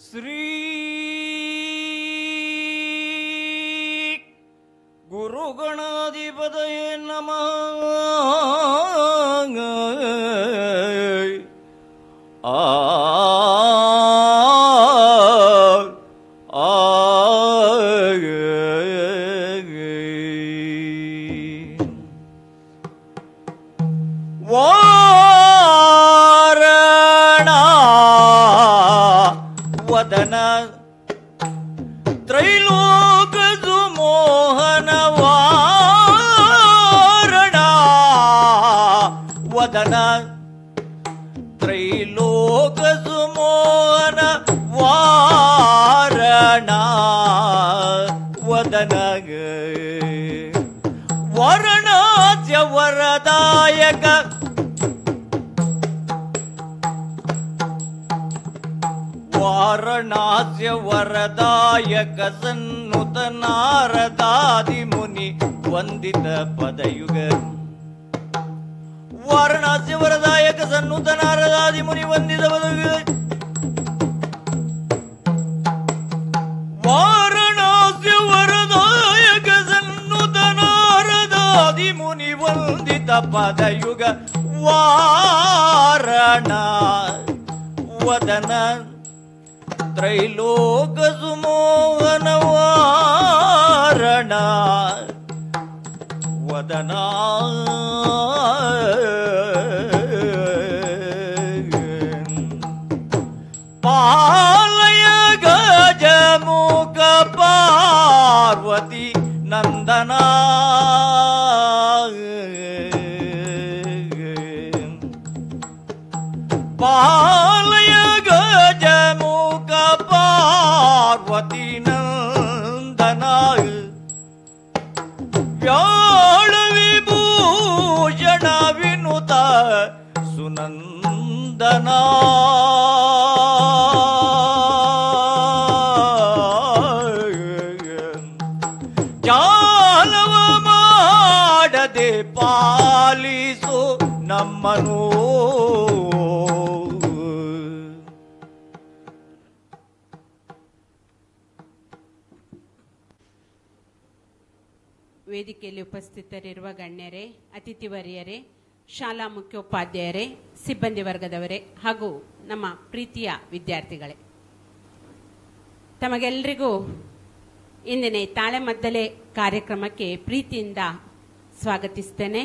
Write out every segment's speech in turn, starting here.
ಶ್ರೀ ಗುರುಗಣಾಧಿಪತಯೇ ನಮಃ. ವದನ ತ್ರೈಲೋಕ ಸುಮೋಹನ ವಾರಣ ವದನ ತ್ರೈಲೋಕ ಸುಮೋಹನ ವಾರಣ ವದನ ವರಣಾಸ್ಯ ವರದಾಯಕ ವಾರಣಾಸ್ಯ ವರದಾಯಕ ಸನ್ನುತ ನಾರದಾದಿ ಮುನಿ ವಂದಿತ ಪದಯುಗ. ವಾರಣಾಸ್ಯ ವರದಾಯಕ ಸನ್ನುತ ನಾರದಾದಿ ಮುನಿ ವಂದಿತ ಪದಯುಗ. ವಾರಣಾಸ್ಯ ವರದಾಯಕ ಸನ್ನುತ ನಾರದಾದಿ ಮುನಿ ವಂದಿತ ಪದಯುಗ. ವಾರಣ ವದನ ತ್ರೈಲೋಕ ಸುಮೋಹನ ವಾರಣ ವದನ ಪಾಲಯ ಗಜಮುಖ ಪಾರ್ವತಿ ನಂದನ ಪಾಲಯ ಗಜಮುಖ ಪಾರ್ವತಿ ನಂದನ ವ್ಯಾಳ ವಿಭೂಷಣ ವಿನುತ ಸುನಂದನ ಜಾಲವ ಮಾಡದೆ ಪಾಲಿಸು ನಮ್ಮನು. ವೇದಿಕೆಯಲ್ಲಿ ಉಪಸ್ಥಿತರಿರುವ ಗಣ್ಯರೇ, ಅತಿಥಿವರ್ಯರೇ, ಶಾಲಾ ಮುಖ್ಯೋಪಾಧ್ಯಾಯರೇ, ಸಿಬ್ಬಂದಿ ವರ್ಗದವರೇ ಹಾಗೂ ನಮ್ಮ ಪ್ರೀತಿಯ ವಿದ್ಯಾರ್ಥಿಗಳೇ, ತಮಗೆಲ್ಲರಿಗೂ ಇಂದಿನ ತಾಳೆಮದ್ದಲೆ ಕಾರ್ಯಕ್ರಮಕ್ಕೆ ಪ್ರೀತಿಯಿಂದ ಸ್ವಾಗತಿಸ್ತೇನೆ.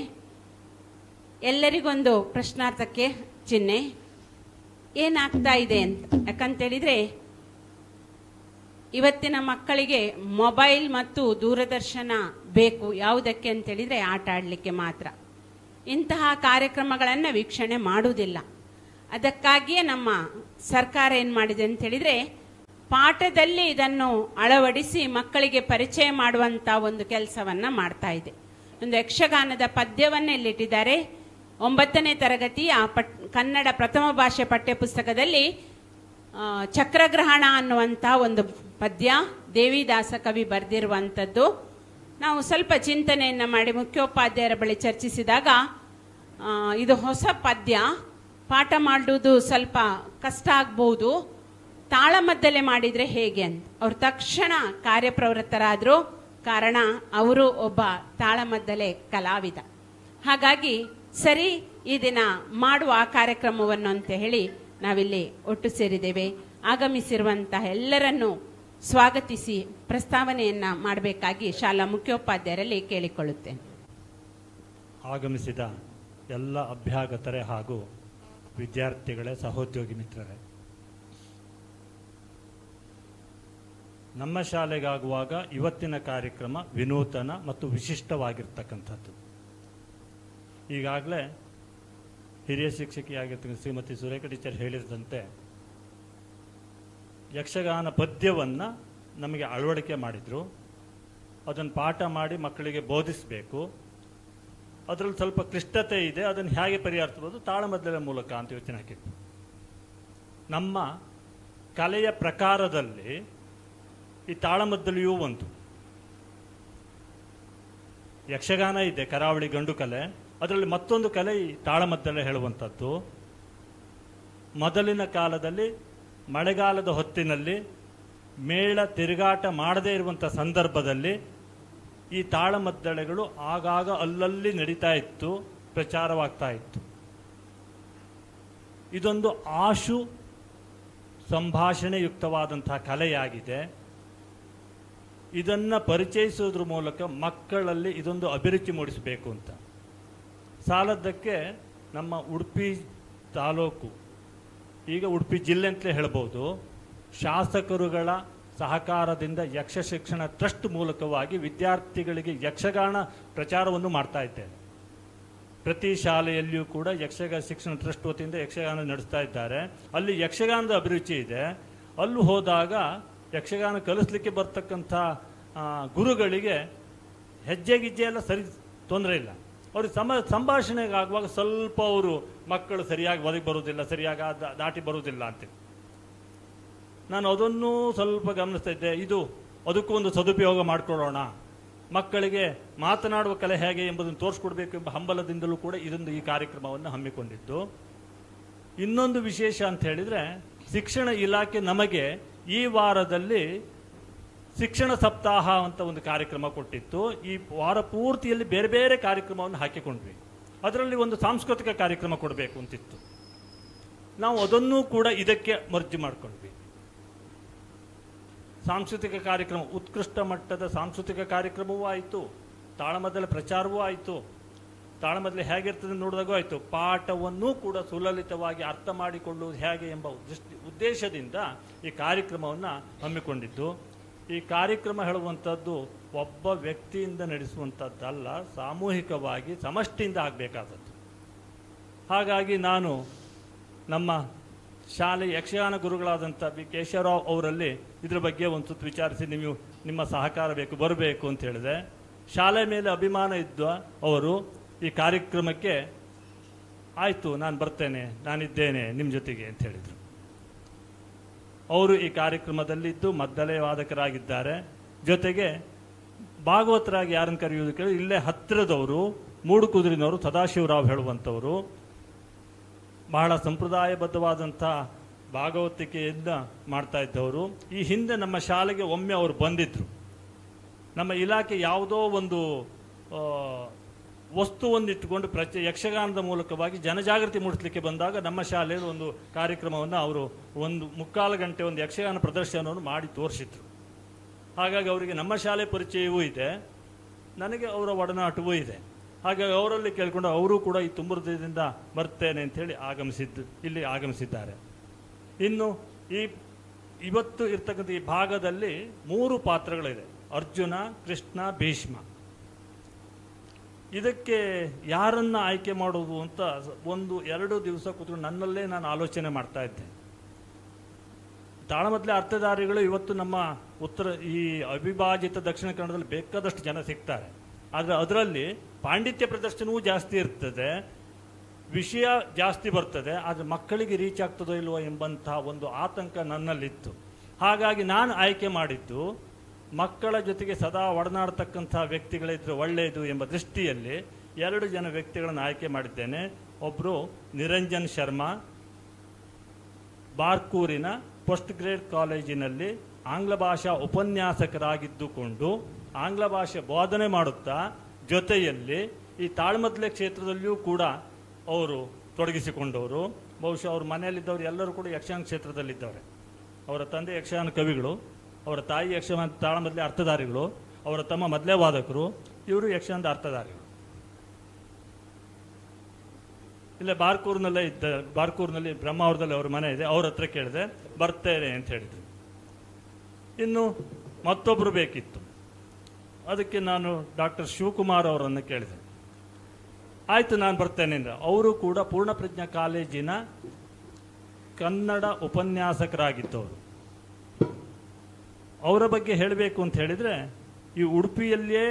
ಎಲ್ಲರಿಗೊಂದು ಪ್ರಶ್ನಾರ್ಥಕ್ಕೆ ಚಿಹ್ನೆ ಏನಾಗ್ತಾ ಇದೆ ಅಂತ. ಯಾಕಂತೇಳಿದರೆ ಇವತ್ತಿನ ಮಕ್ಕಳಿಗೆ ಮೊಬೈಲ್ ಮತ್ತು ದೂರದರ್ಶನ ಬೇಕು. ಯಾವುದಕ್ಕೆ ಅಂತೇಳಿದರೆ ಆಟ ಆಡಲಿಕ್ಕೆ ಮಾತ್ರ. ಇಂತಹ ಕಾರ್ಯಕ್ರಮಗಳನ್ನು ವೀಕ್ಷಣೆ ಮಾಡುವುದಿಲ್ಲ. ಅದಕ್ಕಾಗಿಯೇ ನಮ್ಮ ಸರ್ಕಾರ ಏನು ಮಾಡಿದೆ ಅಂತೇಳಿದರೆ ಪಾಠದಲ್ಲಿ ಇದನ್ನು ಅಳವಡಿಸಿ ಮಕ್ಕಳಿಗೆ ಪರಿಚಯ ಮಾಡುವಂಥ ಒಂದು ಕೆಲಸವನ್ನು ಮಾಡ್ತಾ ಇದೆ. ಒಂದು ಯಕ್ಷಗಾನದ ಪದ್ಯವನ್ನು ಇಲ್ಲಿಟ್ಟಿದ್ದಾರೆ. 9ನೇ ತರಗತಿಯ ಕನ್ನಡ ಪ್ರಥಮ ಭಾಷೆ ಪಠ್ಯಪುಸ್ತಕದಲ್ಲಿ ಚಕ್ರಗ್ರಹಣ ಅನ್ನುವಂಥ ಒಂದು ಪದ್ಯ ದೇವಿದಾಸ ಕವಿ ಬರೆದಿರುವಂಥದ್ದು. ನಾವು ಸ್ವಲ್ಪ ಚಿಂತನೆಯನ್ನು ಮಾಡಿ ಮುಖ್ಯೋಪಾಧ್ಯಾಯರ ಬಳಿ ಚರ್ಚಿಸಿದಾಗ ಇದು ಹೊಸ ಪದ್ಯ, ಪಾಠ ಮಾಡುವುದು ಸ್ವಲ್ಪ ಕಷ್ಟ ಆಗ್ಬೋದು, ತಾಳಮದ್ದಲೆ ಮಾಡಿದರೆ ಹೇಗೆ ಅಂತ ಅವ್ರು ತಕ್ಷಣ ಕಾರ್ಯಪ್ರವೃತ್ತರಾದರು. ಕಾರಣ ಅವರು ಒಬ್ಬ ತಾಳಮದ್ದಲೆ ಕಲಾವಿದ. ಹಾಗಾಗಿ ಸರಿ ಈ ದಿನ ಮಾಡುವ ಆ ಕಾರ್ಯಕ್ರಮವನ್ನು ಅಂತ ಹೇಳಿ ನಾವಿಲ್ಲಿ ಒಟ್ಟು ಸೇರಿದ್ದೇವೆ. ಆಗಮಿಸಿರುವಂತಹ ಎಲ್ಲರನ್ನೂ ಸ್ವಾಗತಿಸಿ ಪ್ರಸ್ತಾವನೆಯನ್ನ ಮಾಡಬೇಕಾಗಿ ಶಾಲಾ ಮುಖ್ಯೋಪಾಧ್ಯಾಯರಲ್ಲಿ ಕೇಳಿಕೊಳ್ಳುತ್ತೇನೆ. ಆಗಮಿಸಿದ ಎಲ್ಲ ಅಭ್ಯಾಗತರೇ ಹಾಗೂ ವಿದ್ಯಾರ್ಥಿಗಳೇ, ಸಹೋದ್ಯೋಗಿ ಮಿತ್ರರೇ, ನಮ್ಮ ಶಾಲೆಗಾಗುವಾಗ ಇವತ್ತಿನ ಕಾರ್ಯಕ್ರಮ ವಿನೂತನ ಮತ್ತು ವಿಶಿಷ್ಟವಾಗಿರ್ತಕ್ಕಂಥದ್ದು. ಈಗಾಗಲೇ ಹಿರಿಯ ಶಿಕ್ಷಕಿಯಾಗಿರ್ತಕ್ಕಂಥ ಶ್ರೀಮತಿ ಸುರೇಖಾ ಟೀಚರ್ ಹೇಳಿದಂತೆ ಯಕ್ಷಗಾನ ಪದ್ಯವನ್ನು ನಮಗೆ ಅಳವಡಿಕೆ ಮಾಡಿದರು. ಅದನ್ನು ಪಾಠ ಮಾಡಿ ಮಕ್ಕಳಿಗೆ ಬೋಧಿಸಬೇಕು. ಅದರಲ್ಲಿ ಸ್ವಲ್ಪ ಕ್ಲಿಷ್ಟತೆ ಇದೆ, ಅದನ್ನು ಹೇಗೆ ಪರಿಹರಿಸಬಹುದು ತಾಳಮದ್ದಲೆ ಮೂಲಕ ಅಂತ ಯೋಚನೆ ಹಾಕಿದ್ವಿ. ನಮ್ಮ ಕಲೆಯ ಪ್ರಕಾರದಲ್ಲಿ ಈ ತಾಳಮದ್ದಲೆಯೂ ಒಂದು. ಯಕ್ಷಗಾನ ಇದೆ, ಕರಾವಳಿ ಗಂಡು ಕಲೆ. ಅದರಲ್ಲಿ ಮತ್ತೊಂದು ಕಲೆ ಈ ತಾಳಮದ್ದಲೆ ಹೇಳುವಂಥದ್ದು. ಮೊದಲಿನ ಕಾಲದಲ್ಲಿ ಮಳೆಗಾಲದ ಹೊತ್ತಿನಲ್ಲಿ ಮೇಳ ತಿರುಗಾಟ ಮಾಡದೇ ಇರುವಂಥ ಸಂದರ್ಭದಲ್ಲಿ ಈ ತಾಳಮದ್ದಳೆಗಳು ಆಗಾಗ ಅಲ್ಲಲ್ಲಿ ನಡೀತಾ ಇತ್ತು, ಪ್ರಚಾರವಾಗ್ತಾ ಇತ್ತು. ಇದೊಂದು ಆಶು ಸಂಭಾಷಣೆಯುಕ್ತವಾದಂತಹ ಕಲೆಯಾಗಿದೆ. ಇದನ್ನು ಪರಿಚಯಿಸೋದ್ರ ಮೂಲಕ ಮಕ್ಕಳಲ್ಲಿ ಇದೊಂದು ಅಭಿರುಚಿ ಮೂಡಿಸಬೇಕು ಅಂತ. ಸಾಲದ್ದಕ್ಕೆ ನಮ್ಮ ಉಡುಪಿ ತಾಲೂಕು, ಈಗ ಉಡುಪಿ ಜಿಲ್ಲೆ ಅಂತಲೇ ಹೇಳ್ಬೋದು, ಶಾಸಕರುಗಳ ಸಹಕಾರದಿಂದ ಯಕ್ಷ ಶಿಕ್ಷಣ ಟ್ರಸ್ಟ್ ಮೂಲಕವಾಗಿ ವಿದ್ಯಾರ್ಥಿಗಳಿಗೆ ಯಕ್ಷಗಾನ ಪ್ರಚಾರವನ್ನು ಮಾಡ್ತಾ ಇದ್ದೇವೆ. ಪ್ರತಿ ಶಾಲೆಯಲ್ಲಿಯೂ ಕೂಡ ಯಕ್ಷಗಾನ ಶಿಕ್ಷಣ ಟ್ರಸ್ಟ್ ವತಿಯಿಂದ ಯಕ್ಷಗಾನ ನಡೆಸ್ತಾ ಇದ್ದಾರೆ. ಅಲ್ಲಿ ಯಕ್ಷಗಾನದ ಅಭಿರುಚಿ ಇದೆ. ಅಲ್ಲೂ ಹೋದಾಗ ಯಕ್ಷಗಾನ ಕಲಿಸ್ಲಿಕ್ಕೆ ಬರ್ತಕ್ಕಂಥ ಗುರುಗಳಿಗೆ ಹೆಜ್ಜೆ ಗಿಜ್ಜೆ ಎಲ್ಲ ಸರಿ, ತೊಂದರೆ ಇಲ್ಲ. ಅವ್ರಿಗೆ ಸಂಭಾಷಣೆಗೆ ಆಗುವಾಗ ಸ್ವಲ್ಪ ಅವರು ಮಕ್ಕಳು ಸರಿಯಾಗಿ ಒದಗಿ ಬರುವುದಿಲ್ಲ, ಸರಿಯಾಗಿ ದಾಟಿ ಬರುವುದಿಲ್ಲ ಅಂತ ನಾನು ಅದನ್ನು ಸ್ವಲ್ಪ ಗಮನಿಸ್ತಾ ಇದ್ದೆ. ಅದಕ್ಕೂ ಒಂದು ಸದುಪಯೋಗ ಮಾಡಿಕೊಳ್ಳೋಣ, ಮಕ್ಕಳಿಗೆ ಮಾತನಾಡುವ ಕಲೆ ಹೇಗೆ ಎಂಬುದನ್ನು ತೋರಿಸ್ಕೊಡ್ಬೇಕು ಎಂಬ ಹಂಬಲದಿಂದಲೂ ಕೂಡ ಈ ಕಾರ್ಯಕ್ರಮವನ್ನು ಹಮ್ಮಿಕೊಂಡಿದ್ದು. ಇನ್ನೊಂದು ವಿಶೇಷ ಅಂತ ಹೇಳಿದರೆ, ಶಿಕ್ಷಣ ಇಲಾಖೆ ನಮಗೆ ಈ ವಾರದಲ್ಲಿ ಶಿಕ್ಷಣ ಸಪ್ತಾಹ ಅಂತ ಒಂದು ಕಾರ್ಯಕ್ರಮ ಕೊಟ್ಟಿತ್ತು. ಈ ವಾರ ಪೂರ್ತಿಯಲ್ಲಿ ಬೇರೆ ಬೇರೆ ಕಾರ್ಯಕ್ರಮವನ್ನು ಹಾಕಿಕೊಂಡ್ವಿ. ಅದರಲ್ಲಿ ಒಂದು ಸಾಂಸ್ಕೃತಿಕ ಕಾರ್ಯಕ್ರಮ ಕೊಡಬೇಕು ಅಂತಿತ್ತು. ನಾವು ಅದನ್ನೂ ಕೂಡ ಇದಕ್ಕೆ ಮರ್ಜಿ ಮಾಡಿಕೊಂಡ್ವಿ. ಸಾಂಸ್ಕೃತಿಕ ಕಾರ್ಯಕ್ರಮ, ಉತ್ಕೃಷ್ಟ ಮಟ್ಟದ ಸಾಂಸ್ಕೃತಿಕ ಕಾರ್ಯಕ್ರಮವೂ ಆಯಿತು, ತಾಳಮದ್ದಲೆ ಪ್ರಚಾರವೂ ಆಯಿತು, ತಾಳಮದ್ದಲೆ ಹೇಗಿರ್ತದೆ ನೋಡಿದಾಗೂ ಆಯಿತು. ಪಾಠವನ್ನು ಕೂಡ ಸುಲಲಿತವಾಗಿ ಅರ್ಥ ಮಾಡಿಕೊಳ್ಳುವುದು ಹೇಗೆ ಎಂಬ ಉದ್ದೇಶದಿಂದ ಈ ಕಾರ್ಯಕ್ರಮವನ್ನು ಹಮ್ಮಿಕೊಂಡಿದ್ದು. ಈ ಕಾರ್ಯಕ್ರಮ ಹೇಳುವಂಥದ್ದು ಒಬ್ಬ ವ್ಯಕ್ತಿಯಿಂದ ನಡೆಸುವಂಥದ್ದಲ್ಲ, ಸಾಮೂಹಿಕವಾಗಿ ಸಮಷ್ಟಿಯಿಂದ ಆಗಬೇಕಾದದ್ದು. ಹಾಗಾಗಿ ನಾನು ನಮ್ಮ ಶಾಲೆ ಯಕ್ಷಗಾನ ಗುರುಗಳಾದಂಥ ಬಿ ಕೇಶವರಾವ್ ಅವರಲ್ಲಿ ಇದರ ಬಗ್ಗೆ ಒಂದು ಸುತ್ತು ವಿಚಾರಿಸಿ, ನೀವು ನಿಮ್ಮ ಸಹಕಾರ ಬರಬೇಕು ಅಂತ ಹೇಳಿದೆ. ಶಾಲೆ ಮೇಲೆ ಅಭಿಮಾನ ಇದ್ದ ಅವರು ಈ ಕಾರ್ಯಕ್ರಮಕ್ಕೆ ಆಯಿತು ನಾನು ಬರ್ತೇನೆ, ನಾನಿದ್ದೇನೆ ನಿಮ್ಮ ಜೊತೆಗೆ ಅಂತ ಹೇಳಿದರು. ಅವರು ಈ ಕಾರ್ಯಕ್ರಮದಲ್ಲಿದ್ದು ಮದ್ದಲೆ ವಾದಕರಾಗಿದ್ದಾರೆ. ಜೊತೆಗೆ ಭಾಗವತರಾಗಿ ಯಾರನ್ನು ಕರೆಯುವುದು ಕೇಳಿ ಇಲ್ಲೇ ಹತ್ತಿರದವರು, ಮೂಡುಕುದುರಿನವರು, ಸದಾಶಿವರಾವ್ ಹೇಳುವಂಥವರು, ಬಹಳ ಸಂಪ್ರದಾಯಬದ್ಧವಾದಂಥ ಭಾಗವತಿಕೆಯನ್ನು ಮಾಡ್ತಾ ಇದ್ದವರು. ಈ ಹಿಂದೆ ನಮ್ಮ ಶಾಲೆಗೆ ಒಮ್ಮೆ ಅವರು ಬಂದಿದ್ದರು. ನಮ್ಮ ಇಲಾಖೆ ಯಾವುದೋ ಒಂದು ವಸ್ತುವನ್ನು ಇಟ್ಟುಕೊಂಡು ಯಕ್ಷಗಾನದ ಮೂಲಕವಾಗಿ ಜನಜಾಗೃತಿ ಮೂಡಿಸಲಿಕ್ಕೆ ಬಂದಾಗ ನಮ್ಮ ಶಾಲೆಯಲ್ಲಿ ಒಂದು ಕಾರ್ಯಕ್ರಮವನ್ನು ಅವರು 1.25 ಗಂಟೆ ಒಂದು ಯಕ್ಷಗಾನ ಪ್ರದರ್ಶನವನ್ನು ಮಾಡಿ ತೋರಿಸಿದ್ರು. ಹಾಗಾಗಿ ಅವರಿಗೆ ನಮ್ಮ ಶಾಲೆ ಪರಿಚಯವೂ ಇದೆ, ನನಗೆ ಅವರ ಒಡನಾಟವೂ ಇದೆ. ಹಾಗಾಗಿ ಅವರಲ್ಲಿ ಕೇಳಿಕೊಂಡು ಅವರು ಕೂಡ ಈ ತುಂಬುರದಿಂದ ಬರ್ತೇನೆ ಅಂಥೇಳಿ ಇಲ್ಲಿ ಆಗಮಿಸಿದ್ದಾರೆ. ಇನ್ನು ಇವತ್ತು ಇರ್ತಕ್ಕಂಥ ಈ ಭಾಗದಲ್ಲಿ 3 ಪಾತ್ರಗಳಿದೆ: ಅರ್ಜುನ, ಕೃಷ್ಣ, ಭೀಷ್ಮ. ಇದಕ್ಕೆ ಯಾರನ್ನ ಆಯ್ಕೆ ಮಾಡೋದು ಅಂತ 1-2 ದಿವಸ ಕೂತ್ಕೊಂಡು ನನ್ನಲ್ಲೇ ನಾನು ಆಲೋಚನೆ ಮಾಡ್ತಾ ಇದ್ದೆ. ತಾಳಮದ್ದಲೆ ಅರ್ಥಧಾರಿಗಳು ಇವತ್ತು ನಮ್ಮ ಈ ಅವಿಭಾಜಿತ ದಕ್ಷಿಣ ಕನ್ನಡದಲ್ಲಿ ಬೇಕಾದಷ್ಟು ಜನ ಸಿಗ್ತಾರೆ. ಆದರೆ ಅದರಲ್ಲಿ ಪಾಂಡಿತ್ಯ ಪ್ರದರ್ಶನವೂ ಜಾಸ್ತಿ ಇರ್ತದೆ, ವಿಷಯ ಜಾಸ್ತಿ ಬರ್ತದೆ. ಆದರೆ ಮಕ್ಕಳಿಗೆ ರೀಚ್ ಆಗ್ತದೋ ಇಲ್ವೋ ಎಂಬಂತಹ ಒಂದು ಆತಂಕ ನನ್ನಲ್ಲಿತ್ತು. ಹಾಗಾಗಿ ನಾನು ಆಯ್ಕೆ ಮಾಡಿದ್ದು ಮಕ್ಕಳ ಜೊತೆಗೆ ಸದಾ ಒಡನಾಡ್ತಕ್ಕಂಥ ವ್ಯಕ್ತಿಗಳಿದ್ರೆ ಒಳ್ಳೆಯದು ಎಂಬ ದೃಷ್ಟಿಯಲ್ಲಿ 2 ಜನ ವ್ಯಕ್ತಿಗಳನ್ನು ಆಯ್ಕೆ ಮಾಡಿದ್ದೇನೆ. ಒಬ್ಬರು ನಿರಂಜನ್ ಶರ್ಮಾ, ಬಾರ್ಕೂರಿನ ಪೋಸ್ಟ್ ಗ್ರೇಡ್ ಕಾಲೇಜಿನಲ್ಲಿ ಆಂಗ್ಲ ಭಾಷಾ ಉಪನ್ಯಾಸಕರಾಗಿದ್ದುಕೊಂಡು ಆಂಗ್ಲ ಭಾಷೆ ಬೋಧನೆ ಮಾಡುತ್ತಾ ಜೊತೆಯಲ್ಲಿ ಈ ತಾಳಮದ್ದಲೆ ಕ್ಷೇತ್ರದಲ್ಲಿಯೂ ಕೂಡ ಅವರು ತೊಡಗಿಸಿಕೊಂಡವರು. ಬಹುಶಃ ಅವ್ರ ಮನೆಯಲ್ಲಿದ್ದವರು ಎಲ್ಲರೂ ಕೂಡ ಯಕ್ಷಗಾನ ಕ್ಷೇತ್ರದಲ್ಲಿದ್ದವರು. ಅವರ ತಂದೆ ಯಕ್ಷಗಾನ ಕವಿಗಳು, ಅವರ ತಾಯಿ ಯಕ್ಷಗಾನ ತಾಳಮದ್ದಲೆ ಅರ್ಥಧಾರಿಗಳು, ಅವರ ತಮ್ಮ ಮದ್ದಲೆ ವಾದಕರು, ಇವರು ಯಕ್ಷಗಾನದ ಅರ್ಥಧಾರಿಗಳು. ಇಲ್ಲೇ ಬಾರ್ಕೂರಿನಲ್ಲಿ ಬ್ರಹ್ಮಾವರದಲ್ಲಿ ಅವ್ರ ಮನೆ ಇದೆ. ಅವ್ರ ಹತ್ರ ಕೇಳಿದೆ, ಬರ್ತೇನೆ ಅಂತ ಹೇಳಿದ್ರು. ಇನ್ನು ಮತ್ತೊಬ್ಬರು ಬೇಕಿತ್ತು. ಅದಕ್ಕೆ ನಾನು ಡಾಕ್ಟರ್ ಶಿವಕುಮಾರ್ ಅವರನ್ನು ಕೇಳಿದೆ. ಆಯಿತು ನಾನು ಬರ್ತೇನೆ ಅಂದರೆ ಅವರು ಕೂಡ ಪೂರ್ಣಪ್ರಜ್ಞಾ ಕಾಲೇಜಿನ ಕನ್ನಡ ಉಪನ್ಯಾಸಕರಾಗಿದ್ದವರು. ಅವರ ಬಗ್ಗೆ ಹೇಳಬೇಕು ಅಂತ ಹೇಳಿದರೆ, ಈ ಉಡುಪಿಯಲ್ಲಿಯೇ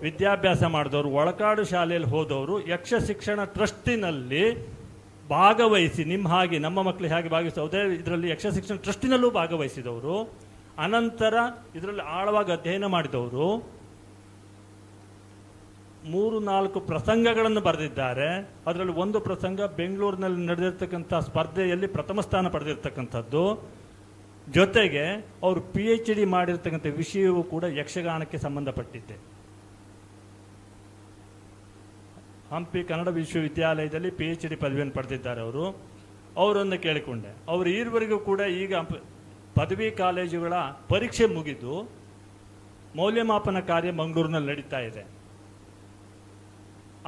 ವಿದ್ಯಾಭ್ಯಾಸ ಮಾಡಿದವರು, ಒಳಕಾಡು ಶಾಲೆಯಲ್ಲಿ ಹೋದವರು, ಯಕ್ಷ ಶಿಕ್ಷಣ ಟ್ರಸ್ಟಿನಲ್ಲಿ ಭಾಗವಹಿಸಿ ನಿಮ್ಮ ಹಾಗೆ ನಮ್ಮ ಮಕ್ಕಳು ಹೇಗೆ ಭಾಗವಹಿಸೋದೇ ಇದರಲ್ಲಿ ಯಕ್ಷ ಶಿಕ್ಷಣ ಟ್ರಸ್ಟಿನಲ್ಲೂ ಭಾಗವಹಿಸಿದವರು. ಅನಂತರ ಇದರಲ್ಲಿ ಆಳವಾಗಿ ಅಧ್ಯಯನ ಮಾಡಿದವರು. 3-4 ಪ್ರಸಂಗಗಳನ್ನು ಬರೆದಿದ್ದಾರೆ. ಅದರಲ್ಲಿ ಒಂದು ಪ್ರಸಂಗ ಬೆಂಗಳೂರಿನಲ್ಲಿ ನಡೆದಿರ್ತಕ್ಕಂಥ ಸ್ಪರ್ಧೆಯಲ್ಲಿ ಪ್ರಥಮ ಸ್ಥಾನ ಪಡೆದಿರ್ತಕ್ಕಂಥದ್ದು. ಜೊತೆಗೆ ಅವರು PhD ಮಾಡಿರ್ತಕ್ಕಂಥ ವಿಷಯವೂ ಕೂಡ ಯಕ್ಷಗಾನಕ್ಕೆ ಸಂಬಂಧಪಟ್ಟಿದ್ದೆ. ಹಂಪಿ ಕನ್ನಡ ವಿಶ್ವವಿದ್ಯಾಲಯದಲ್ಲಿ PhD ಪದವಿಯನ್ನು ಪಡೆದಿದ್ದಾರೆ ಅವರು. ಅವರನ್ನು ಕೇಳಿಕೊಂಡೆ. ಅವರು ಈವರೆಗೂ ಕೂಡ ಈಗ ಪದವಿ ಕಾಲೇಜುಗಳ ಪರೀಕ್ಷೆ ಮುಗಿದು ಮೌಲ್ಯಮಾಪನ ಕಾರ್ಯ ಮಂಗಳೂರಿನಲ್ಲಿ ನಡೀತಾ ಇದೆ.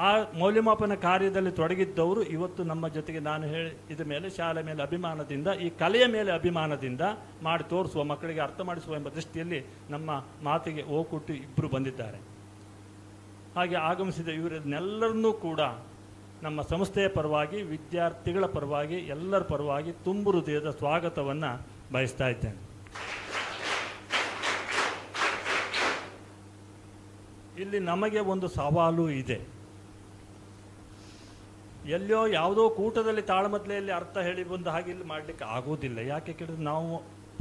ಆ ಮೌಲ್ಯಮಾಪನ ಕಾರ್ಯದಲ್ಲಿ ತೊಡಗಿದ್ದವರು ಇವತ್ತು ನಮ್ಮ ಜೊತೆಗೆ ನಾನು ಹೇಳಿದ ಮೇಲೆ ಶಾಲೆ ಮೇಲೆ ಅಭಿಮಾನದಿಂದ, ಈ ಕಲೆಯ ಮೇಲೆ ಅಭಿಮಾನದಿಂದ ಮಾಡಿ ತೋರಿಸುವ, ಮಕ್ಕಳಿಗೆ ಅರ್ಥ ಮಾಡಿಸುವ ಎಂಬ ದೃಷ್ಟಿಯಲ್ಲಿ ನಮ್ಮ ಮಾತಿಗೆ ಓಕೊಟ್ಟು ಇಬ್ಬರು ಬಂದಿದ್ದಾರೆ. ಹಾಗೆ ಆಗಮಿಸಿದ ಇವರನ್ನೆಲ್ಲರನ್ನೂ ಕೂಡ ನಮ್ಮ ಸಂಸ್ಥೆಯ ಪರವಾಗಿ, ವಿದ್ಯಾರ್ಥಿಗಳ ಪರವಾಗಿ, ಎಲ್ಲರ ಪರವಾಗಿ ತುಂಬು ಹೃದಯದ ಸ್ವಾಗತವನ್ನು ಬಯಸ್ತಾ ಇದ್ದೇನೆ. ಇಲ್ಲಿ ನಮಗೆ ಒಂದು ಸವಾಲು ಇದೆ. ಎಲ್ಲೋ ಯಾವುದೋ ಕೂಟದಲ್ಲಿ ತಾಳಮದ್ಲೆಯಲ್ಲಿ ಅರ್ಥ ಹೇಳಿ ಬಂದ ಹಾಗೆ ಇಲ್ಲಿ ಮಾಡಲಿಕ್ಕೆ ಆಗೋದಿಲ್ಲ. ಯಾಕೆ ಕೇಳಿದ್ರೆ ನಾವು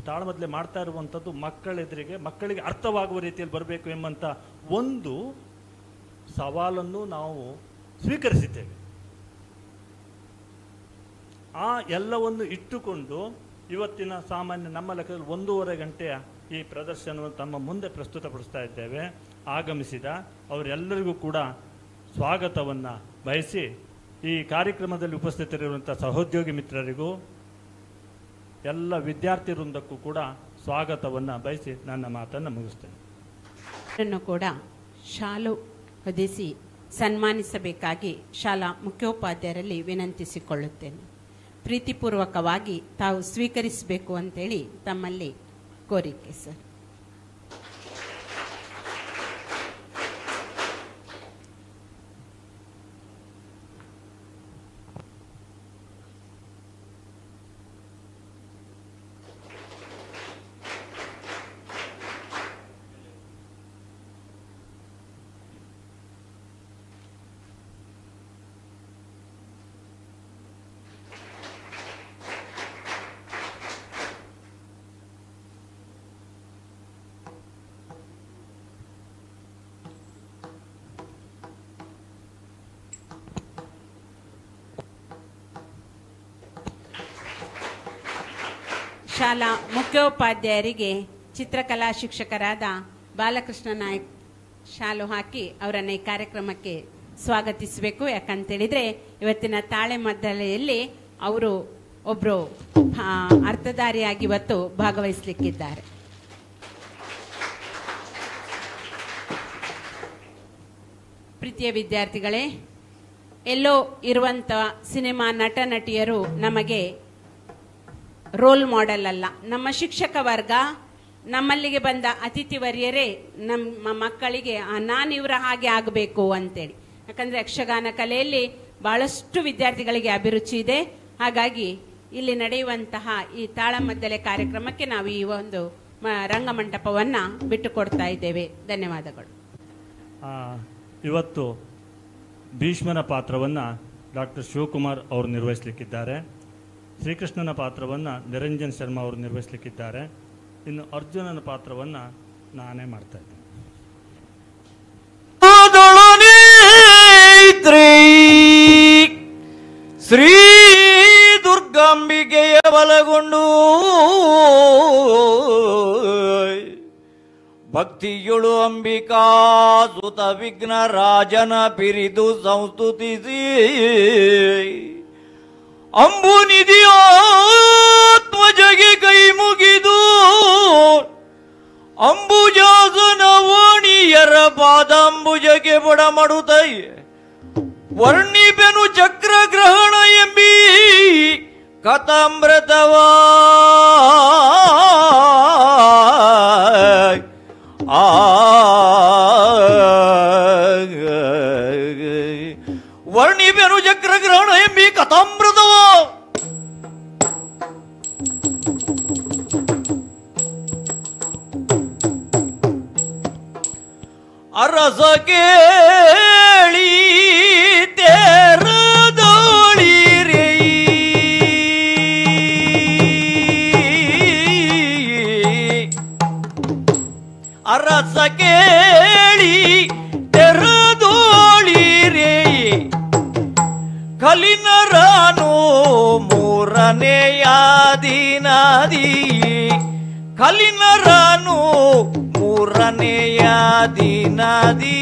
ತಾಳಮದ್ಲೆ ಮಾಡ್ತಾ ಇರುವಂಥದ್ದು ಮಕ್ಕಳೆದುರಿಗೆ, ಮಕ್ಕಳಿಗೆ ಅರ್ಥವಾಗುವ ರೀತಿಯಲ್ಲಿ ಬರಬೇಕು ಎಂಬಂಥ ಒಂದು ಸವಾಲನ್ನು ನಾವು ಸ್ವೀಕರಿಸಿದ್ದೇವೆ. ಆ ಎಲ್ಲವನ್ನು ಇಟ್ಟುಕೊಂಡು ಇವತ್ತಿನ ಸಾಮಾನ್ಯ ನಮ್ಮ ಲೆಕ್ಕದಲ್ಲಿ 1.5 ಗಂಟೆಯ ಈ ಪ್ರದರ್ಶನವನ್ನು ತಮ್ಮ ಮುಂದೆ ಪ್ರಸ್ತುತಪಡಿಸ್ತಾ ಇದ್ದೇವೆ. ಆಗಮಿಸಿದ ಅವರೆಲ್ಲರಿಗೂ ಕೂಡ ಸ್ವಾಗತವನ್ನು ಬಯಸಿ, ಈ ಕಾರ್ಯಕ್ರಮದಲ್ಲಿ ಉಪಸ್ಥಿತರಿರುವಂಥ ಸಹೋದ್ಯೋಗಿ ಮಿತ್ರರಿಗೂ ಎಲ್ಲ ವಿದ್ಯಾರ್ಥಿ ವೃಂದಕ್ಕೂ ಕೂಡ ಸ್ವಾಗತವನ್ನು ಬಯಸಿ ನನ್ನ ಮಾತನ್ನು ಮುಗಿಸ್ತೇನೆ. ಕೂಡ ಶಾಲು ಹೊದಿಸಿ ಸನ್ಮಾನಿಸಬೇಕಾಗಿ ಶಾಲಾ ಮುಖ್ಯೋಪಾಧ್ಯಾಯರಲ್ಲಿ ವಿನಂತಿಸಿಕೊಳ್ಳುತ್ತೇನೆ. ಪ್ರೀತಿಪೂರ್ವಕವಾಗಿ ತಾವು ಸ್ವೀಕರಿಸಬೇಕು ಅಂತೇಳಿ ತಮ್ಮಲ್ಲಿ ಕೋರಿಕೆ ಸರ್. ಶಾಲಾ ಮುಖ್ಯೋಪಾಧ್ಯಾಯರಿಗೆ ಚಿತ್ರಕಲಾ ಶಿಕ್ಷಕರಾದ ಬಾಲಕೃಷ್ಣ ನಾಯ್ಕ್ ಶಾಲು ಹಾಕಿ ಅವರನ್ನ ಈ ಕಾರ್ಯಕ್ರಮಕ್ಕೆ ಸ್ವಾಗತಿಸಬೇಕು. ಯಾಕಂತೇಳಿದ್ರೆ ಇವತ್ತಿನ ತಾಳೆ ಮದ್ದಳೆಯಲ್ಲಿ ಅವರು ಒಬ್ರು ಅರ್ಥಧಾರಿಯಾಗಿ ಇವತ್ತು ಭಾಗವಹಿಸಲಿಕ್ಕಿದ್ದಾರೆ. ಪ್ರೀತಿಯ ವಿದ್ಯಾರ್ಥಿಗಳೇ, ಎಲ್ಲೋ ಇರುವಂತ ಸಿನಿಮಾ ನಟ ನಟಿಯರು ನಮಗೆ ರೋಲ್ ಮಾಡೆಲ್ ಅಲ್ಲ. ನಮ್ಮ ಶಿಕ್ಷಕ ವರ್ಗ, ನಮ್ಮಲ್ಲಿಗೆ ಬಂದ ಅತಿಥಿ ವರ್ಯರೇ ನಮ್ಮ ಮಕ್ಕಳಿಗೆ ನಾನಿವರ ಹಾಗೆ ಆಗಬೇಕು ಅಂತೇಳಿ. ಯಾಕಂದ್ರೆ ಯಕ್ಷಗಾನ ಕಲೆಯಲ್ಲಿ ಬಹಳಷ್ಟು ವಿದ್ಯಾರ್ಥಿಗಳಿಗೆ ಅಭಿರುಚಿ ಇದೆ. ಹಾಗಾಗಿ ಇಲ್ಲಿ ನಡೆಯುವಂತಹ ಈ ತಾಳಮದ್ದಲೆ ಕಾರ್ಯಕ್ರಮಕ್ಕೆ ನಾವು ಈ ಒಂದು ರಂಗಮಂಟಪವನ್ನ ಬಿಟ್ಟುಕೊಡ್ತಾ ಇದ್ದೇವೆ. ಧನ್ಯವಾದಗಳು. ಇವತ್ತು ಭೀಷ್ಮನ ಪಾತ್ರವನ್ನು ಡಾಕ್ಟರ್ ಶಿವಕುಮಾರ್ ಅವರು ನಿರ್ವಹಿಸಲಿಕ್ಕಿದ್ದಾರೆ. ಶ್ರೀಕೃಷ್ಣನ ಪಾತ್ರವನ್ನು ನಿರಂಜನ್ ಶರ್ಮಾ ಅವರು ನಿರ್ವಹಿಸಲಿಕ್ಕಿದ್ದಾರೆ. ಇನ್ನು ಅರ್ಜುನನ ಪಾತ್ರವನ್ನು ನಾನೇ ಮಾಡ್ತಾ ಇದ್ದೇನೆ. ಶ್ರೀ ದುರ್ಗಾಂಬಿಕೆಯ ಬಲಗೊಂಡು ಭಕ್ತಿಯುಳು ಅಂಬಿಕಾ ಸುತ ವಿಘ್ನ ರಾಜನ ಪಿರಿದು ಸಂಸ್ತುತಿಸಿ ಅಂಬು ನಿಧಿಯಾತ್ಮಜಗೆ ಕೈ ಮುಗಿದು ಅಂಬುಜಾಸನ ವಾಣಿಯರ ಪಾದಾಂಬುಜಗೆ ಬಡಮಡುತ್ತೈ ವರ್ಣಿಪೆನು ಚಕ್ರಗ್ರಹಣ ಎಂಬಿ ಕಥಾಮೃತವಾ ವರ್ಣಿಪೆನು ಚಕ್ರಗ್ರಹಣ ಎಂಬಿ ಕಥಾಮೃತವ ಅರಸ ಕೇಳಿ ತೇರದೋಳಿ ರೇ ಅರಸ ಕೇಳಿ ತೆರದೋಳಿ ಕಲಿನರಾನು ಮೂರನೆಯ ದಿನದಿ ಕಲಿನರಾನು ಮೂರನೆಯ ದಿನದಿ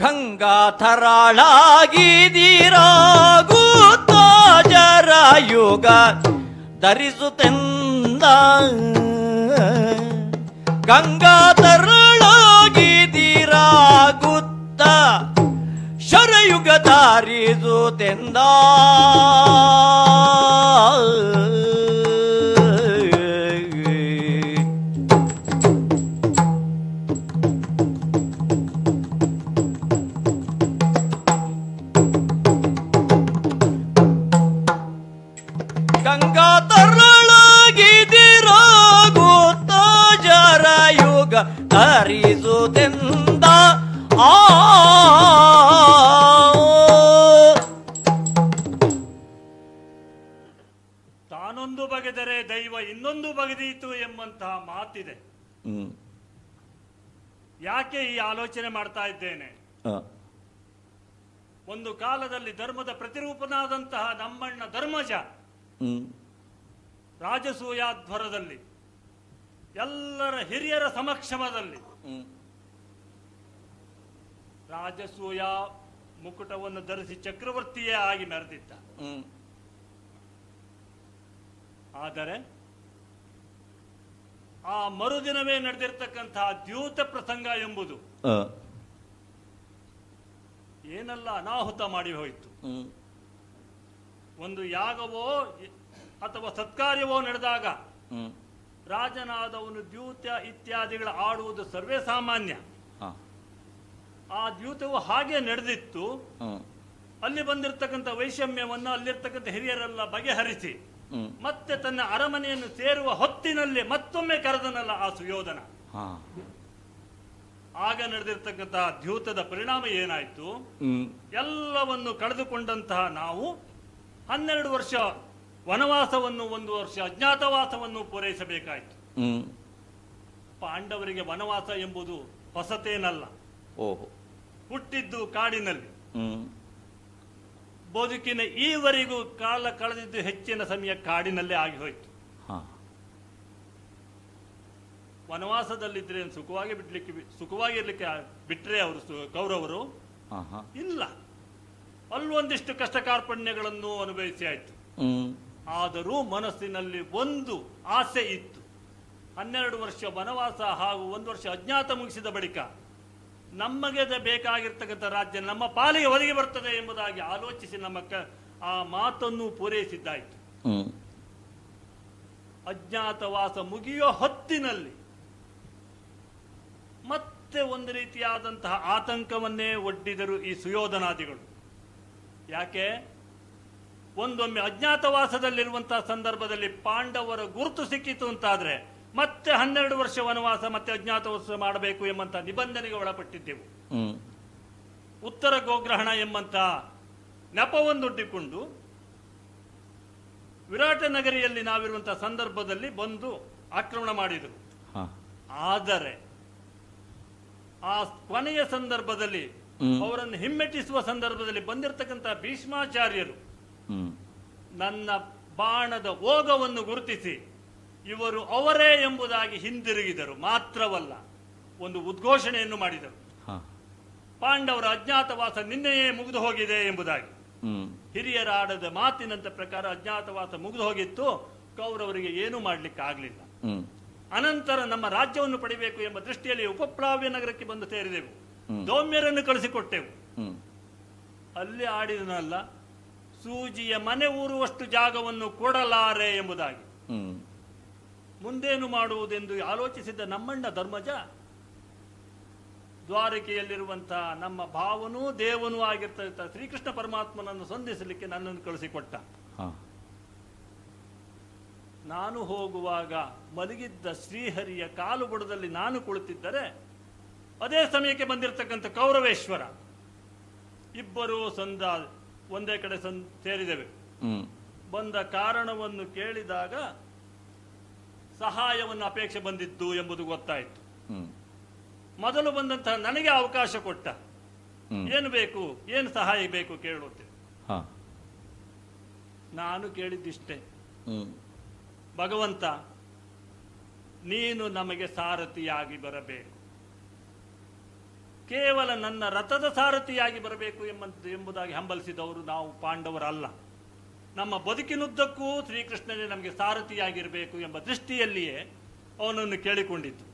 ಗಂಗಾಧರಾಳಾಗಿದಿರಾಗುತ್ತ ಜರಾಯುಗ ಧರಿಸುತ್ತೆಂದ ಗಂಗಾಧರಾಳಾಗಿದಿರಾಗುತ್ತ ಶರಯುಗ ಧರಿಸುತ್ತೆಂದ ಗಂಗಾಧರಳಾಗಿದಿರಾಗುತ್ತ ಜರಾಯುಗ ಧರಿಸುತ್ತೆಂದ ತಾನೊಂದು ಬಗೆದರೆ ದೈವ ಇನ್ನೊಂದು ಬಗೆದೀತು ಎಂಬಂತಹ ಮಾತಿದೆ. ಯಾಕೆ ಈ ಆಲೋಚನೆ ಮಾಡ್ತಾ ಇದ್ದೇನೆ? ಒಂದು ಕಾಲದಲ್ಲಿ ಧರ್ಮದ ಪ್ರತಿರೂಪನಾದಂತಹ ನಮ್ಮಣ್ಣ ಧರ್ಮಜ ರಾಜಸೂಯಾಧ್ವರದಲ್ಲಿ ಎಲ್ಲರ ಹಿರಿಯರ ಸಮಕ್ಷಮದಲ್ಲಿ ರಾಜಸೂಯ ಮುಕುಟವನ್ನು ಧರಿಸಿ ಚಕ್ರವರ್ತಿಯೇ ಆಗಿ ಮೆರೆದಿದ್ದ. ಆದರೆ ಆ ಮರುದಿನವೇ ನಡೆದಿರ್ತಕ್ಕಂತಹ ದ್ಯೂತ ಪ್ರಸಂಗ ಎಂಬುದು ಏನೆಲ್ಲ ಅನಾಹುತ ಮಾಡಿ ಹೋಯಿತು. ಒಂದು ಯಾಗವೋ ಅಥವಾ ಸತ್ಕಾರ್ಯವೋ ನಡೆದಾಗ ರಾಜನಾದವನು ದ್ಯೂತ ಇತ್ಯಾದಿಗಳ ಆಡುವುದು ಸರ್ವೇ ಸಾಮಾನ್ಯ. ಆ ದ್ಯೂತವು ಹಾಗೆ ನಡೆದಿತ್ತು. ಅಲ್ಲಿ ಬಂದಿರತಕ್ಕಂಥ ವೈಷಮ್ಯವನ್ನು ಅಲ್ಲಿರ್ತಕ್ಕಂಥ ಹಿರಿಯರೆಲ್ಲ ಬಗೆಹರಿಸಿ ಮತ್ತೆ ತನ್ನ ಅರಮನೆಯನ್ನು ಸೇರುವ ಹೊತ್ತಿನಲ್ಲಿ ಮತ್ತೊಮ್ಮೆ ಕರೆದನಲ್ಲ ಆ ಸುಯೋಧನ. ಆಗ ನಡೆದಿರ್ತಕ್ಕಂತಹ ದ್ಯೂತದ ಪರಿಣಾಮ ಏನಾಯ್ತು? ಎಲ್ಲವನ್ನು ಕಳೆದುಕೊಂಡಂತಹ ನಾವು 12 ವರ್ಷ ವನವಾಸವನ್ನು, 1 ವರ್ಷ ಅಜ್ಞಾತವಾಸವನ್ನು ಪೂರೈಸಬೇಕಾಯಿತು. ಪಾಂಡವರಿಗೆ ವನವಾಸ ಎಂಬುದು ಹೊಸತೇನಲ್ಲ. ಹುಟ್ಟಿದ್ದು ಕಾಡಿನಲ್ಲಿ, ಬದುಕಿನ ಈವರೆಗೂ ಕಾಲ ಕಳೆದಿದ್ದು ಹೆಚ್ಚಿನ ಸಮಯ ಕಾಡಿನಲ್ಲೇ ಆಗಿ ಹೋಯಿತು. ವನವಾಸದಲ್ಲಿದ್ರೆ ಸುಖವಾಗಿರ್ಲಿಕ್ಕೆ ಬಿಟ್ರೆ ಅವರು ಕೌರವರು ಇಲ್ಲ, ಅಲ್ಲೊಂದಿಷ್ಟು ಕಷ್ಟ ಕಾರ್ಪಣ್ಯಗಳನ್ನು ಅನುಭವಿಸಿ ಆಯ್ತು. ಆದರೂ ಮನಸ್ಸಿನಲ್ಲಿ ಒಂದು ಆಸೆ ಇತ್ತು. 12 ವರ್ಷ ವನವಾಸ ಹಾಗೂ 1 ವರ್ಷ ಅಜ್ಞಾತ ಮುಗಿಸಿದ ಬಳಿಕ ನಮಗೆ ಬೇಕಾಗಿರ್ತಕ್ಕಂಥ ರಾಜ್ಯ ನಮ್ಮ ಪಾಲಿಗೆ ಒದಗಿ ಬರ್ತದೆ ಎಂಬುದಾಗಿ ಆಲೋಚಿಸಿ ಆ ಮಾತನ್ನು ಪೂರೈಸಿದ್ದಾಯಿತು. ಅಜ್ಞಾತವಾಸ ಮುಗಿಯೋ ಹೊತ್ತಿನಲ್ಲಿ ಮತ್ತೆ ಒಂದು ರೀತಿಯಾದಂತಹ ಆತಂಕವನ್ನೇ ಒಡ್ಡಿದರು ಈ ಸುಯೋಧನಾದಿಗಳು. ಯಾಕೆ? ಒಂದೊಮ್ಮೆ ಅಜ್ಞಾತವಾಸದಲ್ಲಿರುವಂತಹ ಸಂದರ್ಭದಲ್ಲಿ ಪಾಂಡವರ ಗುರುತು ಸಿಕ್ಕಿತು ಅಂತಾದ್ರೆ ಮತ್ತೆ 12 ವರ್ಷ ವನವಾಸ ಮತ್ತೆ ಅಜ್ಞಾತವಾಸ ಮಾಡಬೇಕು ಎಂಬಂತಹ ನಿಬಂಧನೆಗೆ ಒಳಪಟ್ಟಿದ್ದೆವು. ಉತ್ತರ ಗೋಗ್ರಹಣ ಎಂಬಂತಹ ನೆಪವೊಂದೊಡ್ಡಿಕೊಂಡು ವಿರಾಟ ನಗರಿಯಲ್ಲಿ ನಾವಿರುವಂತಹ ಸಂದರ್ಭದಲ್ಲಿ ಬಂದು ಆಕ್ರಮಣ ಮಾಡಿದರು. ಆದರೆ ಆ ಕೊನೆಯ ಸಂದರ್ಭದಲ್ಲಿ ಅವರನ್ನು ಹಿಮ್ಮೆಟ್ಟಿಸುವ ಸಂದರ್ಭದಲ್ಲಿ ಬಂದಿರತಕ್ಕಂತಹ ಭೀಷ್ಮಾಚಾರ್ಯರು ನನ್ನ ಬಾಣದ ಓಗವನ್ನು ಗುರುತಿಸಿ ಇವರು ಅವರೇ ಎಂಬುದಾಗಿ ಹಿಂದಿರುಗಿದರು. ಮಾತ್ರವಲ್ಲ, ಒಂದು ಉದ್ಘೋಷಣೆಯನ್ನು ಮಾಡಿದರು. ಪಾಂಡವರ ಅಜ್ಞಾತವಾಸ ನಿನ್ನೆಯೇ ಮುಗಿದು ಹೋಗಿದೆ ಎಂಬುದಾಗಿ. ಹಿರಿಯರ ಆಡದ ಮಾತಿನಂತ ಪ್ರಕಾರ ಅಜ್ಞಾತವಾಸ ಮುಗಿದು ಹೋಗಿತ್ತು. ಕೌರವರಿಗೆ ಏನೂ ಮಾಡ್ಲಿಕ್ಕೆ ಆಗ್ಲಿಲ್ಲ. ಅನಂತರ ನಮ್ಮ ರಾಜ್ಯವನ್ನು ಪಡಿಬೇಕು ಎಂಬ ದೃಷ್ಟಿಯಲ್ಲಿ ಉಪಪ್ಲಾವ್ಯ ನಗರಕ್ಕೆ ಬಂದು ಸೇರಿದೆವು. ದೌಮ್ಯರನ್ನು ಕಳಿಸಿಕೊಟ್ಟೆವು. ಅಲ್ಲಿ ಆಡಿದನಲ್ಲ, ಸೂಜಿಯ ಮನೆ ಊರುವಷ್ಟು ಜಾಗವನ್ನು ಕೊಡಲಾರೆ ಎಂಬುದಾಗಿ. ಮುಂದೇನು ಮಾಡುವುದೆಂದು ಆಲೋಚಿಸಿದ್ದ ನಮ್ಮಣ್ಣ ಧರ್ಮಜ ದ್ವಾರಕೆಯಲ್ಲಿರುವಂತಹ ನಮ್ಮ ಭಾವನೂ ದೇವನೂ ಆಗಿರ್ತಕ್ಕಂಥ ಶ್ರೀಕೃಷ್ಣ ಪರಮಾತ್ಮನನ್ನು ಸಂಧಿಸಲಿಕ್ಕೆ ನನ್ನನ್ನು ಕಳಿಸಿಕೊಟ್ಟ. ನಾನು ಹೋಗುವಾಗ ಮಲಗಿದ್ದ ಶ್ರೀಹರಿಯ ಕಾಲು ಬುಡದಲ್ಲಿ ನಾನು ಕುಳಿತಿದ್ದರೆ ಅದೇ ಸಮಯಕ್ಕೆ ಬಂದಿರತಕ್ಕಂಥ ಕೌರವೇಶ್ವರ ಇಬ್ಬರೂ ಒಂದೇ ಕಡೆ ಸೇರಿದೆವು. ಬಂದ ಕಾರಣವನ್ನು ಕೇಳಿದಾಗ ಸಹಾಯವನ್ನು ಅಪೇಕ್ಷೆ ಬಂದಿದ್ದು ಎಂಬುದು ಗೊತ್ತಾಯಿತು. ಮೊದಲು ಬಂದಂತಹ ನನಗೆ ಅವಕಾಶ ಕೊಟ್ಟ. ಏನು ಬೇಕು, ಏನು ಸಹಾಯ ಬೇಕು ಕೇಳುತ್ತೇವೆ. ನಾನು ಕೇಳಿದ್ದಿಷ್ಟೇ, ಭಗವಂತ ನೀನು ನಮಗೆ ಸಾರಥಿಯಾಗಿ ಬರಬೇಕು, ಕೇವಲ ನನ್ನ ರಥದ ಸಾರಥಿಯಾಗಿ ಬರಬೇಕು ಎಂಬುದಾಗಿ ಹಂಬಲಿಸಿದವರು ನಾವು ಪಾಂಡವರಲ್ಲ. ನಮ್ಮ ಬದುಕಿನುದ್ದಕ್ಕೂ ಶ್ರೀಕೃಷ್ಣನೇ ನಮಗೆ ಸಾರಥಿಯಾಗಿರಬೇಕು ಎಂಬ ದೃಷ್ಟಿಯಲ್ಲಿಯೇ ಅವನನ್ನು ಕೇಳಿಕೊಂಡಿತ್ತು.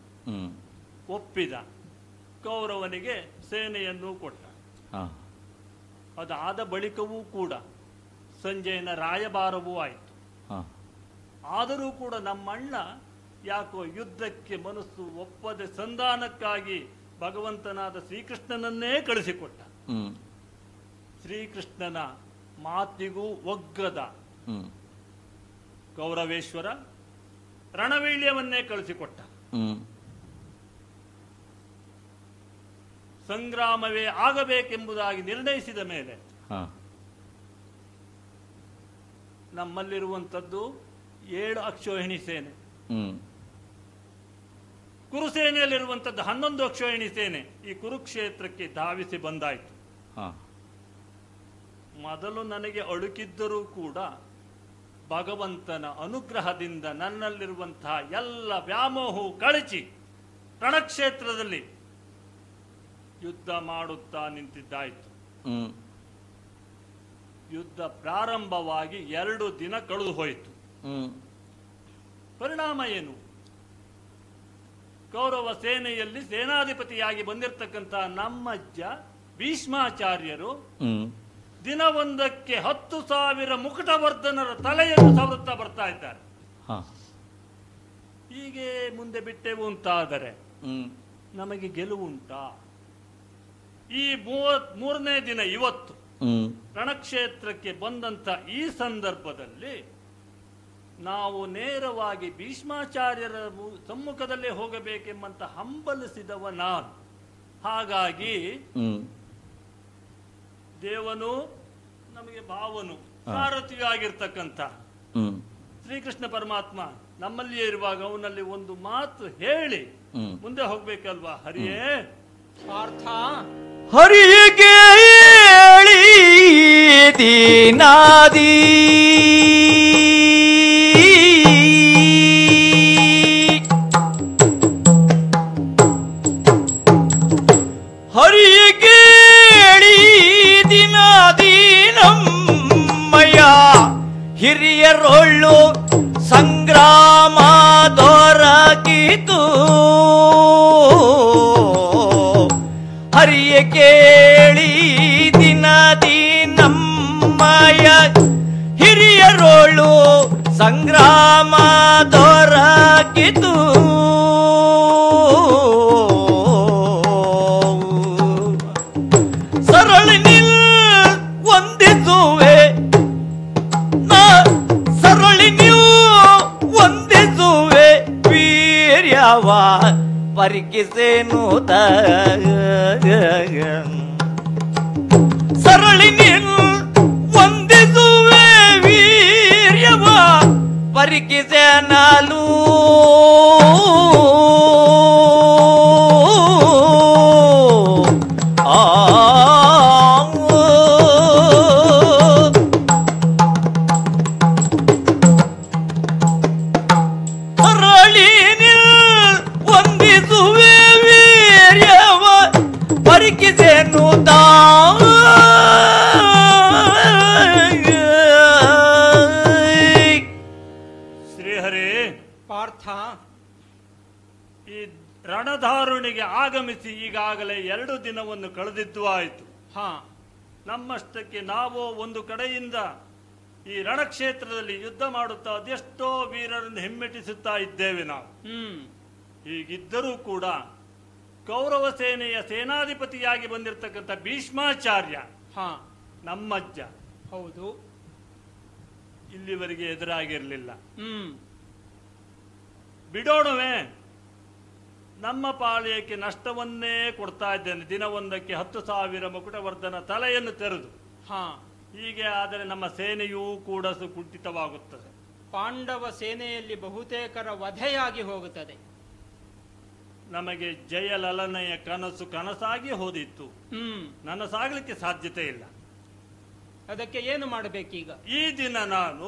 ಒಪ್ಪಿದ. ಕೌರವನಿಗೆ ಸೇನೆಯನ್ನು ಕೊಟ್ಟ. ಅದಾದ ಬಳಿಕವೂ ಕೂಡ ಸಂಜಯನ ರಾಯಭಾರವೂ ಆಯಿತು. ಆದರೂ ಕೂಡ ನಮ್ಮಣ್ಣ ಯಾಕೋ ಯುದ್ಧಕ್ಕೆ ಮನಸ್ಸು ಒಪ್ಪದೆ ಸಂಧಾನಕ್ಕಾಗಿ ಭಗವಂತನಾದ ಶ್ರೀಕೃಷ್ಣನನ್ನೇ ಕಳಿಸಿಕೊಟ್ಟ. ಶ್ರೀಕೃಷ್ಣನ ಮಾತಿಗೂ ಒಗ್ಗದ ಕೌರವೇಶ್ವರ ರಣವೀಳ್ಯವನ್ನೇ ಕಳಿಸಿಕೊಟ್ಟ. ಸಂಗ್ರಾಮವೇ ಆಗಬೇಕೆಂಬುದಾಗಿ ನಿರ್ಣಯಿಸಿದ ಮೇಲೆ ನಮ್ಮಲ್ಲಿರುವಂಥದ್ದು 7 ಅಕ್ಷೋಹಿಣಿ ಸೇನೆ, ಕುರುಸೇನೆಯಲ್ಲಿರುವಂಥದ್ದು 11 ಅಕ್ಷೋಹಿಣಿ ಸೇನೆ ಈ ಕುರುಕ್ಷೇತ್ರಕ್ಕೆ ಧಾವಿಸಿ ಬಂದಾಯಿತು. ಮೊದಲು ನನಗೆ ಅಳುಕಿದ್ದರೂ ಕೂಡ ಭಗವಂತನ ಅನುಗ್ರಹದಿಂದ ನನ್ನಲ್ಲಿರುವಂತಹ ಎಲ್ಲ ವ್ಯಾಮೋಹವು ಕಳಚಿ ರಣಕ್ಷೇತ್ರದಲ್ಲಿ ಯುದ್ಧ ಮಾಡುತ್ತಾ ನಿಂತಿದ್ದಾಯಿತು. ಯುದ್ಧ ಪ್ರಾರಂಭವಾಗಿ 2 ದಿನ ಕಳೆದು ಹೋಯಿತು. ಪರಿಣಾಮ ಏನು? ಕೌರವ ಸೇನೆಯಲ್ಲಿ ಸೇನಾಧಿಪತಿಯಾಗಿ ಬಂದಿರತಕ್ಕಂಥ ನಮ್ಮಜ್ಜ ಭೀಷ್ಮಾಚಾರ್ಯರು ದಿನವೊಂದಕ್ಕೆ 10,000 ಮುಕುಟವರ್ಧನರ ತಲೆಯನ್ನು ಸವರುತ್ತಾ ಬರ್ತಾ ಇದ್ದಾರೆ. ಹೀಗೆ ಮುಂದೆ ಬಿಟ್ಟೆವು ಅಂತಾದರೆ ನಮಗೆ ಗೆಲುವುಂಟಾ? ಈ 33ನೇ ದಿನ ಇವತ್ತು ರಣಕ್ಷೇತ್ರಕ್ಕೆ ಬಂದಂತ ಈ ಸಂದರ್ಭದಲ್ಲಿ ನಾವು ನೇರವಾಗಿ ಭೀಷ್ಮಾಚಾರ್ಯರ ಸಮ್ಮುಖದಲ್ಲೇ ಹೋಗಬೇಕೆಂಬಂತ ಹಂಬಲಿಸಿದವ ನಾನು. ಹಾಗಾಗಿ ದೇವನು ನಮಗೆ ಭಾವನು ಸಾರಥಿಯಾಗಿರ್ತಕ್ಕಂಥ ಶ್ರೀಕೃಷ್ಣ ಪರಮಾತ್ಮ ನಮ್ಮಲ್ಲಿಯೇ ಇರುವಾಗ ಅವನಲ್ಲಿ ಒಂದು ಮಾತು ಹೇಳಿ ಮುಂದೆ ಹೋಗ್ಬೇಕಲ್ವಾ? ಹರಿಯೇ ಪಾರ್ಥ, ಹರಿಗೆ ಹೇಳಿ ದೀನಾದಿ ಹರಿಗೆ ಹೇಳಿ ದಿನಾದಿ ನಮ್ಮಯ ಹಿರಿಯರೊಳ್ಳು ಸಂಗ್ರಾಮ ದೊರಕಿತು. ಹರಿಯ ಕೇಳಿ ದಿನದಿ ನಮ್ಮಯ ಹಿರಿಯರೋಳು ಸಂಗ್ರಾಮ ದೊರಕಿತು. ಸರಳಿ ನಿಲ್ ವಂದಿಸುವೆ ಸರಳಿ ನೀವು ವಂದಿಸುವೆ ವೀರ್ಯವ ಪರಿಕಿಸೇನು ಸರಳಿ ನೀನು ವಂದಿಸುವೆ ವೀರ್ಯವ ಪರಿಕಿಸೇನಲು ಶ್ರೀಹರಿ ಪಾರ್ಥ, ಈ ರಣಧಾರುಣಿಗೆ ಆಗಮಿಸಿ ಈಗಾಗಲೇ 2 ದಿನವನ್ನು ಕಳೆದಿದ್ದು ಆಯಿತು. ನಮ್ಮಷ್ಟಕ್ಕೆ ನಾವು ಒಂದು ಕಡೆಯಿಂದ ಈ ರಣಕ್ಷೇತ್ರದಲ್ಲಿ ಯುದ್ಧ ಮಾಡುತ್ತಾ ಅದೆಷ್ಟೋ ವೀರರನ್ನು ಹಿಮ್ಮೆಟ್ಟಿಸುತ್ತಾ ಇದ್ದೇವೆ ನಾವು. ಹೀಗಿದ್ದರೂ ಕೂಡ ಕೌರವ ಸೇನೆಯ ಸೇನಾಧಿಪತಿಯಾಗಿ ಬಂದಿರತಕ್ಕಂಥ ಭೀಷ್ಮಾಚಾರ್ಯ ನಮ್ಮಜ್ಜ ಹೌದು, ಇಲ್ಲಿವರೆಗೆ ಎದುರಾಗಿರಲಿಲ್ಲ. ಬಿಡೋಣವೇ, ನಮ್ಮ ಪಾಳ್ಯಕ್ಕೆ ನಷ್ಟವನ್ನೇ ಕೊಡ್ತಾ ಇದ್ದೇನೆ. ದಿನವೊಂದಕ್ಕೆ 10,000 ಮುಕುಟವರ್ಧನ ತಲೆಯನ್ನು ತೆರೆದು ಹೀಗೆ ಆದರೆ ನಮ್ಮ ಸೇನೆಯೂ ಕೂಡ ಕುಂಠಿತವಾಗುತ್ತದೆ. ಪಾಂಡವ ಸೇನೆಯಲ್ಲಿ ಬಹುತೇಕರ ವಧೆಯಾಗಿ ಹೋಗುತ್ತದೆ. ನಮಗೆ ಜಯಲಲನೆಯ ಕನಸು ಕನಸಾಗಿ ಹೋದಿತ್ತು, ನನಸಾಗಲಿಕ್ಕೆ ಸಾಧ್ಯತೆ ಇಲ್ಲ. ಅದಕ್ಕೆ ಏನು ಮಾಡಬೇಕೀಗ? ಈ ದಿನ ನಾನು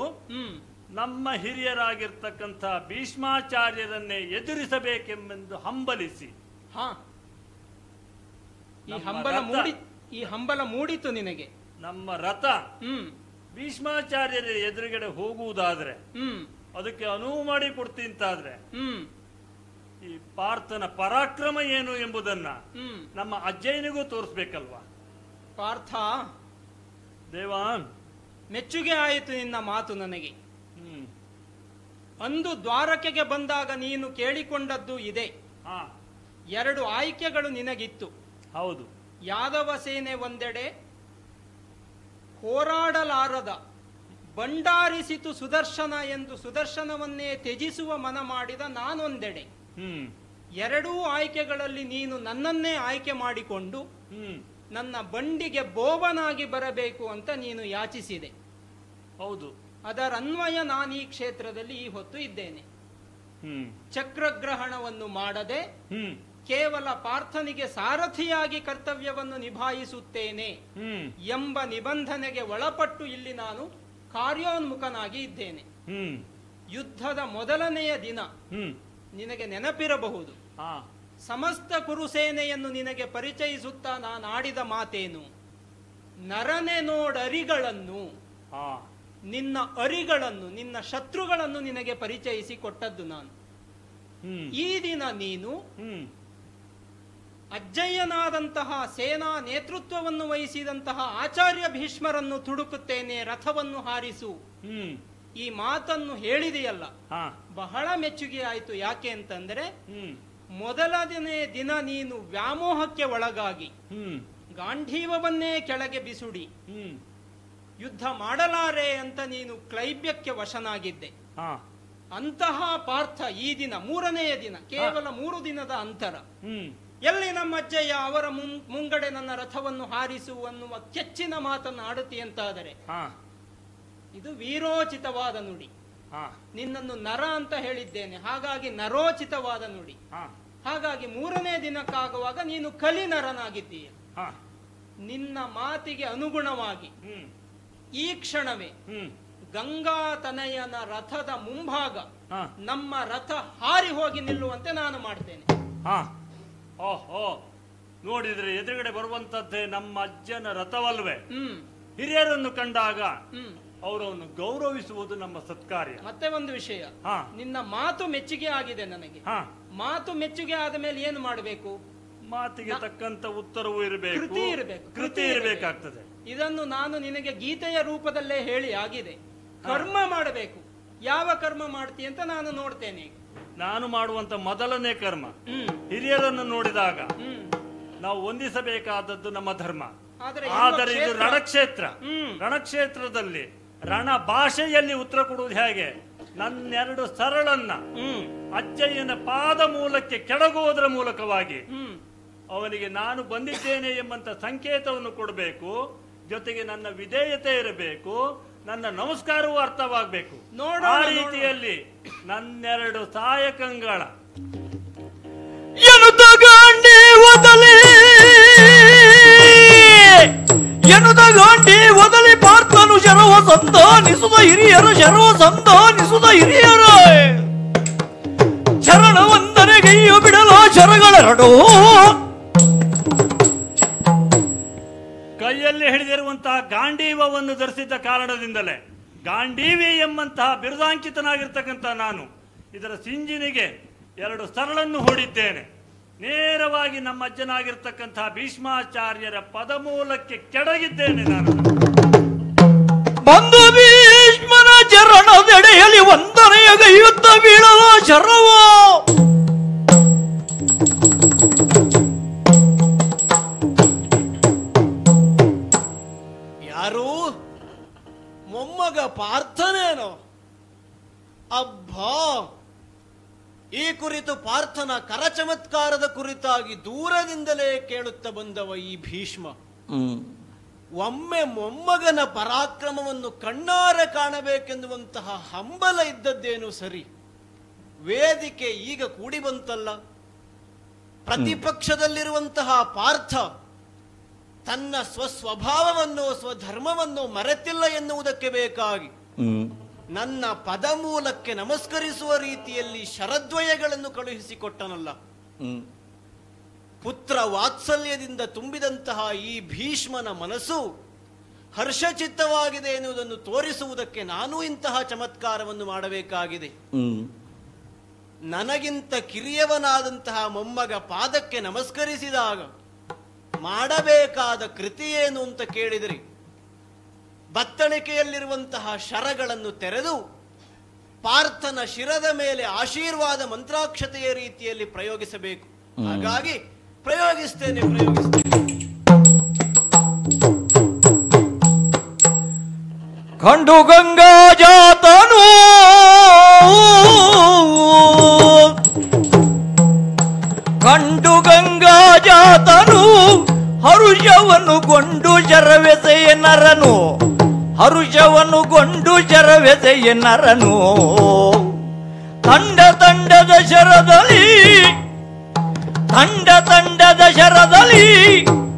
ನಮ್ಮ ಹಿರಿಯರಾಗಿರ್ತಕ್ಕಂಥ ಭೀಷ್ಮಾಚಾರ್ಯರನ್ನೇ ಎದುರಿಸಬೇಕೆಂಬೆಂದು ಹಂಬಲಿಸಿ, ಈ ಹಂಬಲ ಮೂಡಿತು ನಿನಗೆ. ನಮ್ಮ ರಥ ಭೀಷ್ಮಾಚಾರ್ಯರ ಎದುರುಗಡೆ ಹೋಗುವುದಾದ್ರೆ ಅದಕ್ಕೆ ಅನುವು ಮಾಡಿ ಕೊಡ್ತಿಂತಾದ್ರೆ ಈ ಪಾರ್ಥನ ಪರಾಕ್ರಮ ಏನು ಎಂಬುದನ್ನ ನಮ್ಮ ಅಜ್ಜಯ್ಯನಿಗೂ ತೋರಿಸ್ಬೇಕಲ್ವಾ? ಪಾರ್ಥ, ದೇವಾನ್, ಮೆಚ್ಚುಗೆ ಆಯಿತು ನಿನ್ನ ಮಾತು ನನಗೆ. ಅಂದು ದ್ವಾರಕೆಗೆ ಬಂದಾಗ ನೀನು ಕೇಳಿಕೊಂಡದ್ದು ಇದೆ. 2 ಆಯ್ಕೆಗಳು ನಿನಗಿತ್ತು. ಹೌದು. ಯಾದವ ಸೇನೆ ಒಂದೆಡೆ, ಹೋರಾಡಲಾರದ ಬಂಡಾರಿಸಿತು ಸುದರ್ಶನ ಎಂದು ಸುದರ್ಶನವನ್ನೇ ತ್ಯಜಿಸುವ ಮನ ಮಾಡಿದ ನಾನೊಂದೆಡೆ. 2 ಆಯ್ಕೆಗಳಲ್ಲಿ ನೀನು ನನ್ನನ್ನೇ ಆಯ್ಕೆ ಮಾಡಿಕೊಂಡು ನನ್ನ ಬಂಡಿಗೆ ಬೋವನಾಗಿ ಬರಬೇಕು ಅಂತ ನೀನು ಯಾಚಿಸಿದೆ. ಹೌದು. ಅದರನ್ವಯ ನಾನು ಈ ಕ್ಷೇತ್ರದಲ್ಲಿ ಈ ಹೊತ್ತು ಇದ್ದೇನೆ. ಚಕ್ರಗ್ರಹಣವನ್ನು ಮಾಡದೆ ಕೇವಲ ಪಾರ್ಥನಿಗೆ ಸಾರಥಿಯಾಗಿ ಕರ್ತವ್ಯವನ್ನು ನಿಭಾಯಿಸುತ್ತೇನೆ ಎಂಬ ನಿಬಂಧನೆಗೆ ಒಳಪಟ್ಟು ಇಲ್ಲಿ ನಾನು ಕಾರ್ಯೋನ್ಮುಖನಾಗಿ ಇದ್ದೇನೆ. ಯುದ್ಧದ ಮೊದಲನೆಯ ದಿನ ನಿನಗೆ ನೆನಪಿರಬಹುದು, ಸಮಸ್ತ ಕುರುಸೇನೆಯನ್ನು ನಿನಗೆ ಪರಿಚಯಿಸುತ್ತಾ ನಾನು ಆಡಿದ ಮಾತೇನು? ನರನೆ ನೋಡರಿಗಳನ್ನು, ನಿನ್ನ ಅರಿಗಳನ್ನು, ನಿನ್ನ ಶತ್ರುಗಳನ್ನು ನಿನಗೆ ಪರಿಚಯಿಸಿ ಕೊಟ್ಟದ್ದು ನಾನು. ಈ ದಿನ ನೀನು ಅಜ್ಜಯ್ಯನಾದಂತಹ ಸೇನಾ ನೇತೃತ್ವವನ್ನು ವಹಿಸಿದಂತಹ ಆಚಾರ್ಯ ಭೀಷ್ಮರನ್ನು ತುಡುಕುತ್ತೇನೆ, ರಥವನ್ನು ಹಾರಿಸು, ಈ ಮಾತನ್ನು ಹೇಳಿದೆಯಲ್ಲ, ಬಹಳ ಮೆಚ್ಚುಗೆ ಆಯಿತು. ಯಾಕೆ ಅಂತಂದ್ರೆ ಮೊದಲನೇ ದಿನ ನೀನು ವ್ಯಾಮೋಹಕ್ಕೆ ಒಳಗಾಗಿ ಗಾಂಧೀವವನ್ನೇ ಕೆಳಗೆ ಬಿಸುಡಿ ಯುದ್ಧ ಮಾಡಲಾರೆ ಅಂತ ನೀನು ಕ್ಲೈಬ್ಯಕ್ಕೆ ವಶನಾಗಿದ್ದೆ. ಅಂತಹ ಪಾರ್ಥ ಈ ದಿನ, 3ನೆಯ ದಿನ, ಕೇವಲ 3 ದಿನದ ಅಂತರ, ಎಲ್ಲಿ ನಮ್ಮ ಅಜ್ಜಯ್ಯ ಅವರ ಮುಂಗಡೆ ನನ್ನ ರಥವನ್ನು ಹಾರಿಸು ಅನ್ನುವ ಕೆಚ್ಚಿನ ಮಾತನ್ನು ಆಡುತ್ತೀಯಂತಾದರೆ ಇದು ವೀರೋಚಿತವಾದ ನುಡಿ. ನಿನ್ನನ್ನು ನರ ಅಂತ ಹೇಳಿದ್ದೇನೆ, ಹಾಗಾಗಿ ನರೋಚಿತವಾದ ನುಡಿ. ಹಾಗಾಗಿ 3ನೇ ದಿನಕ್ಕಾಗುವಾಗ ನೀನು ಕಲಿ ನರನಾಗಿದ್ದೀಯ. ನಿನ್ನ ಮಾತಿಗೆ ಅನುಗುಣವಾಗಿ ಈ ಕ್ಷಣವೇ ಗಂಗಾತನಯನ ರಥದ ಮುಂಭಾಗ ನಮ್ಮ ರಥ ಹಾರಿ ಹೋಗಿ ನಿಲ್ಲುವಂತೆ ನಾನು ಮಾಡ್ತೇನೆ. ಓಹೋ, ನೋಡಿದ್ರೆ ಎದುರುಗಡೆ ಬರುವಂತದ್ದೇ ನಮ್ಮ ಅಜ್ಜನ ರಥವಲ್ವೇ? ಹಿರಿಯರನ್ನು ಕಂಡಾಗ ಅವರನ್ನು ಗೌರವಿಸುವುದು ನಮ್ಮ ಸತ್ಕಾರ್ಯ. ಮತ್ತೆ ಒಂದು ವಿಷಯ, ನಿನ್ನ ಮಾತು ಮೆಚ್ಚುಗೆ ಆಗಿದೆ ನನಗೆ. ಮಾತು ಮೆಚ್ಚುಗೆ ಆದ ಮೇಲೆ ಏನು ಮಾಡಬೇಕು? ಮಾತಿಗೆ ತಕ್ಕಂತ ಉತ್ತರವೂ ಇರಬೇಕು, ಕೃತಿ ಇರಬೇಕಾಗ್ತದೆ. ಇದನ್ನು ನಾನು ನಿನಗೆ ಗೀತೆಯ ರೂಪದಲ್ಲೇ ಹೇಳಿ ಆಗಿದೆ. ಕರ್ಮ ಮಾಡಬೇಕು. ಯಾವ ಕರ್ಮ ಮಾಡ್ತೀಯ ಅಂತ ನಾನು ನೋಡ್ತೇನೆ. ನಾನು ಮಾಡುವಂತ ಮೊದಲನೇ ಕರ್ಮ, ಹಿರಿಯರನ್ನು ನೋಡಿದಾಗ ನಾವು ಹೊಂದಿಸಬೇಕಾದದ್ದು ನಮ್ಮ ಧರ್ಮ. ಆದರೆ ಇದು ರಣಕ್ಷೇತ್ರ. ರಣಕ್ಷೇತ್ರದಲ್ಲಿ ರಣ ಭಾಷೆಯಲ್ಲಿ ಉತ್ತರ ಕೊಡುವುದು ಹೇಗೆ? ನನ್ನೆರಡು ಸರಳನ್ನ ಅಜ್ಜಯ್ಯನ ಪಾದ ಮೂಲಕ್ಕೆ ಕೆಳಗುವುದರ ಮೂಲಕವಾಗಿ ಅವನಿಗೆ ನಾನು ಬಂದಿದ್ದೇನೆ ಎಂಬಂತ ಸಂಕೇತವನ್ನು ಕೊಡಬೇಕು. ಜೊತೆಗೆ ನನ್ನ ವಿಧೇಯತೆ ಇರಬೇಕು, ನನ್ನ ನಮಸ್ಕಾರವೂ ಅರ್ಥವಾಗಬೇಕು. ಆ ರೀತಿಯಲ್ಲಿ ನನ್ನೆರಡು ಸಾಯಕಂಗಳ ಗಾಂಡಿ ಒದಲಿ ಪಾರ್ಥನು ಶರವ ಸಂಧಾನಿಸುದ ಹಿರಿಯರು, ಶರವ ಸಂಧಾನಿಸುದ ಹಿರಿಯರು, ಶರಣ ವಂದನೆಗೈಯು ಬಿಡಲ ಶರಗಳೆರಡು. ಕೈಯಲ್ಲಿ ಹಿಡಿದಿರುವಂತಹ ಗಾಂಡೀವವನ್ನು ಧರಿಸಿದ್ದ ಕಾರಣದಿಂದಲೇ ಗಾಂಡೀವಿ ಎಂಬಂತಹ ಬಿರುದಾಂಕಿತನಾಗಿರ್ತಕ್ಕಂಥ ನಾನು ಇದರ ಸಿಂಜಿನಿಗೆ 2 ಸರಳನ್ನು ಹೂಡಿದ್ದೇನೆ. ನೇರವಾಗಿ ನಮ್ಮ ಅಜ್ಜನಾಗಿರ್ತಕ್ಕಂತಹ ಭೀಷ್ಮಾಚಾರ್ಯರ ಪದಮೂಲಕ್ಕೆ ಕೆಡಗಿದ್ದೇನೆ. ನಾನು ಬಂದು ಭೀಷ್ಮನ ಚರಣದೆಡೆಯಲ್ಲಿ ವಂದನೆಯ ಗೈಯುತ್ತ ಬೀಳವ ಶರವ. ಯಾರು? ಮೊಮ್ಮಗ ಪಾರ್ಥನೇನೋ? ಅಬ್ಬಾ, ಈ ಕುರಿತು ಪಾರ್ಥನ ಕರಚಮತ್ಕಾರದ ಕುರಿತಾಗಿ ದೂರದಿಂದಲೇ ಕೇಳುತ್ತಾ ಬಂದವ ಈ ಭೀಷ್ಮ. ಒಮ್ಮೆ ಮೊಮ್ಮಗನ ಪರಾಕ್ರಮವನ್ನು ಕಣ್ಣಾರೆ ಕಾಣಬೇಕೆನ್ನುವಂತಹ ಹಂಬಲ ಇದ್ದದ್ದೇನು ಸರಿ, ವೇದಿಕೆ ಈಗ ಕೂಡಿ ಬಂತಲ್ಲ. ಪ್ರತಿಪಕ್ಷದಲ್ಲಿರುವಂತಹ ಪಾರ್ಥ ತನ್ನ ಸ್ವಸ್ವಭಾವವನ್ನು ಸ್ವಧರ್ಮವನ್ನು ಮರೆತಿಲ್ಲ ಎನ್ನುವುದಕ್ಕೆ ಬೇಕಾಗಿ ನನ್ನ ಪದಮೂಲಕ್ಕೆ ನಮಸ್ಕರಿಸುವ ರೀತಿಯಲ್ಲಿ ಶರದ್ವಯಗಳನ್ನು ಕಳುಹಿಸಿಕೊಟ್ಟನಲ್ಲ. ಪುತ್ರ ವಾತ್ಸಲ್ಯದಿಂದ ತುಂಬಿದಂತಹ ಈ ಭೀಷ್ಮನ ಮನಸ್ಸು ಹರ್ಷಚಿತ್ತವಾಗಿದೆ ಎನ್ನುವುದನ್ನು ತೋರಿಸುವುದಕ್ಕೆ ನಾನೂ ಇಂತಹ ಚಮತ್ಕಾರವನ್ನು ಮಾಡಬೇಕಾಗಿದೆ. ನನಗಿಂತ ಕಿರಿಯವನಾದಂತಹ ಮೊಮ್ಮಗ ಪಾದಕ್ಕೆ ನಮಸ್ಕರಿಸಿದಾಗ ಮಾಡಬೇಕಾದ ಕೃತಿ ಏನು ಅಂತ ಕೇಳಿದ್ರಿ, ಬತ್ತಳಿಕೆಯಲ್ಲಿರುವಂತಹ ಶರಗಳನ್ನು ತೆರೆದು ಪಾರ್ಥನ ಶಿರದ ಮೇಲೆ ಆಶೀರ್ವಾದ ಮಂತ್ರಾಕ್ಷತೆಯ ರೀತಿಯಲ್ಲಿ ಪ್ರಯೋಗಿಸಬೇಕು. ಹಾಗಾಗಿ ಪ್ರಯೋಗಿಸ್ತೇನೆ. ಕಂಡು ಗಂಗಾ ಜಾತನು ಕಂಡು ಗಂಗಾ ಜಾತನು ಹರುಷವನ್ನು ಗೊಂಡು ಶರವೆಸೆಯ ನರನು ಹರುಷವನ್ನು ಗೊಂಡು ಶರವೆಸೆಯ ನರನು ತಂಡ ತಂಡದ ಶರದಲ್ಲಿ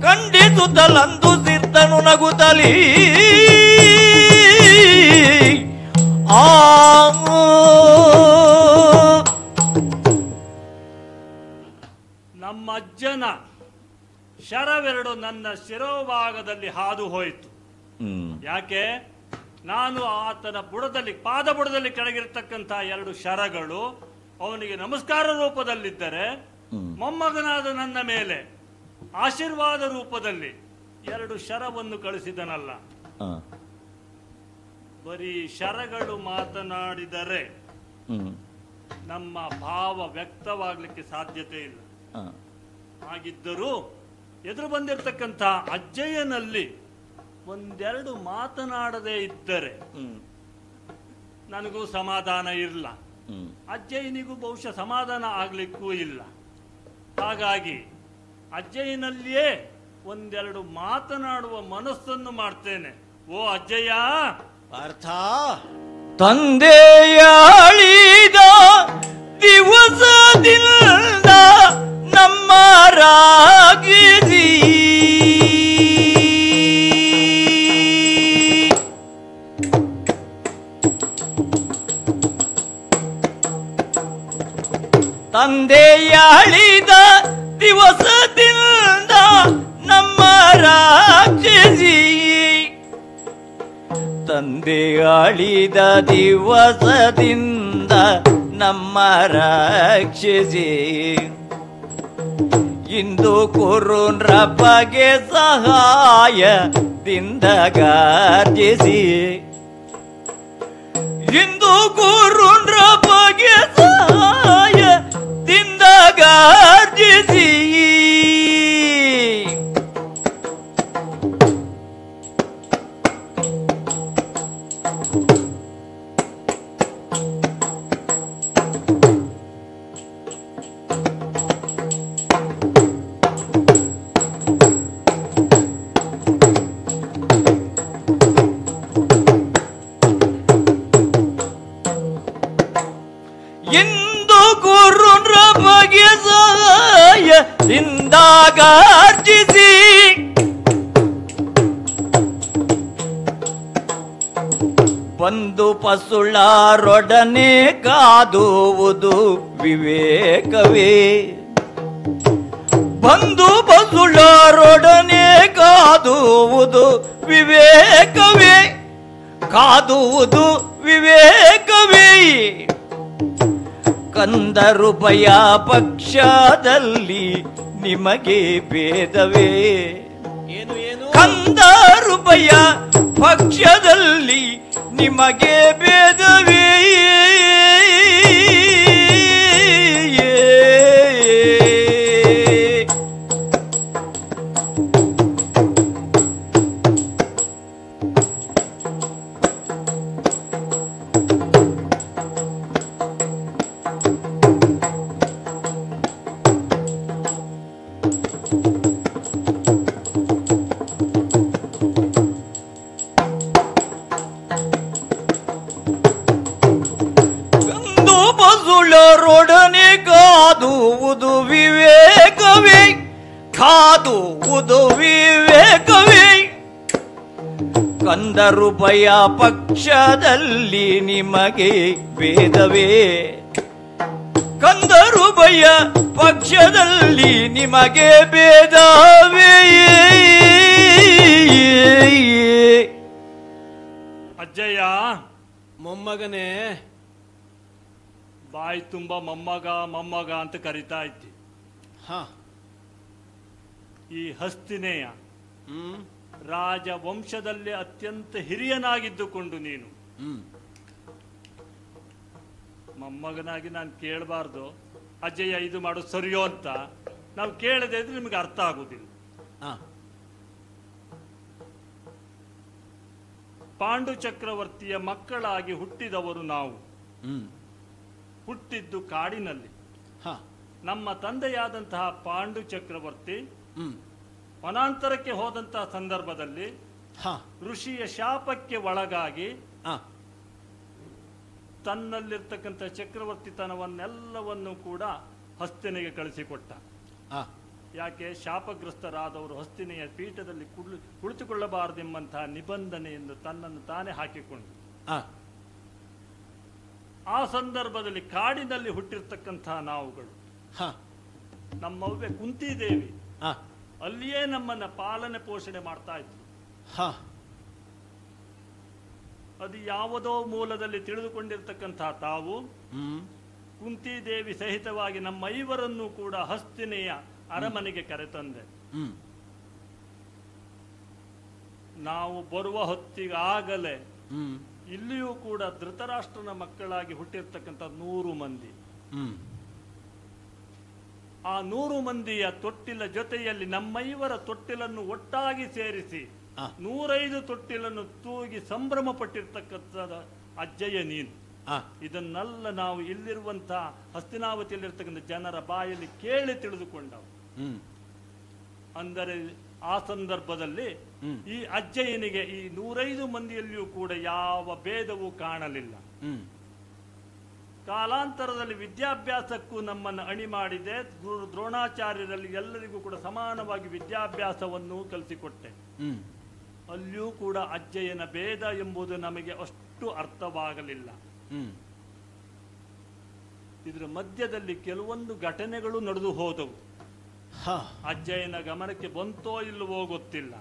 ಖಂಡಿಸುತ್ತಲಂದು ಸಿರ್ತನು ನಗುತ್ತಲಿ ನಮ್ಮ ಅಜ್ಜನ ಶರವೆರಡು ನನ್ನ ಶಿರೋಭಾಗದಲ್ಲಿ ಹಾದು ಹೋಯಿತು. ಯಾಕೆ? ನಾನು ಆತನ ಬುಡದಲ್ಲಿ ಪಾದ ಬುಡದಲ್ಲಿ ಕೆಳಗಿರ್ತಕ್ಕಂಥ ಎರಡು ಶರಗಳು ಅವನಿಗೆ ನಮಸ್ಕಾರ ರೂಪದಲ್ಲಿದ್ದರೆ, ಮೊಮ್ಮಗನಾದ ನನ್ನ ಮೇಲೆ ಆಶೀರ್ವಾದ ರೂಪದಲ್ಲಿ ಎರಡು ಶರವನ್ನು ಕಳಿಸಿದನಲ್ಲ. ಬರೀ ಶರಗಳು ಮಾತನಾಡಿದರೆ ನಮ್ಮ ಭಾವ ವ್ಯಕ್ತವಾಗಲಿಕ್ಕೆ ಸಾಧ್ಯತೆ ಇಲ್ಲ. ಹಾಗಿದ್ದರೂ ಎದುರು ಬಂದಿರತಕ್ಕಂಥ ಅಜ್ಜಯ್ಯನಲ್ಲಿ ಒಂದೆರಡು ಮಾತನಾಡದೇ ಇದ್ದರೆ ನನಗೂ ಸಮಾಧಾನ ಇಲ್ಲ, ಅಜ್ಜಯ್ಯನಿಗೂ ಬಹುಶಃ ಸಮಾಧಾನ ಆಗ್ಲಿಕ್ಕೂ ಇಲ್ಲ. ಹಾಗಾಗಿ ಅಜ್ಜಯ್ಯನಲ್ಲಿಯೇ ಒಂದೆರಡು ಮಾತನಾಡುವ ಮನಸ್ಸನ್ನು ಮಾಡ್ತೇನೆ. ಓ ಅಜ್ಜಯ್ಯ, ಪಾರ್ಥ, ತಂದೆಯಾಳಿದ ದಿವಸದಿಂದ ನಮ್ಮ ರಾಗಿಸಿ ತಂದೆಯಾಳಿದ ದಿವಸದಿಂದ ನಮ್ಮ ರಾಕ್ಷಸಿ ತಂದೆಯಾಳಿದ ದಿವಸದಿಂದ ನಮ್ಮ ರಾಕ್ಷಸಿ ಇಂದು ಕುರುನ್ರ ಬಗೆ ಸಹಾಯದಿಂದ ಗಾರ್ಜಿಸಿ ಇಂದು ಕುರುನ್ರ ಬಗೆ ಸಹಾಯದಿಂದ ಗಾರ್ಜಿಸಿ ಇಂದು ಗುರುನ್ರ ಬಗೆ ಸಹಾಯದಿಂದ ಗಾರ್ಜಿಸಿ ಬಂದು ಪಸುಳರೊಡನೆ ಕಾದುವುದು ವಿವೇಕವೇ ಬಂದು ಪಸುಳರೊಡನೆ ಕಾದುವುದು ವಿವೇಕವೇ ಕಾದುವುದು ವಿವೇಕವೇ ಕಂದರು ಭಯ ಪಕ್ಷದಲ್ಲಿ ನಿಮಗೆ ಭೇದವೇ ಏನು ಏನು ಕಂದರು ಭಯ ಪಕ್ಷದಲ್ಲಿ ನಿಮಗೆ ಭೇದವೇ ಎಂಬುದು ವಿವೇಕವೇ. ಕಂದರು ಭಯ ಪಕ್ಷದಲ್ಲಿ ನಿಮಗೆ ಭೇದವೇ. ಕಂದರು ಭಯ ಪಕ್ಷದಲ್ಲಿ ನಿಮಗೆ ಭೇದವೇ. ಅಜ್ಜಯ್ಯ, ಮೊಮ್ಮಗನೇ, ಬಾಯಿ ತುಂಬ ಮೊಮ್ಮಗ ಮೊಮ್ಮಗ ಅಂತ ಕರಿತಾ ಇದ್ದಿ. ಹ ಈ ಹಸ್ತಿನೇಯ ಹ್ಮ್ ರಾಜ ವಂಶದಲ್ಲಿ ಅತ್ಯಂತ ಹಿರಿಯನಾಗಿದ್ದುಕೊಂಡು ನೀನು ಮೊಮ್ಮಗನಾಗಿ ನಾನು ಕೇಳಬಾರ್ದು ಅಜ್ಜಯ್ಯ ಇದು ಮಾಡೋದು ಸರಿಯೋ ಅಂತ. ನಾವು ಕೇಳದೆ ಇದ್ರೆ ನಿಮಗೆ ಅರ್ಥ ಆಗುದಿಲ್ಲ. ಪಾಂಡು ಚಕ್ರವರ್ತಿಯ ಮಕ್ಕಳಾಗಿ ಹುಟ್ಟಿದವರು ನಾವು. ಹುಟ್ಟಿದ್ದು ಕಾಡಿನಲ್ಲಿ. ನಮ್ಮ ತಂದೆಯಾದಂತಹ ಪಾಂಡು ಚಕ್ರವರ್ತಿ ವನಾಂತರಕ್ಕೆ ಹೋದಂತಹ ಸಂದರ್ಭದಲ್ಲಿ ಋಷಿಯ ಶಾಪಕ್ಕೆ ಒಳಗಾಗಿ ತನ್ನಲ್ಲಿರ್ತಕ್ಕಂಥ ಚಕ್ರವರ್ತಿತನವನ್ನೆಲ್ಲವನ್ನು ಕೂಡ ಹಸ್ತಿನಿಗೆ ಕಳಿಸಿಕೊಟ್ಟ. ಯಾಕೆ? ಶಾಪಗ್ರಸ್ತರಾದವರು ಹಸ್ತಿನೆಯ ಪೀಠದಲ್ಲಿ ಕುಳಿತುಕೊಳ್ಳಬಾರದೆಂಬಂತಹ ನಿಬಂಧನೆಯನ್ನು ತನ್ನನ್ನು ತಾನೇ ಹಾಕಿಕೊಂಡು ಆ ಸಂದರ್ಭದಲ್ಲಿ ಕಾಡಿನಲ್ಲಿ ಹುಟ್ಟಿರ್ತಕ್ಕಂತಹ ನಾವುಗಳು ನಮ್ಮವ್ವೆ ಕುಂತಿದೇವಿ ಅಲ್ಲಿಯೇ ನಮ್ಮನ್ನ ಪಾಲನೆ ಪೋಷಣೆ ಮಾಡ್ತಾ ಇದ್ರು. ಅದು ಯಾವುದೋ ಮೂಲದಲ್ಲಿ ತಿಳಿದುಕೊಂಡಿರ್ತಕ್ಕಂತಹ ತಾವು ಕುಂತಿದೇವಿ ಸಹಿತವಾಗಿ ನಮ್ಮ ಐವರನ್ನು ಕೂಡ ಹಸ್ತಿನೆಯ ಅರಮನೆಗೆ ಕರೆತಂದೆ. ನಾವು ಬರುವ ಹೊತ್ತಿಗಾಗಲೇ ಇಲ್ಲಿಯೂ ಕೂಡ ಧೃತರಾಷ್ಟ್ರನ ಮಕ್ಕಳಾಗಿ ಹುಟ್ಟಿರ್ತಕ್ಕಂಥ 100 ಮಂದಿ. ಆ 100 ಮಂದಿಯ ತೊಟ್ಟಿಲ ಜೊತೆಯಲ್ಲಿ ನಮ್ಮೈವರ ತೊಟ್ಟಿಲನ್ನು ಒಟ್ಟಾಗಿ ಸೇರಿಸಿ 105 ತೊಟ್ಟಿಲನ್ನು ತೂಗಿ ಸಂಭ್ರಮ ಪಟ್ಟಿರ್ತಕ್ಕಂಥ ಅಜ್ಜಯ್ಯ ನೀನು. ಇದನ್ನೆಲ್ಲ ನಾವು ಇಲ್ಲಿರುವಂತಹ ಹಸ್ತಿನಾವತಿಯಲ್ಲಿರ್ತಕ್ಕಂಥ ಜನರ ಬಾಯಲ್ಲಿ ಕೇಳಿ ತಿಳಿದುಕೊಂಡವು. ಅಂದರೆ ಆ ಸಂದರ್ಭದಲ್ಲಿ ಈ ಅಜ್ಜಯ್ಯನಿಗೆ ಈ 105 ಮಂದಿಯಲ್ಲಿಯೂ ಕೂಡ ಯಾವ ಭೇದವೂ ಕಾಣಲಿಲ್ಲ. ಕಾಲಾಂತರದಲ್ಲಿ ವಿದ್ಯಾಭ್ಯಾಸಕ್ಕೂ ನಮ್ಮನ್ನು ಅಣಿ ಮಾಡಿದೆ. ದ್ರೋಣಾಚಾರ್ಯರಲ್ಲಿ ಎಲ್ಲರಿಗೂ ಕೂಡ ಸಮಾನವಾಗಿ ವಿದ್ಯಾಭ್ಯಾಸವನ್ನು ಕಲಿಸಿಕೊಟ್ಟೆ. ಅಲ್ಲಿಯೂ ಕೂಡ ಅಜ್ಜಯ್ಯನ ಭೇದ ಎಂಬುದು ನಮಗೆ ಅಷ್ಟು ಅರ್ಥವಾಗಲಿಲ್ಲ. ಇದರ ಮಧ್ಯದಲ್ಲಿ ಕೆಲವೊಂದು ಘಟನೆಗಳು ನಡೆದು ಹೋದವು. ಅಜ್ಜಯ್ಯನ ಗಮನಕ್ಕೆ ಬಂತೋ ಇಲ್ಲವೋ ಗೊತ್ತಿಲ್ಲ.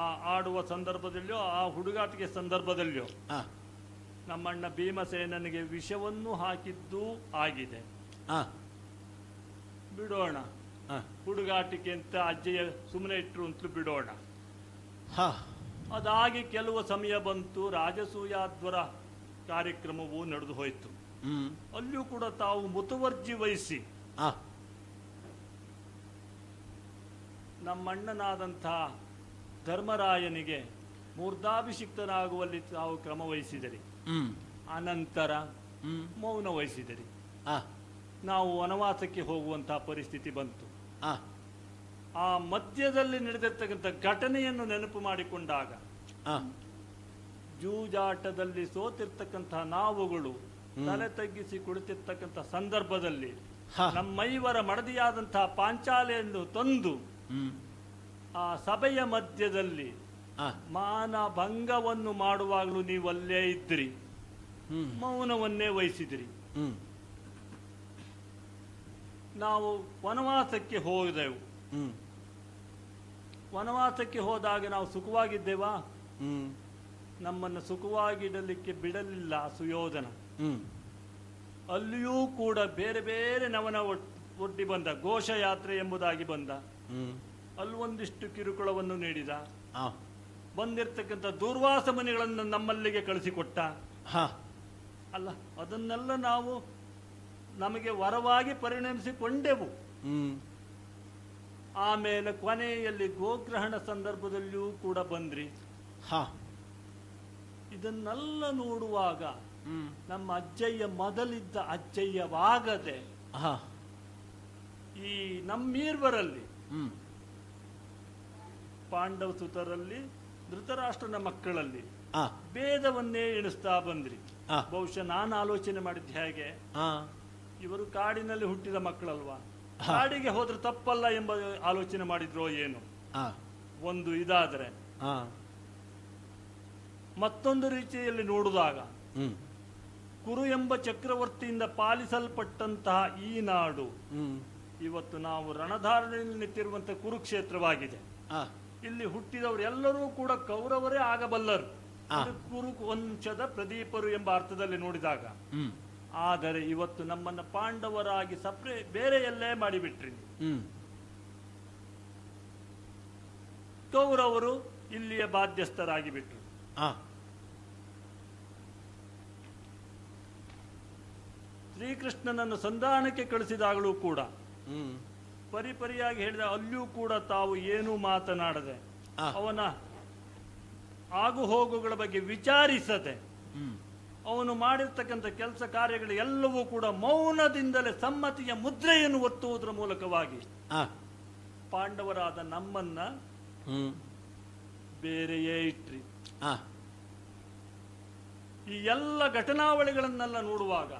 ಆ ಆಡುವ ಸಂದರ್ಭದಲ್ಲಿಯೋ ಆ ಹುಡುಗಾಟಿಕೆ ಸಂದರ್ಭದಲ್ಲಿಯೋ ನಮ್ಮಣ್ಣ ಭೀಮಸೇನನಿಗೆ ವಿಷವನ್ನು ಹಾಕಿದ್ದೂ ಆಗಿದೆ. ಬಿಡೋಣ, ಹುಡುಗಾಟಿಕೆ ಅಂತ ಅಜ್ಜಯ್ಯ ಸುಮ್ಮನೆ ಇಟ್ರು ಅಂತಲೂ ಬಿಡೋಣ. ಅದಾಗಿ ಕೆಲವು ಸಮಯ ಬಂತು. ರಾಜಸೂಯಾಧ್ವರ ಕಾರ್ಯಕ್ರಮವು ನಡೆದು ಹೋಯಿತು. ಅಲ್ಲಿಯೂ ಕೂಡ ತಾವು ಮುತುವರ್ಜಿ ವಹಿಸಿ ನಮ್ಮಣ್ಣನಾದಂತಹ ಧರ್ಮರಾಯನಿಗೆ ಮೂರ್ಧಾಭಿಷಿಕ್ತನಾಗುವಲ್ಲಿ ತಾವು ಕ್ರಮ ವಹಿಸಿದರಿ. ಅನಂತರ ಮೌನ ವಹಿಸಿದರಿ. ನಾವು ವನವಾಸಕ್ಕೆ ಹೋಗುವಂತಹ ಪರಿಸ್ಥಿತಿ ಬಂತು. ಆ ಮಧ್ಯದಲ್ಲಿ ನಡೆದಿರ್ತಕ್ಕಂಥ ಘಟನೆಯನ್ನು ನೆನಪು ಮಾಡಿಕೊಂಡಾಗ ಜೂಜಾಟದಲ್ಲಿ ಸೋತಿರ್ತಕ್ಕಂತಹ ನಾವುಗಳು ತಲೆ ತಗ್ಗಿಸಿ ಕುಳಿತಿರ್ತಕ್ಕಂಥ ಸಂದರ್ಭದಲ್ಲಿ ನಮ್ಮೈವರ ಮಡದಿಯಾದಂತಹ ಪಾಂಚಾಲೆಯನ್ನು ತಂದು ಆ ಸಭೆಯ ಮಧ್ಯದಲ್ಲಿ ಮಾನ ಭಂಗವನ್ನು ಮಾಡುವಾಗಲೂ ನೀವಲ್ಲೇ ಇದ್ರಿ, ಮೌನವನ್ನೇ ವಹಿಸಿದ್ರಿ. ನಾವು ವನವಾಸಕ್ಕೆ ಹೋದೆವು. ವನವಾಸಕ್ಕೆ ಹೋದಾಗ ನಾವು ಸುಖವಾಗಿದ್ದೇವಾ? ನಮ್ಮನ್ನು ಸುಖವಾಗಿಡಲಿಕ್ಕೆ ಬಿಡಲಿಲ್ಲ ಸುಯೋಧನ. ಅಲ್ಲಿಯೂ ಕೂಡ ಬೇರೆ ಬೇರೆ ನವನ ಒಡ್ಡಿ ಬಂದ. ಘೋಷಯಾತ್ರೆ ಎಂಬುದಾಗಿ ಬಂದ. ಅಲ್ಲೊಂದಿಷ್ಟು ಕಿರುಕುಳವನ್ನು ನೀಡಿದ. ಬಂದಿರ್ತಕ್ಕಂಥ ದೂರ್ವಾಸ ಮನೆಗಳನ್ನು ನಮ್ಮಲ್ಲಿಗೆ ಕಳಿಸಿಕೊಟ್ಟ. ಅಲ್ಲ, ಅದನ್ನೆಲ್ಲ ನಾವು ನಮಗೆ ವರವಾಗಿ ಪರಿಣಮಿಸಿಕೊಂಡೆವು. ಆಮೇಲೆ ಕೊನೆಯಲ್ಲಿ ಗೋಗ್ರಹಣ ಸಂದರ್ಭದಲ್ಲಿಯೂ ಕೂಡ ಬಂದ್ರಿ. ಇದನ್ನೆಲ್ಲ ನೋಡುವಾಗ ನಮ್ಮ ಅಜ್ಜಯ್ಯ ಮೊದಲಿದ್ದ ಅಜ್ಜಯ್ಯವಾಗದೆ ಈ ನಮ್ಮೀರ್ವರಲ್ಲಿ ಪಾಂಡವ ಸುತರಲ್ಲಿ ಧೃತರಾಷ್ಟ್ರನ ಮಕ್ಕಳಲ್ಲಿ ಭೇದವನ್ನೇ ಎಣಿಸ್ತಾ ಬಂದ್ರಿ. ಬಹುಶಃ ನಾನು ಆಲೋಚನೆ ಮಾಡಿದ್ದೆ ಹೇಗೆ, ಇವರು ಕಾಡಿನಲ್ಲಿ ಹುಟ್ಟಿದ ಮಕ್ಕಳಲ್ವಾ, ಕಾಡಿಗೆ ಹೋದ್ರೆ ತಪ್ಪಲ್ಲ ಎಂಬ ಆಲೋಚನೆ ಮಾಡಿದ್ರೋ ಏನು. ಒಂದು ಇದಾದ್ರೆ ಮತ್ತೊಂದು ರೀತಿಯಲ್ಲಿ ನೋಡುವಾಗ ಕುರು ಎಂಬ ಚಕ್ರವರ್ತಿಯಿಂದ ಪಾಲಿಸಲ್ಪಟ್ಟಂತಹ ಈ ನಾಡು ಇವತ್ತು ನಾವು ರಣಧಾರಣೆಯಲ್ಲಿ ನಿಂತಿರುವಂತಹ ಕುರುಕ್ಷೇತ್ರವಾಗಿದೆ. ಇಲ್ಲಿ ಹುಟ್ಟಿದವರು ಎಲ್ಲರೂ ಕೂಡ ಕೌರವರೇ ಆಗಬಲ್ಲರು, ಕುರು ವಂಶದ ಪ್ರದೀಪರು ಎಂಬ ಅರ್ಥದಲ್ಲಿ ನೋಡಿದಾಗ. ಆದರೆ ಇವತ್ತು ನಮ್ಮನ್ನ ಪಾಂಡವರಾಗಿ ಬೇರೆ ಎಲ್ಲೇ ಮಾಡಿಬಿಟ್ರಿ. ಕೌರವರು ಇಲ್ಲಿಯ ಬಾಧ್ಯಸ್ಥರಾಗಿ ಬಿಟ್ರು. ಶ್ರೀಕೃಷ್ಣನನ್ನು ಸಂಧಾನಕ್ಕೆ ಕಳಿಸಿದಾಗಲೂ ಕೂಡ ಪರಿಪರಿಯಾಗಿ ಹೇಳಿದ ಅಲ್ಲಿಯೂ ಕೂಡ ತಾವು ಏನೂ ಮಾತನಾಡದೆ ಅವನ ಆಗು ಹೋಗುಗಳ ಬಗ್ಗೆ ವಿಚಾರಿಸದೆ ಅವನು ಮಾಡಿರ್ತಕ್ಕಂಥ ಕೆಲಸ ಕಾರ್ಯಗಳು ಎಲ್ಲವೂ ಕೂಡ ಮೌನದಿಂದಲೇ ಸಮ್ಮತಿಯ ಮುದ್ರೆಯನ್ನು ಒತ್ತುವುದರ ಮೂಲಕವಾಗಿ ಪಾಂಡವರಾದ ನಮ್ಮನ್ನ ಬೇರೆಯೇ ಇಟ್ರಿ. ಈ ಎಲ್ಲ ಘಟನಾವಳಿಗಳನ್ನೆಲ್ಲ ನೋಡುವಾಗ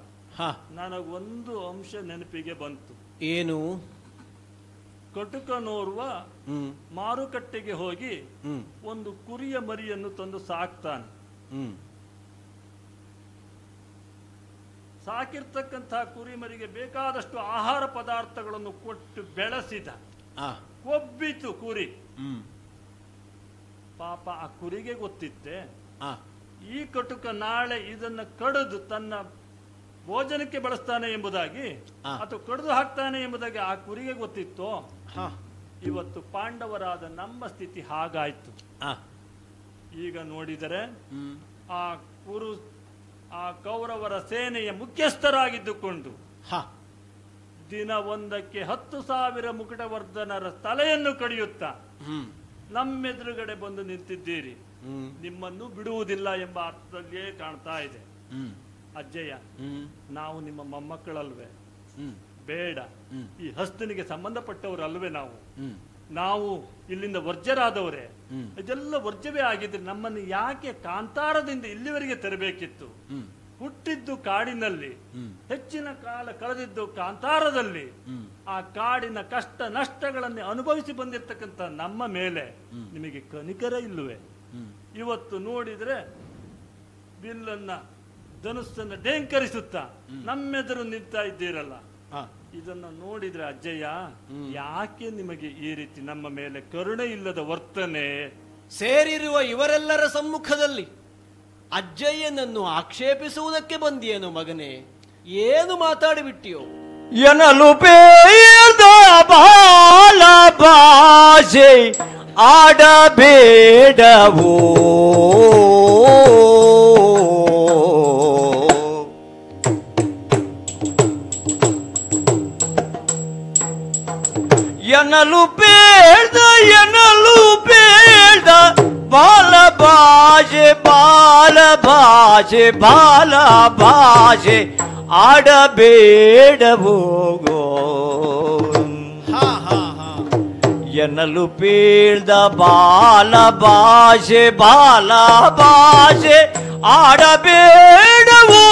ನನಗೊಂದು ಅಂಶ ನೆನಪಿಗೆ ಬಂತು. ಏನು? ಕಟುಕನೋರ್ವ ಮಾರುಕಟ್ಟೆಗೆ ಹೋಗಿ ಒಂದು ಕುರಿಯ ಮರಿಯನ್ನು ತಂದು ಸಾಕ್ತಾನೆ. ಸಾಕಿರ್ತಕ್ಕಂತಹ ಕುರಿಮರಿಗೆ ಬೇಕಾದಷ್ಟು ಆಹಾರ ಪದಾರ್ಥಗಳನ್ನು ಕೊಟ್ಟು ಬೆಳೆಸಿದ. ಕೊಬ್ಬಿತು ಕುರಿ. ಪಾಪ ಆ ಕುರಿಗೆ ಗೊತ್ತಿತ್ತೆ ಈ ಕಟುಕ ನಾಳೆ ಇದನ್ನ ಕಡಿದು ತನ್ನ ಭೋಜನಕ್ಕೆ ಬಳಸ್ತಾನೆ ಎಂಬುದಾಗಿ ಅಥವಾ ಕಡಿದು ಹಾಕ್ತಾನೆ ಎಂಬುದಾಗಿ ಆ ಕುರಿಗೆ ಗೊತ್ತಿತ್ತು. ಇವತ್ತು ಪಾಂಡವರಾದ ನಮ್ಮ ಸ್ಥಿತಿ ಹಾಗಾಯ್ತು. ಈಗ ನೋಡಿದರೆ ಆ ಕೌರವರ ಸೇನೆಯ ಮುಖ್ಯಸ್ಥರಾಗಿದ್ದುಕೊಂಡು ದಿನ ಒಂದಕ್ಕೆ 10,000 ಮುಕುಟವರ್ಧನರ ತಲೆಯನ್ನು ಕಡಿಯುತ್ತಾ ನಮ್ಮೆದುರುಗಡೆ ಬಂದು ನಿಂತಿದ್ದೀರಿ. ನಿಮ್ಮನ್ನು ಬಿಡುವುದಿಲ್ಲ ಎಂಬ ಅರ್ಥದಲ್ಲಿಯೇ ಕಾಣ್ತಾ ಇದೆ. ಅಜ್ಜಯ್ಯ, ನಾವು ನಿಮ್ಮ ಮೊಮ್ಮಕ್ಕಳಲ್ವೇ? ಬೇಡ, ಈ ಹಸ್ತನಿಗೆ ಸಂಬಂಧಪಟ್ಟವರಲ್ವೇ? ನಾವು ಇಲ್ಲಿಂದ ವರ್ಜ್ಯರಾದವರೇ. ಇದೆಲ್ಲ ವರ್ಜ್ಯವೇ ಆಗಿದ್ರೆ ನಮ್ಮನ್ನು ಯಾಕೆ ಕಾಂತಾರದಿಂದ ಇಲ್ಲಿವರೆಗೆ ತರಬೇಕಿತ್ತು? ಹುಟ್ಟಿದ್ದು ಕಾಡಿನಲ್ಲಿ, ಹೆಚ್ಚಿನ ಕಾಲ ಕಳೆದಿದ್ದು ಕಾಂತಾರದಲ್ಲಿ. ಆ ಕಾಡಿನ ಕಷ್ಟ ನಷ್ಟಗಳನ್ನು ಅನುಭವಿಸಿ ಬಂದಿರತಕ್ಕಂಥ ನಮ್ಮ ಮೇಲೆ ನಿಮಗೆ ಕನಿಕರ ಇಲ್ಲವೇ? ಇವತ್ತು ನೋಡಿದ್ರೆ ಬಿಲ್ಲನ್ನ ಧನುಸ್ಸನ್ನ ಡೇಂಕರಿಸುತ್ತಾ ನಮ್ಮೆದುರು ನಿಂತಾ ಇದ್ದೀರಲ್ಲ. ಇದನ್ನು ನೋಡಿದ್ರೆ ಅಜ್ಜಯ್ಯ, ಯಾಕೆ ನಿಮಗೆ ಈ ರೀತಿ ನಮ್ಮ ಮೇಲೆ ಕರುಣೆ ಇಲ್ಲದ ವರ್ತನೆ? ಸೇರಿರುವ ಇವರೆಲ್ಲರ ಸಮ್ಮುಖದಲ್ಲಿ ಅಜ್ಜಯ್ಯನನ್ನು ಆಕ್ಷೇಪಿಸುವುದಕ್ಕೆ ಬಂದಿಯೇನು ಮಗನೇ? ಏನು ಮಾತಾಡಿಬಿಟ್ಟಿಯೋ? ಎನಲು ಬೇಡ ಬಾಲ ಭಾಷೆ ಆಡಬೇಡವೋ, ಎನಲು ಬೇಡ ಬಾಲ ಭಾಷೆ ಬಾಲ ಭಾಷೆ ಆಡಬೇಡವೋಗೋ. ಎನ್ನಲು ಪೀಳ್ದ ಬಾಲ ಭಾಷೆ ಆಡಬೇಡವೋ.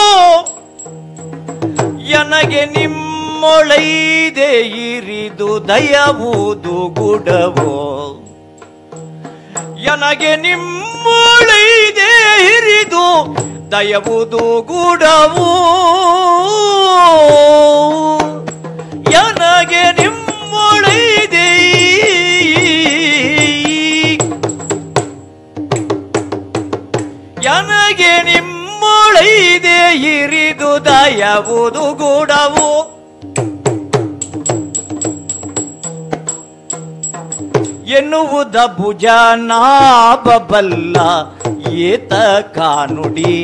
ಎನಗೆ ನಿಮ್ಮೊಳೈದೆ ಇರಿದು ದಯವುದು ಗುಡವೋ. ಎನಗೆ ನಿಮ್ಮೊಳೈದೆ ಹಿರಿದು ದಯವುದು ಗುಡವು. ಎನಗೆ ನಿಮ್ಮೊಳೈದೆ ಎನಗೆ ನಿಮ್ಮೊಳೈದೆ ಹಿರಿದು ದಯವುದು ಗುಡವು. ಎನ್ನುವುದ ಭುಜನಾಭಬಲ್ಲ ಏತ ಕಾನುಡಿ.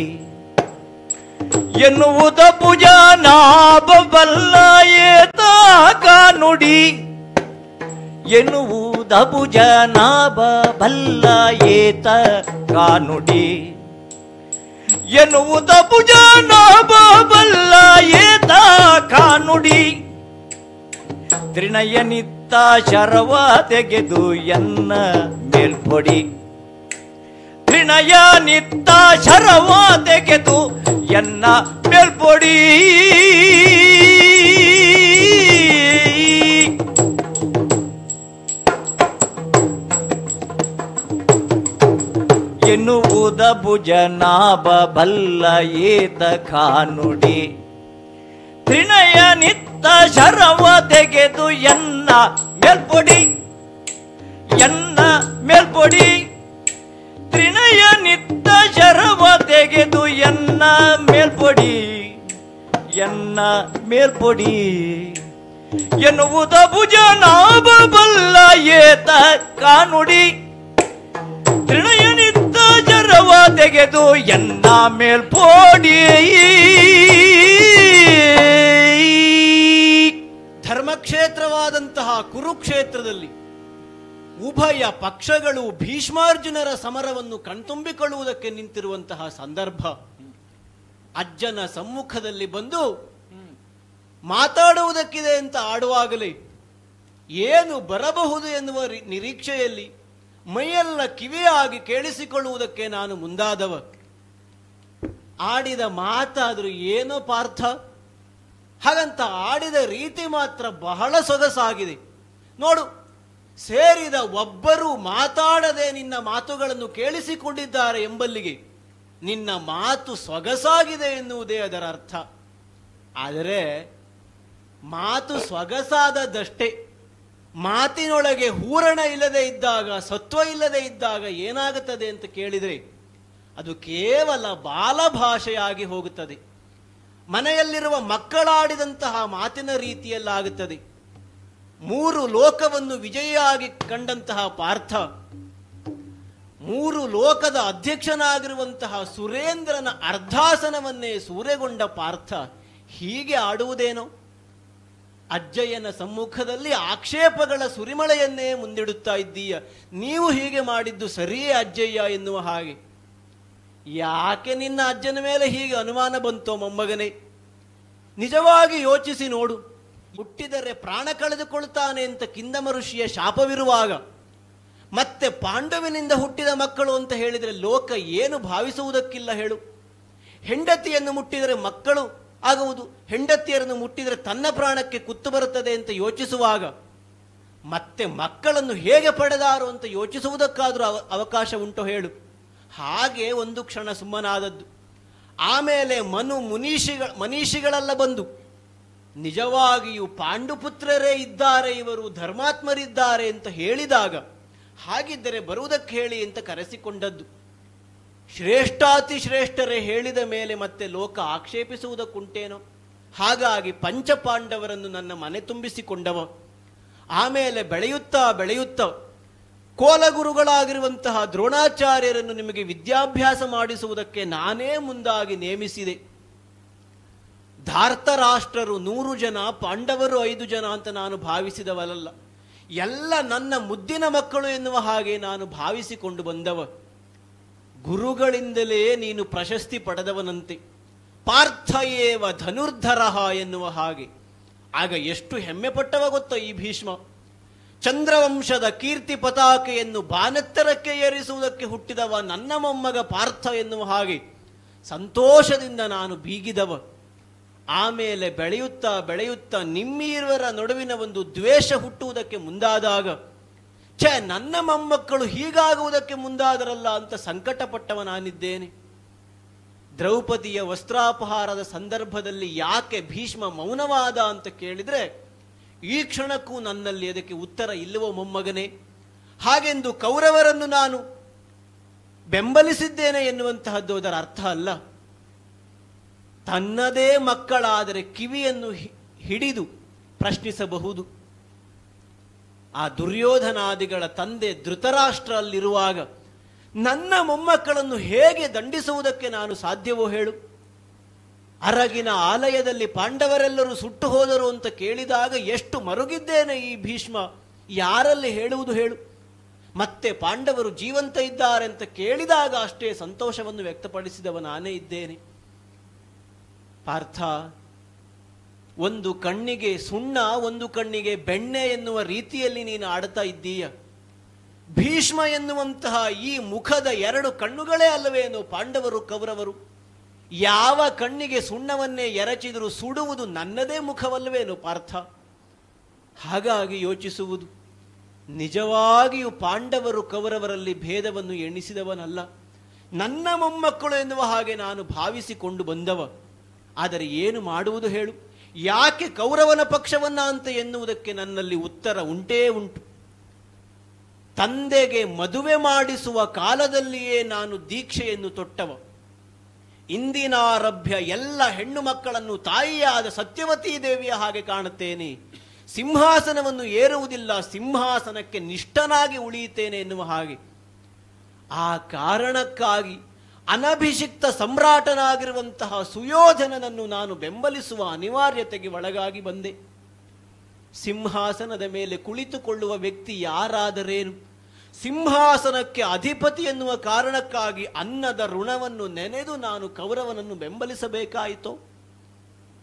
ಎನ್ನುವುದ ಭುಜನಾಭಬಲ್ಲ ಏತ ಕಾನುಡಿ. ಎನ್ನುವುದ ಭುಜನಾಭಬಲ್ಲ ಏತ ಕಾನುಡಿ. ಎನ್ನುವುದ ಭುಜನಾಭಬಲ್ಲ ಏತ ಕಾನುಡಿ. ತ್ರಿನಯನಿತ್ತ ಶರವ ತೆಗೆದು ಎನ್ನ ಮೇಲ್ಪೊಡಿ. ತ್ರಿನಯ ನಿತ್ತ ಶರವ ತೆಗೆದು ಎನ್ನ ಮೇಲ್ಪೊಡಿ. ಭುಜನಾಭ ಬಲ್ಲ ಏತ ಕಾನುಡಿ ತ್ರಿನಯ ನಿತ್ತ ಶರವ ತೆಗೆದು ಎನ್ನ ಮೇಲ್ಪೊಡಿ ತ್ರಿನಯ ನಿತ್ತ ಶರವ ತೆಗೆದು ಎನ್ನ ಮೇಲ್ಪೊಡಿ ಎನ್ನುವುದ ಭುಜನಾಭ ಬಲ್ಲ ಏತ ಕಾನುಡಿ ತ್ರಿನಯ ನಿತ್ತ ಶರವ ತೆಗೆದು ಎನ್ನ ಮೇಲ್ಪೊಡಿ. ಧರ್ಮಕ್ಷೇತ್ರವಾದಂತಹ ಕುರುಕ್ಷೇತ್ರದಲ್ಲಿ ಉಭಯ ಪಕ್ಷಗಳು ಭೀಷ್ಮಾರ್ಜುನರ ಸಮರವನ್ನು ಕಣ್ತುಂಬಿಕೊಳ್ಳುವುದಕ್ಕೆ ನಿಂತಿರುವಂತಹ ಸಂದರ್ಭ. ಅಜ್ಜನ ಸಮ್ಮುಖದಲ್ಲಿ ಬಂದು ಮಾತಾಡುವುದಕ್ಕಿದೆ ಅಂತ ಆಡುವಾಗಲೇ ಏನು ಬರಬಹುದು ಎನ್ನುವ ನಿರೀಕ್ಷೆಯಲ್ಲಿ ಮೈಯೆಲ್ಲ ಕಿವಿಯಾಗಿ ಕೇಳಿಸಿಕೊಳ್ಳುವುದಕ್ಕೆ ನಾನು ಮುಂದಾದವ. ಆಡಿದ ಮಾತಾದರೂ ಏನೋ ಪಾರ್ಥ, ಹಾಗಂತ ಆಡಿದ ರೀತಿ ಮಾತ್ರ ಬಹಳ ಸೊಗಸಾಗಿದೆ ನೋಡು. ಸೇರಿದ ಒಬ್ಬರು ಮಾತಾಡದೆ ನಿನ್ನ ಮಾತುಗಳನ್ನು ಕೇಳಿಸಿಕೊಂಡಿದ್ದಾರೆ ಎಂಬಲ್ಲಿಗೆ ನಿನ್ನ ಮಾತು ಸೊಗಸಾಗಿದೆ ಎನ್ನುವುದೇ ಅದರ ಅರ್ಥ. ಆದರೆ ಮಾತು ಸೊಗಸಾದದಷ್ಟೇ, ಮಾತಿನೊಳಗೆ ಹೂರಣ ಇಲ್ಲದೆ ಇದ್ದಾಗ, ಸತ್ವ ಇಲ್ಲದೆ ಇದ್ದಾಗ ಏನಾಗುತ್ತದೆ ಅಂತ ಕೇಳಿದರೆ ಅದು ಕೇವಲ ಬಾಲಭಾಷೆಯಾಗಿ ಹೋಗುತ್ತದೆ. ಮನೆಯಲ್ಲಿರುವ ಮಕ್ಕಳಾಡಿದಂತಹ ಮಾತಿನ ರೀತಿಯಲ್ಲಾಗುತ್ತದೆ. 3 ಲೋಕವನ್ನು ವಿಜಯಿಯಾಗಿ ಕಂಡಂತಹ ಪಾರ್ಥ, 3 ಲೋಕದ ಅಧ್ಯಕ್ಷನಾಗಿರುವಂತಹ ಸುರೇಂದ್ರನ ಅರ್ಧಾಸನವನ್ನೇ ಸೂರೆಗೊಂಡ ಪಾರ್ಥ ಹೀಗೆ ಆಡುವುದೇನೋ? ಅಜ್ಜಯ್ಯನ ಸಮ್ಮುಖದಲ್ಲಿ ಆಕ್ಷೇಪಗಳ ಸುರಿಮಳೆಯನ್ನೇ ಮುಂದಿಡುತ್ತಾ ಇದ್ದೀಯ. ನೀವು ಹೀಗೆ ಮಾಡಿದ್ದು ಸರಿಯೇ ಅಜ್ಜಯ್ಯ ಎನ್ನುವ ಹಾಗೆ. ಯಾಕೆ ನಿನ್ನ ಅಜ್ಜನ ಮೇಲೆ ಹೀಗೆ ಅನುಮಾನ ಬಂತೋ ಮೊಮ್ಮಗನೇ? ನಿಜವಾಗಿ ಯೋಚಿಸಿ ನೋಡು. ಹುಟ್ಟಿದರೆ ಪ್ರಾಣ ಕಳೆದುಕೊಳ್ತಾನೆ ಅಂತ ಕಿಂದಮ ಋಷಿಯ ಶಾಪವಿರುವಾಗ ಮತ್ತೆ ಪಾಂಡವನಿಂದ ಹುಟ್ಟಿದ ಮಕ್ಕಳು ಅಂತ ಹೇಳಿದರೆ ಲೋಕ ಏನು ಭಾವಿಸುವುದಕ್ಕಿಲ್ಲ ಹೇಳು? ಹೆಂಡತಿಯನ್ನು ಮುಟ್ಟಿದರೆ ಮಕ್ಕಳು ಆಗುವುದು, ಹೆಂಡತಿಯರನ್ನು ಮುಟ್ಟಿದರೆ ತನ್ನ ಪ್ರಾಣಕ್ಕೆ ಕುತ್ತು ಬರುತ್ತದೆ ಅಂತ ಯೋಚಿಸುವಾಗ ಮತ್ತೆ ಮಕ್ಕಳನ್ನು ಹೇಗೆ ಪಡೆದಾರು ಅಂತ ಯೋಚಿಸುವುದಕ್ಕಾದರೂ ಅವಕಾಶ ಉಂಟು ಹೇಳು? ಹಾಗೆ ಒಂದು ಕ್ಷಣ ಸುಮ್ಮನಾದದ್ದು. ಆಮೇಲೆ ಮನೀಷಿಗಳೆಲ್ಲ ಬಂದು ನಿಜವಾಗಿಯೂ ಪಾಂಡುಪುತ್ರರೇ ಇದ್ದಾರೆ, ಇವರು ಧರ್ಮಾತ್ಮರಿದ್ದಾರೆ ಅಂತ ಹೇಳಿದಾಗ ಹಾಗಿದ್ದರೆ ಬರುವುದಕ್ಕೆ ಹೇಳಿ ಅಂತ ಕರೆಸಿಕೊಂಡದ್ದು. ಶ್ರೇಷ್ಠಾತಿ ಶ್ರೇಷ್ಠರೇ ಹೇಳಿದ ಮೇಲೆ ಮತ್ತೆ ಲೋಕ ಆಕ್ಷೇಪಿಸುವುದಕ್ಕುಂಟೇನೋ? ಹಾಗಾಗಿ ಪಂಚಪಾಂಡವರನ್ನು ನನ್ನ ಮನೆ ತುಂಬಿಸಿಕೊಂಡವ. ಆಮೇಲೆ ಬೆಳೆಯುತ್ತಾ ಬೆಳೆಯುತ್ತಾ ಕೋಲಗುರುಗಳಾಗಿರುವಂತಹ ದ್ರೋಣಾಚಾರ್ಯರನ್ನು ನಿಮಗೆ ವಿದ್ಯಾಭ್ಯಾಸ ಮಾಡಿಸುವುದಕ್ಕೆ ನಾನೇ ಮುಂದಾಗಿ ನೇಮಿಸಿದೆ. ಧಾರ್ತರಾಷ್ಟ್ರರು 100 ಜನ, ಪಾಂಡವರು 5 ಜನ ಅಂತ ನಾನು ಭಾವಿಸಿದವಲ್ಲ. ಎಲ್ಲ ನನ್ನ ಮುದ್ದಿನ ಮಕ್ಕಳು ಎನ್ನುವ ಹಾಗೆ ನಾನು ಭಾವಿಸಿಕೊಂಡು ಬಂದವ. ಗುರುಗಳಿಂದಲೇ ನೀನು ಪ್ರಶಸ್ತಿ ಪಡೆದವನಂತೆ. ಪಾರ್ಥಯೇವ ಧನುರ್ಧರಃ ಎನ್ನುವ ಹಾಗೆ. ಆಗ ಎಷ್ಟು ಹೆಮ್ಮೆ ಪಟ್ಟವ ಗೊತ್ತ ಈ ಭೀಷ್ಮ. ಚಂದ್ರವಂಶದ ಕೀರ್ತಿ ಪತಾಕೆಯನ್ನು ಬಾನೆತ್ತರಕ್ಕೆ ಏರಿಸುವುದಕ್ಕೆ ಹುಟ್ಟಿದವ ನನ್ನ ಮೊಮ್ಮಗ ಪಾರ್ಥ ಎನ್ನುವ ಹಾಗೆ ಸಂತೋಷದಿಂದ ನಾನು ಬೀಗಿದವ. ಆಮೇಲೆ ಬೆಳೆಯುತ್ತಾ ಬೆಳೆಯುತ್ತಾ ನಿಮ್ಮೀರ್ವರ ನಡುವಿನ ಒಂದು ದ್ವೇಷ ಹುಟ್ಟುವುದಕ್ಕೆ ಮುಂದಾದಾಗ ನನ್ನ ಮೊಮ್ಮಕ್ಕಳು ಹೀಗಾಗುವುದಕ್ಕೆ ಮುಂದಾದರಲ್ಲ ಅಂತ ಸಂಕಟಪಟ್ಟವ ನಾನಿದ್ದೇನೆ. ದ್ರೌಪದಿಯ ವಸ್ತ್ರಾಪಹಾರದ ಸಂದರ್ಭದಲ್ಲಿ ಯಾಕೆ ಭೀಷ್ಮ ಮೌನವಾದ ಅಂತ ಕೇಳಿದರೆ ಈ ಕ್ಷಣಕ್ಕೂ ನನ್ನಲ್ಲಿ ಅದಕ್ಕೆ ಉತ್ತರ ಇಲ್ಲವೋ ಮೊಮ್ಮಗನೇ? ಹಾಗೆಂದು ಕೌರವರನ್ನು ನಾನು ಬೆಂಬಲಿಸಿದ್ದೇನೆ ಎನ್ನುವಂತಹದ್ದು ಅದರ ಅರ್ಥ ಅಲ್ಲ. ತನ್ನದೇ ಮಕ್ಕಳಾದರೆ ಕಿವಿಯನ್ನು ಹಿಡಿದು ಪ್ರಶ್ನಿಸಬಹುದು. ಆ ದುರ್ಯೋಧನಾದಿಗಳ ತಂದೆ ಧೃತರಾಷ್ಟ್ರ ಅಲ್ಲಿರುವಾಗ ನನ್ನ ಮೊಮ್ಮಕ್ಕಳನ್ನು ಹೇಗೆ ದಂಡಿಸುವುದಕ್ಕೆ ನಾನು ಸಾಧ್ಯವೋ ಹೇಳು? ಅರಗಿನ ಆಲಯದಲ್ಲಿ ಪಾಂಡವರೆಲ್ಲರೂ ಸುಟ್ಟು ಹೋದರು ಅಂತ ಕೇಳಿದಾಗ ಎಷ್ಟು ಮರುಗಿದ್ದೇನೆ ಈ ಭೀಷ್ಮ, ಯಾರಲ್ಲಿ ಹೇಳುವುದು ಹೇಳು? ಮತ್ತೆ ಪಾಂಡವರು ಜೀವಂತ ಇದ್ದಾರೆ ಅಂತ ಕೇಳಿದಾಗ ಅಷ್ಟೇ ಸಂತೋಷವನ್ನು ವ್ಯಕ್ತಪಡಿಸಿದವ ನಾನೇ ಇದ್ದೇನೆ. ಪಾರ್ಥ, ಒಂದು ಕಣ್ಣಿಗೆ ಸುಣ್ಣ, ಒಂದು ಕಣ್ಣಿಗೆ ಬೆಣ್ಣೆ ಎನ್ನುವ ರೀತಿಯಲ್ಲಿ ನೀನು ಆಡ್ತಾ ಇದ್ದೀಯ. ಭೀಷ್ಮ ಎನ್ನುವಂತಹ ಈ ಮುಖದ 2 ಕಣ್ಣುಗಳೇ ಅಲ್ಲವೇನು ಪಾಂಡವರು ಕೌರವರು? ಯಾವ ಕಣ್ಣಿಗೆ ಸುಣ್ಣವನ್ನೇ ಎರಚಿದರೂ ಸುಡುವುದು ನನ್ನದೇ ಮುಖವಲ್ಲವೇನು ಪಾರ್ಥ? ಹಾಗಾಗಿ ಯೋಚಿಸುವುದು, ನಿಜವಾಗಿಯೂ ಪಾಂಡವರು ಕೌರವರಲ್ಲಿ ಭೇದವನ್ನು ಎಣಿಸಿದವನಲ್ಲ. ನನ್ನ ಮೊಮ್ಮಕ್ಕಳು ಎನ್ನುವ ಹಾಗೆ ನಾನು ಭಾವಿಸಿಕೊಂಡು ಬಂದವ. ಆದರೆ ಏನು ಮಾಡುವುದು ಹೇಳು? ಯಾಕೆ ಕೌರವನ ಪಕ್ಷವನ್ನ ಅಂತ ಎನ್ನುವುದಕ್ಕೆ ನನ್ನಲ್ಲಿ ಉತ್ತರ ಉಂಟೇ ಉಂಟು. ತಂದೆಗೆ ಮದುವೆ ಮಾಡಿಸುವ ಕಾಲದಲ್ಲಿಯೇ ನಾನು ದೀಕ್ಷೆಯನ್ನು ತೊಟ್ಟವ. ಇಂದಿನಾರಭ್ಯ ಎಲ್ಲ ಹೆಣ್ಣು ಮಕ್ಕಳನ್ನು ತಾಯಿಯಾದ ಸತ್ಯವತೀ ದೇವಿಯ ಹಾಗೆ ಕಾಣುತ್ತೇನೆ. ಸಿಂಹಾಸನವನ್ನು ಏರುವುದಿಲ್ಲ, ಸಿಂಹಾಸನಕ್ಕೆ ನಿಷ್ಠನಾಗಿ ಉಳಿಯುತ್ತೇನೆ ಎನ್ನುವ ಹಾಗೆ. ಆ ಕಾರಣಕ್ಕಾಗಿ ಅನಭಿಷಿಕ್ತ ಸಮ್ರಾಟನಾಗಿರುವಂತಹ ಸುಯೋಧನನನ್ನು ನಾನು ಬೆಂಬಲಿಸುವ ಅನಿವಾರ್ಯತೆಗೆ ಒಳಗಾಗಿ ಬಂದೆ. ಸಿಂಹಾಸನದ ಮೇಲೆ ಕುಳಿತುಕೊಳ್ಳುವ ವ್ಯಕ್ತಿ ಯಾರಾದರೇನು, ಸಿಂಹಾಸನಕ್ಕೆ ಅಧಿಪತಿ ಎನ್ನುವ ಕಾರಣಕ್ಕಾಗಿ ಅನ್ನದ ಋಣವನ್ನು ನೆನೆದು ನಾನು ಕೌರವನನ್ನು ಬೆಂಬಲಿಸಬೇಕಾಯಿತೋ?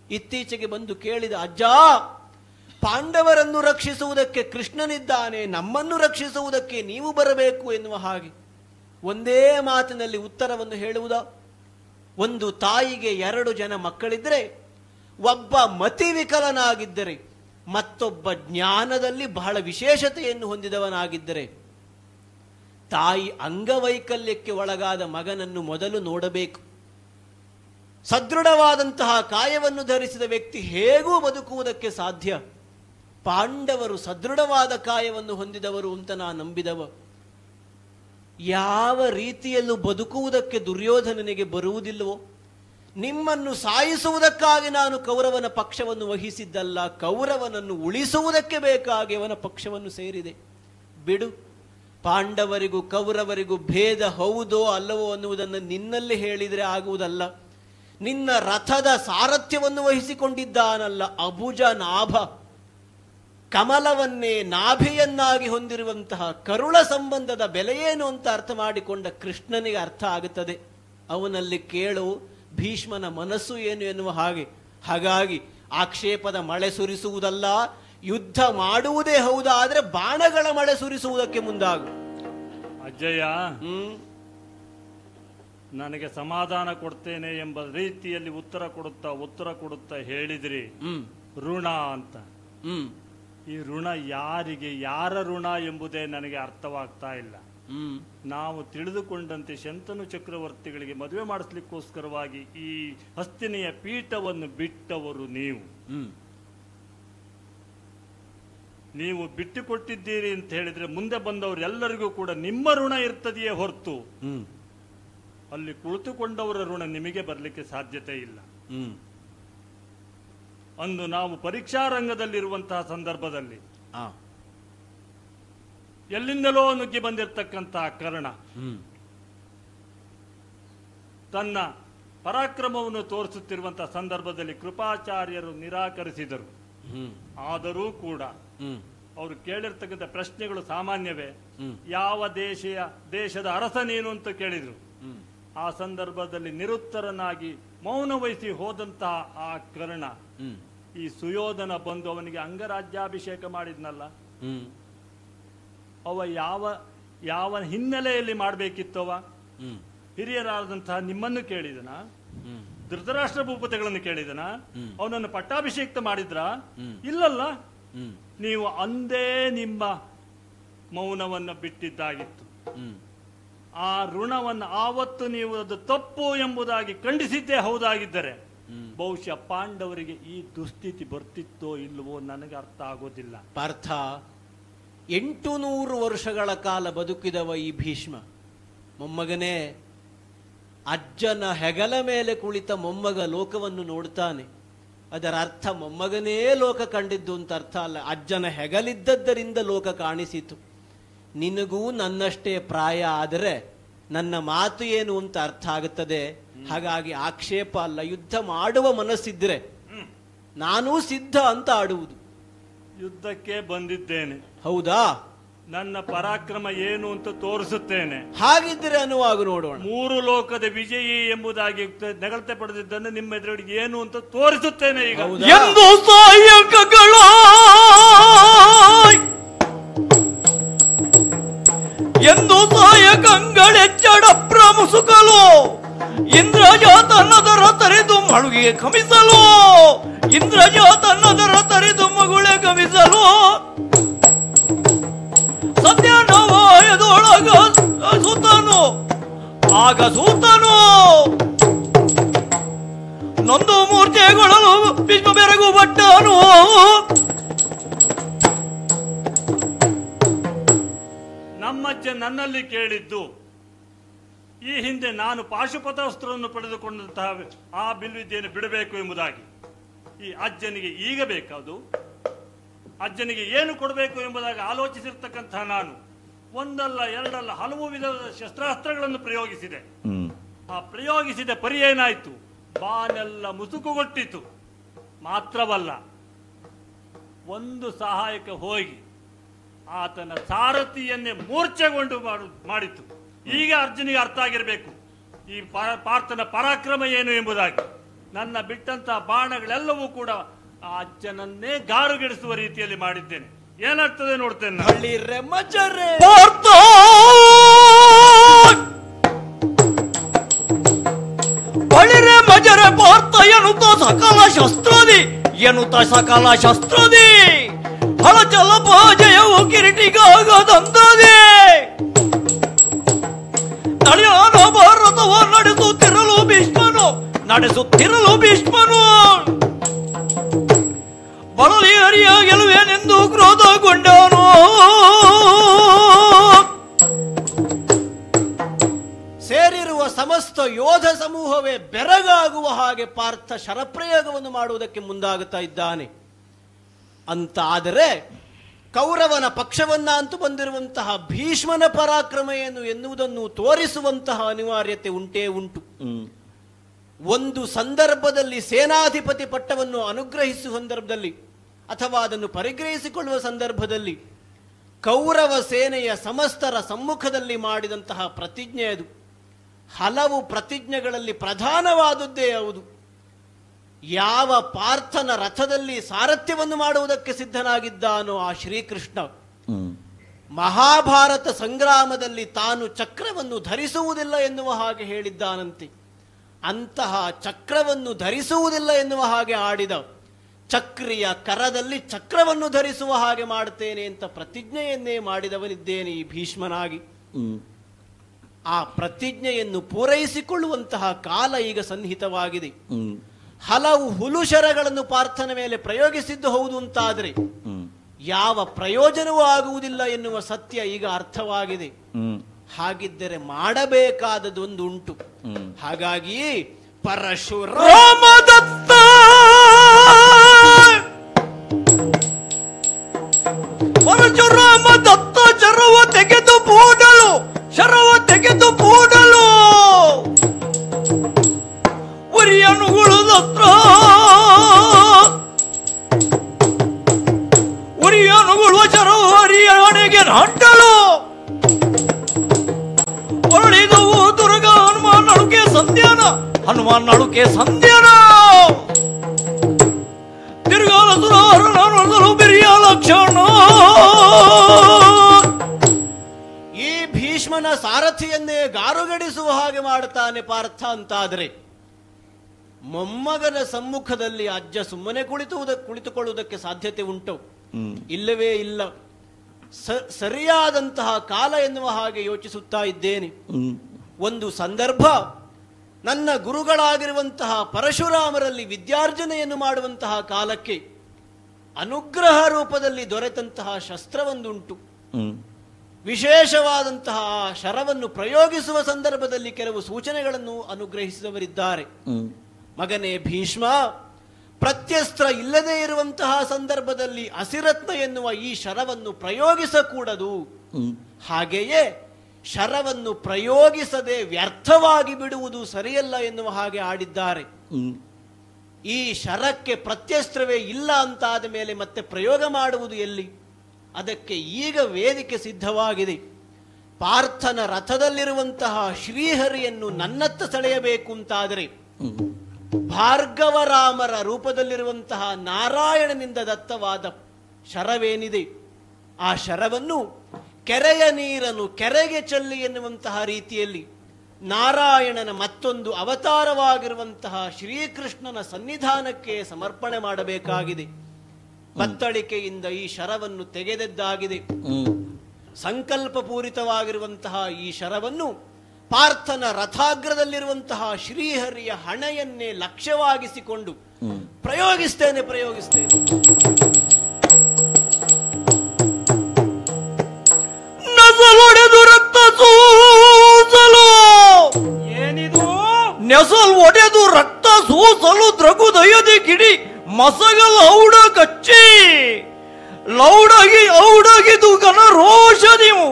ಇತ್ತೀಚೆಗೆ ಬಂದು ಕೇಳಿದ, ಅಜ್ಜ, ಪಾಂಡವರನ್ನು ರಕ್ಷಿಸುವುದಕ್ಕೆ ಕೃಷ್ಣನಿದ್ದಾನೆ, ನಮ್ಮನ್ನು ರಕ್ಷಿಸುವುದಕ್ಕೆ ನೀವು ಬರಬೇಕು ಎನ್ನುವ ಹಾಗೆ ಒಂದೇ ಮಾತಿನಲ್ಲಿ ಉತ್ತರವನ್ನು ಹೇಳುವುದಾ? ಒಂದು ತಾಯಿಗೆ 2 ಜನ ಮಕ್ಕಳಿದ್ದರೆ, ಒಬ್ಬ ಮತಿವಿಕಲನಾಗಿದ್ದರೆ, ಮತ್ತೊಬ್ಬ ಜ್ಞಾನದಲ್ಲಿ ಬಹಳ ವಿಶೇಷತೆಯನ್ನು ಹೊಂದಿದವನಾಗಿದ್ದರೆ, ತಾಯಿ ಅಂಗವೈಕಲ್ಯಕ್ಕೆ ಒಳಗಾದ ಮಗನನ್ನು ಮೊದಲು ನೋಡಬೇಕು. ಸದೃಢವಾದಂತಹ ಕಾಯವನ್ನು ಧರಿಸಿದ ವ್ಯಕ್ತಿ ಹೇಗೂ ಬದುಕುವುದಕ್ಕೆ ಸಾಧ್ಯ. ಪಾಂಡವರು ಸದೃಢವಾದ ಕಾಯವನ್ನು ಹೊಂದಿದವರು ಅಂತ ನಾನು ನಂಬಿದವ. ಯಾವ ರೀತಿಯಲ್ಲೂ ಬದುಕುವುದಕ್ಕೆ ದುರ್ಯೋಧನನಿಗೆ ಬರುವುದಿಲ್ಲವೋ? ನಿಮ್ಮನ್ನು ಸಾಯಿಸುವುದಕ್ಕಾಗಿ ನಾನು ಕೌರವನ ಪಕ್ಷವನ್ನು ವಹಿಸಿದ್ದಲ್ಲ, ಕೌರವನನ್ನು ಉಳಿಸುವುದಕ್ಕೆ ಬೇಕಾಗಿ ಅವನ ಪಕ್ಷವನ್ನು ಸೇರಿದೆ. ಬಿಡು, ಪಾಂಡವರಿಗೂ ಕೌರವರಿಗೂ ಭೇದ ಹೌದೋ ಅಲ್ಲವೋ ಅನ್ನುವುದನ್ನು ನಿನ್ನಲ್ಲಿ ಹೇಳಿದರೆ ಆಗುವುದಲ್ಲ. ನಿನ್ನ ರಥದ ಸಾರಥ್ಯವನ್ನು ವಹಿಸಿಕೊಂಡಿದ್ದಾನಲ್ಲ ಅಬುಜ ನಾಭ, ಕಮಲವನ್ನೇ ನಾಭಿಯನ್ನಾಗಿ ಹೊಂದಿರುವಂತಹ ಕರುಳ ಸಂಬಂಧದ ಬೆಲೆಯೇನು ಅಂತ ಅರ್ಥ ಮಾಡಿಕೊಂಡ ಕೃಷ್ಣನಿಗೆ ಅರ್ಥ ಆಗುತ್ತದೆ. ಅವನಲ್ಲಿ ಕೇಳು ಭೀಷ್ಮನ ಮನಸ್ಸು ಏನು ಎನ್ನುವ ಹಾಗೆ. ಹಾಗಾಗಿ ಆಕ್ಷೇಪದ ಮಳೆ ಸುರಿಸುವುದಲ್ಲ, ಯುದ್ಧ ಮಾಡುವುದೇ ಹೌದಾದ್ರೆ ಬಾಣಗಳ ಮಳೆ ಸುರಿಸುವುದಕ್ಕೆ ಮುಂದಾಗು. ಅಜ್ಜಯ್ಯ, ನನಗೆ ಸಮಾಧಾನ ಕೊಡ್ತೇನೆ ಎಂಬ ರೀತಿಯಲ್ಲಿ ಉತ್ತರ ಕೊಡುತ್ತಾ ಹೇಳಿದ್ರಿ ಋಣ ಅಂತ. ಈ ಋಣ ಯಾರಿಗೆ, ಯಾರ ಋಣ ಎಂಬುದೇ ನನಗೆ ಅರ್ಥವಾಗ್ತಾ ಇಲ್ಲ. ನಾವು ತಿಳಿದುಕೊಂಡಂತೆ ಶಂತನು ಚಕ್ರವರ್ತಿಗಳಿಗೆ ಮದುವೆ ಮಾಡಿಸ್ಲಿಕ್ಕೋಸ್ಕರವಾಗಿ ಈ ಹಸ್ತಿನೆಯ ಪೀಠವನ್ನು ಬಿಟ್ಟವರು ನೀವು ಬಿಟ್ಟುಕೊಟ್ಟಿದ್ದೀರಿ ಅಂತ ಹೇಳಿದ್ರೆ ಮುಂದೆ ಬಂದವರು ಎಲ್ಲರಿಗೂ ಕೂಡ ನಿಮ್ಮ ಋಣ ಇರ್ತದೆಯೇ ಹೊರತು ಅಲ್ಲಿ ಕುಳಿತುಕೊಂಡವರ ಋಣ ನಿಮಗೆ ಬರಲಿಕ್ಕೆ ಸಾಧ್ಯತೆ ಇಲ್ಲ. ಅಂದು ನಾವು ಪರೀಕ್ಷಾ ರಂಗದಲ್ಲಿರುವಂತಹ ಸಂದರ್ಭದಲ್ಲಿ ಎಲ್ಲಿಂದಲೋ ನುಗ್ಗಿ ಬಂದಿರತಕ್ಕಂತಹ ಕರ್ಣ ತನ್ನ ಪರಾಕ್ರಮವನ್ನು ತೋರಿಸುತ್ತಿರುವಂತಹ ಸಂದರ್ಭದಲ್ಲಿ ಕೃಪಾಚಾರ್ಯರು ನಿರಾಕರಿಸಿದರು. ಆದರೂ ಕೂಡ ಅವರು ಕೇಳಿರ್ತಕ್ಕಂಥ ಪ್ರಶ್ನೆಗಳು ಸಾಮಾನ್ಯವೇ. ಯಾವ ದೇಶದ ಅರಸ ನೀನು ಅಂತ ಕೇಳಿದ್ರು. ಆ ಸಂದರ್ಭದಲ್ಲಿ ನಿರುತ್ತರನಾಗಿ ಮೌನ ವಹಿಸಿ ಹೋದಂತಹ ಆ ಕರ್ಣ ಈ ಸುಯೋಧನ ಬಂದು ಅವನಿಗೆ ಅಂಗರಾಜ್ಯಾಭಿಷೇಕ ಮಾಡಿದ್ನಲ್ಲ, ಅವ ಯಾವ ಹಿನ್ನೆಲೆಯಲ್ಲಿ ಮಾಡಬೇಕಿತ್ತವ? ಹಿರಿಯರಾದಂತಹ ನಿಮ್ಮನ್ನು ಕೇಳಿದನ? ಧೃತರಾಷ್ಟ್ರ ಭೂಪತಿಗಳನ್ನು ಕೇಳಿದನ? ಅವನನ್ನು ಪಟ್ಟಾಭಿಷೇಕ ಮಾಡಿದ್ರ? ಇಲ್ಲಲ್ಲ. ನೀವು ಅಂದೇ ನಿಮ್ಮ ಮೌನವನ್ನು ಬಿಟ್ಟಿದ್ದಾಗಿತ್ತು. ಆ ಋಣವನ್ನು ಆವತ್ತು ನೀವು ಅದು ತಪ್ಪು ಎಂಬುದಾಗಿ ಖಂಡಿಸಿದ್ದೇ ಹೌದಾಗಿದ್ದರೆ ಬಹುಶಃ ಪಾಂಡವರಿಗೆ ಈ ದುಸ್ಥಿತಿ ಬರ್ತಿತ್ತೋ ಇಲ್ಲವೋ ನನಗೆ ಅರ್ಥ ಆಗೋದಿಲ್ಲ. ಪಾರ್ಥ, 800 ವರ್ಷಗಳ ಕಾಲ ಬದುಕಿದವ ಈ ಭೀಷ್ಮ ಮೊಮ್ಮಗನೇ. ಅಜ್ಜನ ಹೆಗಲ ಮೇಲೆ ಕುಳಿತ ಮೊಮ್ಮಗ ಲೋಕವನ್ನು ನೋಡ್ತಾನೆ. ಅದರ ಅರ್ಥ ಮೊಮ್ಮಗನೇ ಲೋಕ ಕಂಡಿದ್ದು ಅಂತ ಅರ್ಥ ಅಲ್ಲ. ಅಜ್ಜನ ಹೆಗಲಿದ್ದದ್ದರಿಂದ ಲೋಕ ಕಾಣಿಸಿತು. ನಿನಗೂ ನನ್ನಷ್ಟೇ ಪ್ರಾಯ ಆದರೆ ನನ್ನ ಮಾತು ಏನು ಅಂತ ಅರ್ಥ ಆಗುತ್ತದೆ. ಹಾಗಾಗಿ ಆಕ್ಷೇಪ ಅಲ್ಲ, ಯುದ್ಧ ಮಾಡುವ ಮನಸ್ಸಿದ್ರೆ ನಾನೂ ಸಿದ್ಧ ಅಂತ ಆಡುವುದು. ಯುದ್ಧಕ್ಕೆ ಬಂದಿದ್ದೇನೆ. ಹೌದಾ? ನನ್ನ ಪರಾಕ್ರಮ ಏನು ಅಂತ ತೋರಿಸುತ್ತೇನೆ. ಹಾಗಿದ್ರೆ ಅನ್ನುವಾಗ ನೋಡೋಣ. 3 ಲೋಕದ ವಿಜಯಿ ಎಂಬುದಾಗಿ ನೆಗಳತೆ ಪಡೆದಿದ್ದನ್ನು ನಿಮ್ಮ ಎದುರಿಗೆ ಏನು ಅಂತ ತೋರಿಸುತ್ತೇನೆ ಈಗ. ಎಂದು ಸಾಯಕಗಳ ಎಂದು ಸಾಯಕಂಗಳೆಚ್ಚಡ ಪ್ರಮುಸುಕಲು ಇಂದ್ರಜಾತನ್ನದರ ತರಿದು ಮಳುಗೆ ಕಮಿಸಲು ಇಂದ್ರಜಾತನ್ನದರ ತರಿದು ಮಗುಳೆ ಕಮಿಸಲು ಸತ್ಯನವಾಯದೊಳಗ ಸುತನು ನಾಗಸೂತನು ನೊಂದು ಮೂರ್ಛೆಗೊಳ್ಳಲು ಭೀಷ್ಮ ಬೆರಗು ಭಟ್ಟನು. ನಮ್ಮಜ್ಜ ನನ್ನಲ್ಲಿ ಕೇಳಿದ್ದು ಈ ಹಿಂದೆ ನಾನು ಪಾಶುಪತಾಸ್ತ್ರವನ್ನು ಪಡೆದುಕೊಂಡಂತಹ ಆ ಬಿಲ್ವಿದ್ಯೆಯನ್ನು ಬಿಡಬೇಕು ಎಂಬುದಾಗಿ. ಈ ಅಜ್ಜನಿಗೆ ಈಗ ಬೇಕಾದು, ಅಜ್ಜನಿಗೆ ಏನು ಕೊಡಬೇಕು ಎಂಬುದಾಗಿ ಆಲೋಚಿಸಿರ್ತಕ್ಕಂತಹ ನಾನು ಒಂದಲ್ಲ ಎರಡಲ್ಲ ಹಲವು ವಿಧದ ಶಸ್ತ್ರಾಸ್ತ್ರಗಳನ್ನು ಪ್ರಯೋಗಿಸಿದೆ. ಆ ಪ್ರಯೋಗಿಸಿದ ಪರಿ ಏನಾಯ್ತು, ಬಾನೆಲ್ಲ ಮುಸುಕುಗೊಟ್ಟಿತು. ಮಾತ್ರವಲ್ಲ, ಒಂದು ಸಹಾಯಕ ಹೋಗಿ ಆತನ ಸಾರಥಿಯನ್ನೇ ಮೂರ್ಛೆಗೊಂಡು ಮಾಡಿತು. ಈಗ ಅರ್ಜುನಿಗೆ ಅರ್ಥ ಆಗಿರಬೇಕು ಈ ಪಾರ್ಥನ ಪರಾಕ್ರಮ ಏನು ಎಂಬುದಾಗಿ. ನನ್ನ ಬಿಟ್ಟಂತಹ ಬಾಣಗಳೆಲ್ಲವೂ ಕೂಡ ಆ ಅಜ್ಜನನ್ನೇ ಗಾರುಗೆಡಿಸುವ ರೀತಿಯಲ್ಲಿ ಮಾಡಿದ್ದೇನೆ. ಏನಾಗ್ತದೆ ನೋಡ್ತೇನೆ. ಬಳಿರೆ ಮಜರ ಪಾರ್ಥ ಎನ್ನುತ್ತ ಸಕಲ ಶಸ್ತ್ರದಿ ಸಕಲ ಶಸ್ತ್ರದಿ ಹಳಚಲ ಜಯವು ಕಿರೀಟಿಗಾಗದಂತದೆ. ನಡೆಯಾದ ಭಾರತವ ನಡೆಸುತ್ತಿರಲು ಭೀಷ್ಮನು ಬರಲಿ ಹರಿಯ ಗೆಲುವೇನೆಂದು ಕ್ರೋಧಗೊಂಡನು. ಸೇರಿರುವ ಸಮಸ್ತ ಯೋಧ ಸಮೂಹವೇ ಬೆರಗಾಗುವ ಹಾಗೆ ಪಾರ್ಥ ಶರಪ್ರಯೋಗವನ್ನು ಮಾಡುವುದಕ್ಕೆ ಮುಂದಾಗುತ್ತಾ ಇದ್ದಾನೆ. ಅಂತ ಆದರೆ ಕೌರವನ ಪಕ್ಷವನ್ನ ಅಂತೂ ಬಂದಿರುವಂತಹ ಭೀಷ್ಮನ ಪರಾಕ್ರಮ ಏನು ಎನ್ನುವುದನ್ನು ತೋರಿಸುವಂತಹ ಅನಿವಾರ್ಯತೆ ಉಂಟೇ ಉಂಟು. ಒಂದು ಸಂದರ್ಭದಲ್ಲಿ ಸೇನಾಧಿಪತಿ ಪಟ್ಟವನ್ನು ಅನುಗ್ರಹಿಸುವ ಸಂದರ್ಭದಲ್ಲಿ ಅಥವಾ ಅದನ್ನು ಪರಿಗ್ರಹಿಸಿಕೊಳ್ಳುವ ಸಂದರ್ಭದಲ್ಲಿ ಕೌರವ ಸೇನೆಯ ಸಮಸ್ತರ ಸಮ್ಮುಖದಲ್ಲಿ ಮಾಡಿದಂತಹ ಪ್ರತಿಜ್ಞೆ ಅದು. ಹಲವು ಪ್ರತಿಜ್ಞೆಗಳಲ್ಲಿ ಪ್ರಧಾನವಾದದ್ದೇ ಹೌದು. ಯಾವ ಪಾರ್ಥನ ರಥದಲ್ಲಿ ಸಾರಥ್ಯವನ್ನು ಮಾಡುವುದಕ್ಕೆ ಸಿದ್ಧನಾಗಿದ್ದಾನೋ ಆ ಶ್ರೀಕೃಷ್ಣ ಮಹಾಭಾರತ ಸಂಗ್ರಾಮದಲ್ಲಿ ತಾನು ಚಕ್ರವನ್ನು ಧರಿಸುವುದಿಲ್ಲ ಎನ್ನುವ ಹಾಗೆ ಹೇಳಿದ್ದಾನಂತೆ. ಅಂತಹ ಚಕ್ರವನ್ನು ಧರಿಸುವುದಿಲ್ಲ ಎನ್ನುವ ಹಾಗೆ ಆಡಿದ ಚಕ್ರಿಯ ಕರದಲ್ಲಿ ಚಕ್ರವನ್ನು ಧರಿಸುವ ಹಾಗೆ ಮಾಡುತ್ತೇನೆ ಅಂತ ಪ್ರತಿಜ್ಞೆಯನ್ನೇ ಮಾಡಿದವನಿದ್ದೇನೆ ಈ ಭೀಷ್ಮನಾಗಿ. ಆ ಪ್ರತಿಜ್ಞೆಯನ್ನು ಪೂರೈಸಿಕೊಳ್ಳುವಂತಹ ಕಾಲ ಈಗ ಸನ್ನಿಹಿತವಾಗಿದೆ. ಹಲವು ಹುಲುಶರಗಳನ್ನು ಪಾರ್ಥನ ಮೇಲೆ ಪ್ರಯೋಗಿಸಿದ್ದು ಹೌದು ಅಂತಾದರೆ ಯಾವ ಪ್ರಯೋಜನವೂ ಆಗುವುದಿಲ್ಲ ಎನ್ನುವ ಸತ್ಯ ಈಗ ಅರ್ಥವಾಗಿದೆ. ಹಾಗಿದ್ದರೆ ಮಾಡಬೇಕಾದದೊಂದು ಉಂಟು. ಹಾಗಾಗಿ ಪರಶುರಾಮ ದತ್ತ ಶರವ ತೆಗೆದು ಪೂಡಲು ಉರಿಯನುಗುಳುವ ಶರವ ಹರಿಯಣೆಗೆ ನಾಟಲು ಹೊರಳಿದವು ದುರ್ಗ ಹನುಮಾನ್ ನಡುಕೆ ಸಂಧ್ಯಾನ ತಿರುಗಾಲ ಸುರಾರನು ಬಿರಿಯ ಲಕ್ಷಣ. ಈ ಭೀಷ್ಮನ ಸಾರಥಿಯನ್ನೇ ಗಾರುಗಡಿಸುವ ಹಾಗೆ ಮಾಡುತ್ತಾನೆ ಪಾರ್ಥ ಅಂತಾದರೆ ಮೊಮ್ಮಗನ ಸಮ್ಮುಖದಲ್ಲಿ ಅಜ್ಜ ಸುಮ್ಮನೆ ಕುಳಿತುಕೊಳ್ಳುವುದಕ್ಕೆ ಸಾಧ್ಯತೆ ಉಂಟು? ಇಲ್ಲವೇ ಇಲ್ಲ. ಸರಿಯಾದಂತಹ ಕಾಲ ಎನ್ನುವ ಹಾಗೆ ಯೋಚಿಸುತ್ತಾ ಇದ್ದೇನೆ. ಒಂದು ಸಂದರ್ಭ ನನ್ನ ಗುರುಗಳಾಗಿರುವಂತಹ ಪರಶುರಾಮರಲ್ಲಿ ವಿದ್ಯಾರ್ಜನೆಯನ್ನು ಮಾಡುವಂತಹ ಕಾಲಕ್ಕೆ ಅನುಗ್ರಹ ರೂಪದಲ್ಲಿ ದೊರೆತಂತಹ ಶಸ್ತ್ರವೊಂದುಂಟು. ವಿಶೇಷವಾದಂತಹ ಶರವನ್ನು ಪ್ರಯೋಗಿಸುವ ಸಂದರ್ಭದಲ್ಲಿ ಕೆಲವು ಸೂಚನೆಗಳನ್ನು ಅನುಗ್ರಹಿಸಿದವರಿದ್ದಾರೆ. ಮಗನೇ ಭೀಷ್ಮ, ಪ್ರತ್ಯಸ್ತ್ರ ಇಲ್ಲದೆ ಇರುವಂತಹ ಸಂದರ್ಭದಲ್ಲಿ ಅಸಿರತ್ನ ಎನ್ನುವ ಈ ಶರವನ್ನು ಪ್ರಯೋಗಿಸಕೂಡದು. ಹಾಗೆಯೇ ಶರವನ್ನು ಪ್ರಯೋಗಿಸದೆ ವ್ಯರ್ಥವಾಗಿ ಬಿಡುವುದು ಸರಿಯಲ್ಲ ಎನ್ನುವ ಹಾಗೆ ಆಡಿದ್ದಾರೆ. ಈ ಶರಕ್ಕೆ ಪ್ರತ್ಯಸ್ತ್ರವೇ ಇಲ್ಲ ಅಂತಾದ ಮೇಲೆ ಮತ್ತೆ ಪ್ರಯೋಗ ಮಾಡುವುದು ಎಲ್ಲಿ? ಅದಕ್ಕೆ ಈಗ ವೇದಿಕೆ ಸಿದ್ಧವಾಗಿದೆ. ಪಾರ್ಥನ ರಥದಲ್ಲಿರುವಂತಹ ಶ್ರೀಹರಿಯನ್ನು ನನ್ನತ್ತ ಸೆಳೆಯಬೇಕು ಅಂತಾದರೆ ಭಾರ್ಗವರಾಮರ ರೂಪದಲ್ಲಿರುವಂತಹ ನಾರಾಯಣನಿಂದ ದತ್ತವಾದ ಶರವೇನಿದೆ ಆ ಶರವನ್ನು ಕೆರೆಯ ನೀರನ್ನು ಕೆರೆಗೆ ಚೆಲ್ಲಿ ಎನ್ನುವಂತಹ ರೀತಿಯಲ್ಲಿ ನಾರಾಯಣನ ಮತ್ತೊಂದು ಅವತಾರವಾಗಿರುವಂತಹ ಶ್ರೀಕೃಷ್ಣನ ಸನ್ನಿಧಾನಕ್ಕೆ ಸಮರ್ಪಣೆ ಮಾಡಬೇಕಾಗಿದೆ. ಬತ್ತಳಿಕೆಯಿಂದ ಈ ಶರವನ್ನು ತೆಗೆದದ್ದಾಗಿದೆ. ಸಂಕಲ್ಪ ಪೂರಿತವಾಗಿರುವಂತಹ ಈ ಶರವನ್ನು ಪಾರ್ಥನ ರಥಾಗ್ರದಲ್ಲಿರುವಂತಹ ಶ್ರೀಹರಿಯ ಹಣೆಯನ್ನೇ ಲಕ್ಷ್ಯವಾಗಿಸಿಕೊಂಡು ಪ್ರಯೋಗಿಸ್ತೇನೆ. ನಸಲೊಡೆದು ರಕ್ತ ಸೂಸಲು, ಏನಿದು? ನೆಸಲ್ ಒಡೆದು ರಕ್ತ ಸೂಸಲು ದ್ರಗುದಯದಿ ಕಿಡಿ ಮಸಗಲ್ ಔಡ ಕಚ್ಚಿ ಔಡಗಿದು ಗನ ರೋಷದಿವು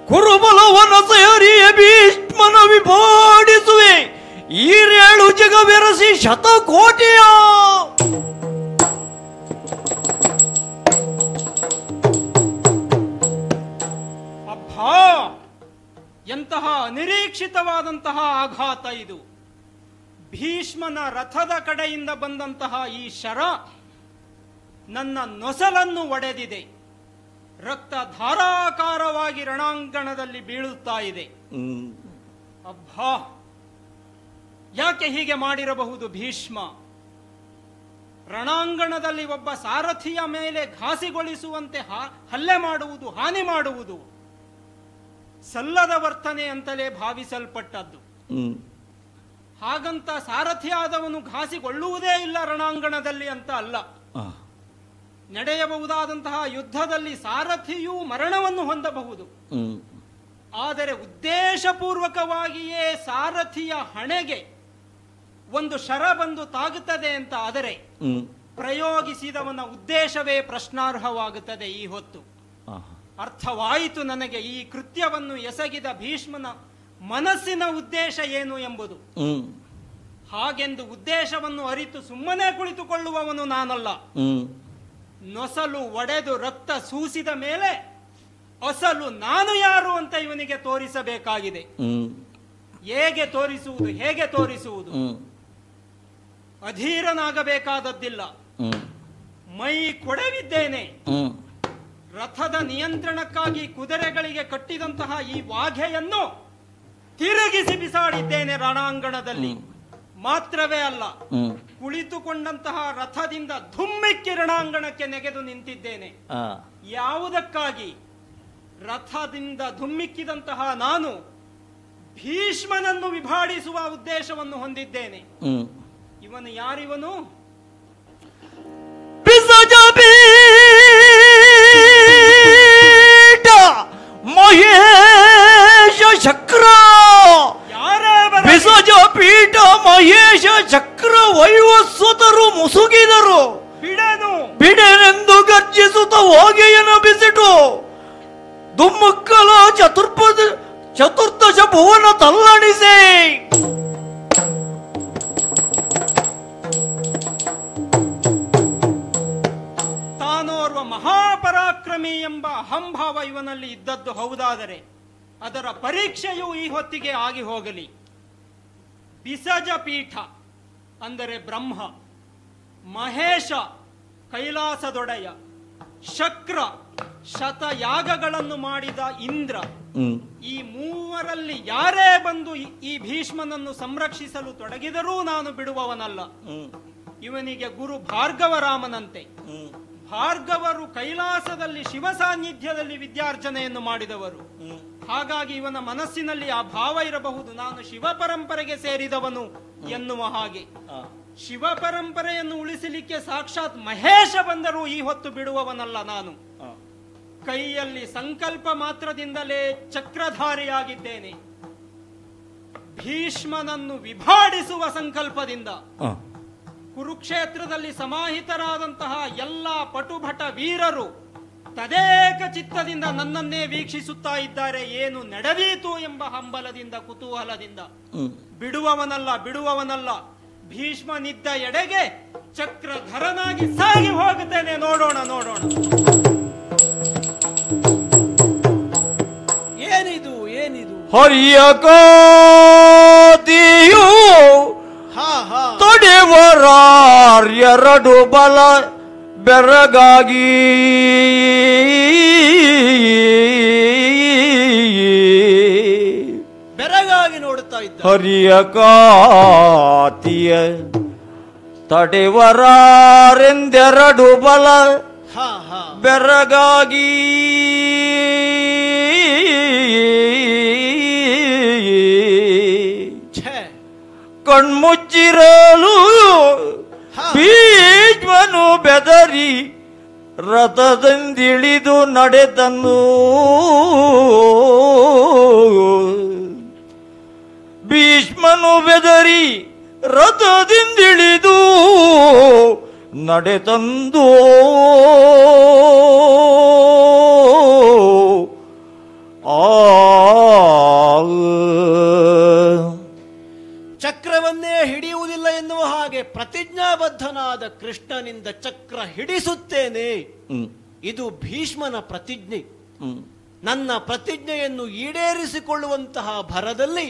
ಕುರುಬಲವನ ಸೇರಿಯ ಭೀಷ್ಮನ ವಿಭಾಡಿಸುವೆ ಈರೇಳು ಜಗ ಬೆರಸಿ ಶತಕೋಟಿಯ. ಅಬ್ಬಾ, ಎಂತಹ ಅನಿರೀಕ್ಷಿತವಾದಂತಹ ಆಘಾತ ಇದು! ಭೀಷ್ಮನ ರಥದ ಕಡೆಯಿಂದ ಬಂದಂತಹ ಈ ಶರ ನನ್ನ ನೊಸಲನ್ನು ಒಡೆದಿದೆ. ರಕ್ತ ಧಾರಾಕಾರವಾಗಿ ರಣಾಂಗಣದಲ್ಲಿ ಬೀಳುತ್ತಾ ಇದೆ. ಅಬ್ಬಾ, ಯಾಕೆ ಹೀಗೆ ಮಾಡಿರಬಹುದು ಭೀಷ್ಮ? ರಣಾಂಗಣದಲ್ಲಿ ಒಬ್ಬ ಸಾರಥಿಯ ಮೇಲೆ ಘಾಸಿಗೊಳಿಸುವಂತೆ ಹಲ್ಲೆ ಮಾಡುವುದು, ಹಾನಿ ಮಾಡುವುದು ಸಲ್ಲದ ವರ್ತನೆ ಅಂತಲೇ ಭಾವಿಸಲ್ಪಟ್ಟದ್ದು. ಹಾಗಂತ ಸಾರಥಿಯಾದವನು ಘಾಸಿಗೊಳ್ಳುವುದೇ ಇಲ್ಲ ರಣಾಂಗಣದಲ್ಲಿ ಅಂತ ಅಲ್ಲ. ನಡೆಯಬಹುದಾದಂತಹ ಯುದ್ಧದಲ್ಲಿ ಸಾರಥಿಯೂ ಮರಣವನ್ನು ಹೊಂದಬಹುದು. ಆದರೆ ಉದ್ದೇಶಪೂರ್ವಕವಾಗಿಯೇ ಸಾರಥಿಯ ಹಣೆಗೆ ಒಂದು ಶರ ಬಂದು ತಾಗುತ್ತದೆ ಅಂತ ಆದರೆ ಪ್ರಯೋಗಿಸಿದವನ ಉದ್ದೇಶವೇ ಪ್ರಶ್ನಾರ್ಹವಾಗುತ್ತದೆ. ಈ ಹೊತ್ತು ಅರ್ಥವಾಯಿತು ನನಗೆ ಈ ಕೃತ್ಯವನ್ನು ಎಸಗಿದ ಭೀಷ್ಮನ ಮನಸ್ಸಿನ ಉದ್ದೇಶ ಏನು ಎಂಬುದು. ಹಾಗೆಂದು ಉದ್ದೇಶವನ್ನು ಅರಿತು ಸುಮ್ಮನೆ ಕುಳಿತುಕೊಳ್ಳುವವನು ನಾನಲ್ಲ. ನೊಸಲು ಒಡೆದು ರಕ್ತ ಸೂಸಿದ ಮೇಲೆ ಅಸಲು ನಾನು ಯಾರು ಅಂತ ಇವನಿಗೆ ತೋರಿಸಬೇಕಾಗಿದೆ. ಹೇಗೆ ತೋರಿಸುವುದು? ಅಧೀರನಾಗಬೇಕಾದದ್ದಿಲ್ಲ. ಮೈ ಕೊಡವಿದ್ದೇನೆ. ರಥದ ನಿಯಂತ್ರಣಕ್ಕಾಗಿ ಕುದುರೆಗಳಿಗೆ ಕಟ್ಟಿದಂತಹ ಈ ವಾಘೆಯನ್ನು ತಿರುಗಿಸಿ ಬಿಸಾಡಿದ್ದೇನೆ ರಣಾಂಗಣದಲ್ಲಿ. ಮಾತ್ರವೇ ಅಲ್ಲ, ಕುಳಿತುಕೊಂಡಂತಹ ರಥದಿಂದ ಧುಮ್ಮಿಕ್ಕಿ ರಣಾಂಗಣಕ್ಕೆ ನೆಗೆದು ನಿಂತಿದ್ದೇನೆ. ಯಾವುದಕ್ಕಾಗಿ? ರಥದಿಂದ ಧುಮ್ಮಿಕ್ಕಿದಂತಹ ನಾನು ಭೀಷ್ಮನನ್ನು ವಿಭಾಡಿಸುವ ಉದ್ದೇಶವನ್ನು ಹೊಂದಿದ್ದೇನೆ. ಇವನು ಯಾರಿವನು? ಮಹೇಶ ಚಕ್ರ, ಬಿಸಜ ಪೀಠ ಮಹೇಶ ಚಕ್ರ ವೈವಸ್ವತರು ಮುಸುಗಿದರು. ಬಿಡೆನೆಂದು ಗರ್ಜಿಸುತ್ತ ಹೋಗೆಯನ ಬಿಸಿಟು ದುಮ್ಮಕ್ಕಲ ಚತುರ್ದಶ ಭುವನ ತಲ್ಲಣಿಸೆ. ತಾನೋರ್ವ ಮಹಾಪರಾಕ್ರಮಿ ಎಂಬ ಅಹಂಭಾವ ಇವನಲ್ಲಿ ಇದ್ದದ್ದು ಹೌದಾದರೆ ಅದರ ಪರೀಕ್ಷೆಯೂ ಈ ಹೊತ್ತಿಗೆ ಆಗಿ ಹೋಗಲಿ. ಬಿಸಜ ಪೀಠ ಅಂದರೆ ಬ್ರಹ್ಮ, ಮಹೇಶ ಕೈಲಾಸದೊಡೆಯ, ಶಕ್ರ ಶತಯಾಗಗಳನ್ನು ಮಾಡಿದ ಇಂದ್ರ, ಈ ಮೂವರಲ್ಲಿ ಯಾರೇ ಬಂದು ಈ ಭೀಷ್ಮನನ್ನು ಸಂರಕ್ಷಿಸಲು ತೊಡಗಿದರೂ ನಾನು ಬಿಡುವವನಲ್ಲ. ಇವನಿಗೆ ಗುರು ಭಾರ್ಗವರಾಮನಂತೆ. ಭಾರ್ಗವರು ಕೈಲಾಸದಲ್ಲಿ ಶಿವ ಸಾನ್ನಿಧ್ಯದಲ್ಲಿ ವಿದ್ಯಾರ್ಜನೆಯನ್ನು ಮಾಡಿದವರು. ಹಾಗಾಗಿ ಇವನ ಮನಸ್ಸಿನಲ್ಲಿ ಆ ಭಾವ ಇರಬಹುದು, ನಾನು ಶಿವ ಪರಂಪರೆಗೆ ಸೇರಿದವನು ಎನ್ನುವ ಹಾಗೆ. ಶಿವ ಪರಂಪರೆಯನ್ನು ಉಳಿಸಲಿಕ್ಕೆ ಸಾಕ್ಷಾತ್ ಮಹೇಶ ಬಂದರೂ ಈ ಹೊತ್ತು ಬಿಡುವವನಲ್ಲ ನಾನು. ಕೈಯಲ್ಲಿ ಸಂಕಲ್ಪ ಮಾತ್ರದಿಂದಲೇ ಚಕ್ರಧಾರಿಯಾಗಿದ್ದೇನೆ. ಭೀಷ್ಮನನ್ನು ವಿಭಾಡಿಸುವ ಸಂಕಲ್ಪದಿಂದ ಕುರುಕ್ಷೇತ್ರದಲ್ಲಿ ಸಮಾಹಿತರಾದಂತಹ ಎಲ್ಲ ಪಟುಭಟ ವೀರರು ತದೇಕ ಚಿತ್ತದಿಂದ ನನ್ನನ್ನೇ ವೀಕ್ಷಿಸುತ್ತಾ ಇದ್ದಾರೆ. ಏನು ನಡೆದೀತು ಎಂಬ ಹಂಬಲದಿಂದ, ಕುತೂಹಲದಿಂದ. ಬಿಡುವವನಲ್ಲ. ಭೀಷ್ಮನಿದ್ದ ಎಡೆಗೆ ಚಕ್ರಧರನಾಗಿ ಸಾಗಿ ಹೋಗುತ್ತೇನೆ. ನೋಡೋಣ. ಏನಿದು ಹರಿಯ ಕಾದಿಯು ತೊಡೆವರಾರ್ಯರಡು ಬಲ ಬೆರಗಾಗಿ ನೋಡುತ್ತಾ ಇದ್ದ. ಹರಿಯ ಕಾತಿಯ ತಡೆವರಾರೆಂದೆರಡು ಬಲ ಬೆರಗಾಗಿ ಕಣ್ಮುಚ್ಚಿರಲು ಭೀಷ್ಮನು ಬೆದರಿ ರಥದಿಂದಿಳಿದು ನಡೆದನು. ಭೀಷ್ಮನು ಬೆದರಿ ರಥದಿಂದಿಳಿದು ನಡೆತಂದು ಚಕ್ರವನ್ನೇ ಹಿಡಿಯುವುದಿಲ್ಲ ಎನ್ನುವ ಹಾಗೆ ಪ್ರತಿಜ್ಞಾಬದ್ಧನಾದ ಕೃಷ್ಣನಿಂದ ಚಕ್ರ ಹಿಡಿಸುತ್ತೇನೆ. ಇದು ಭೀಷ್ಮನ ಪ್ರತಿಜ್ಞೆ. ನನ್ನ ಪ್ರತಿಜ್ಞೆಯನ್ನು ಈಡೇರಿಸಿಕೊಳ್ಳುವಂತಹ ಭರದಲ್ಲಿ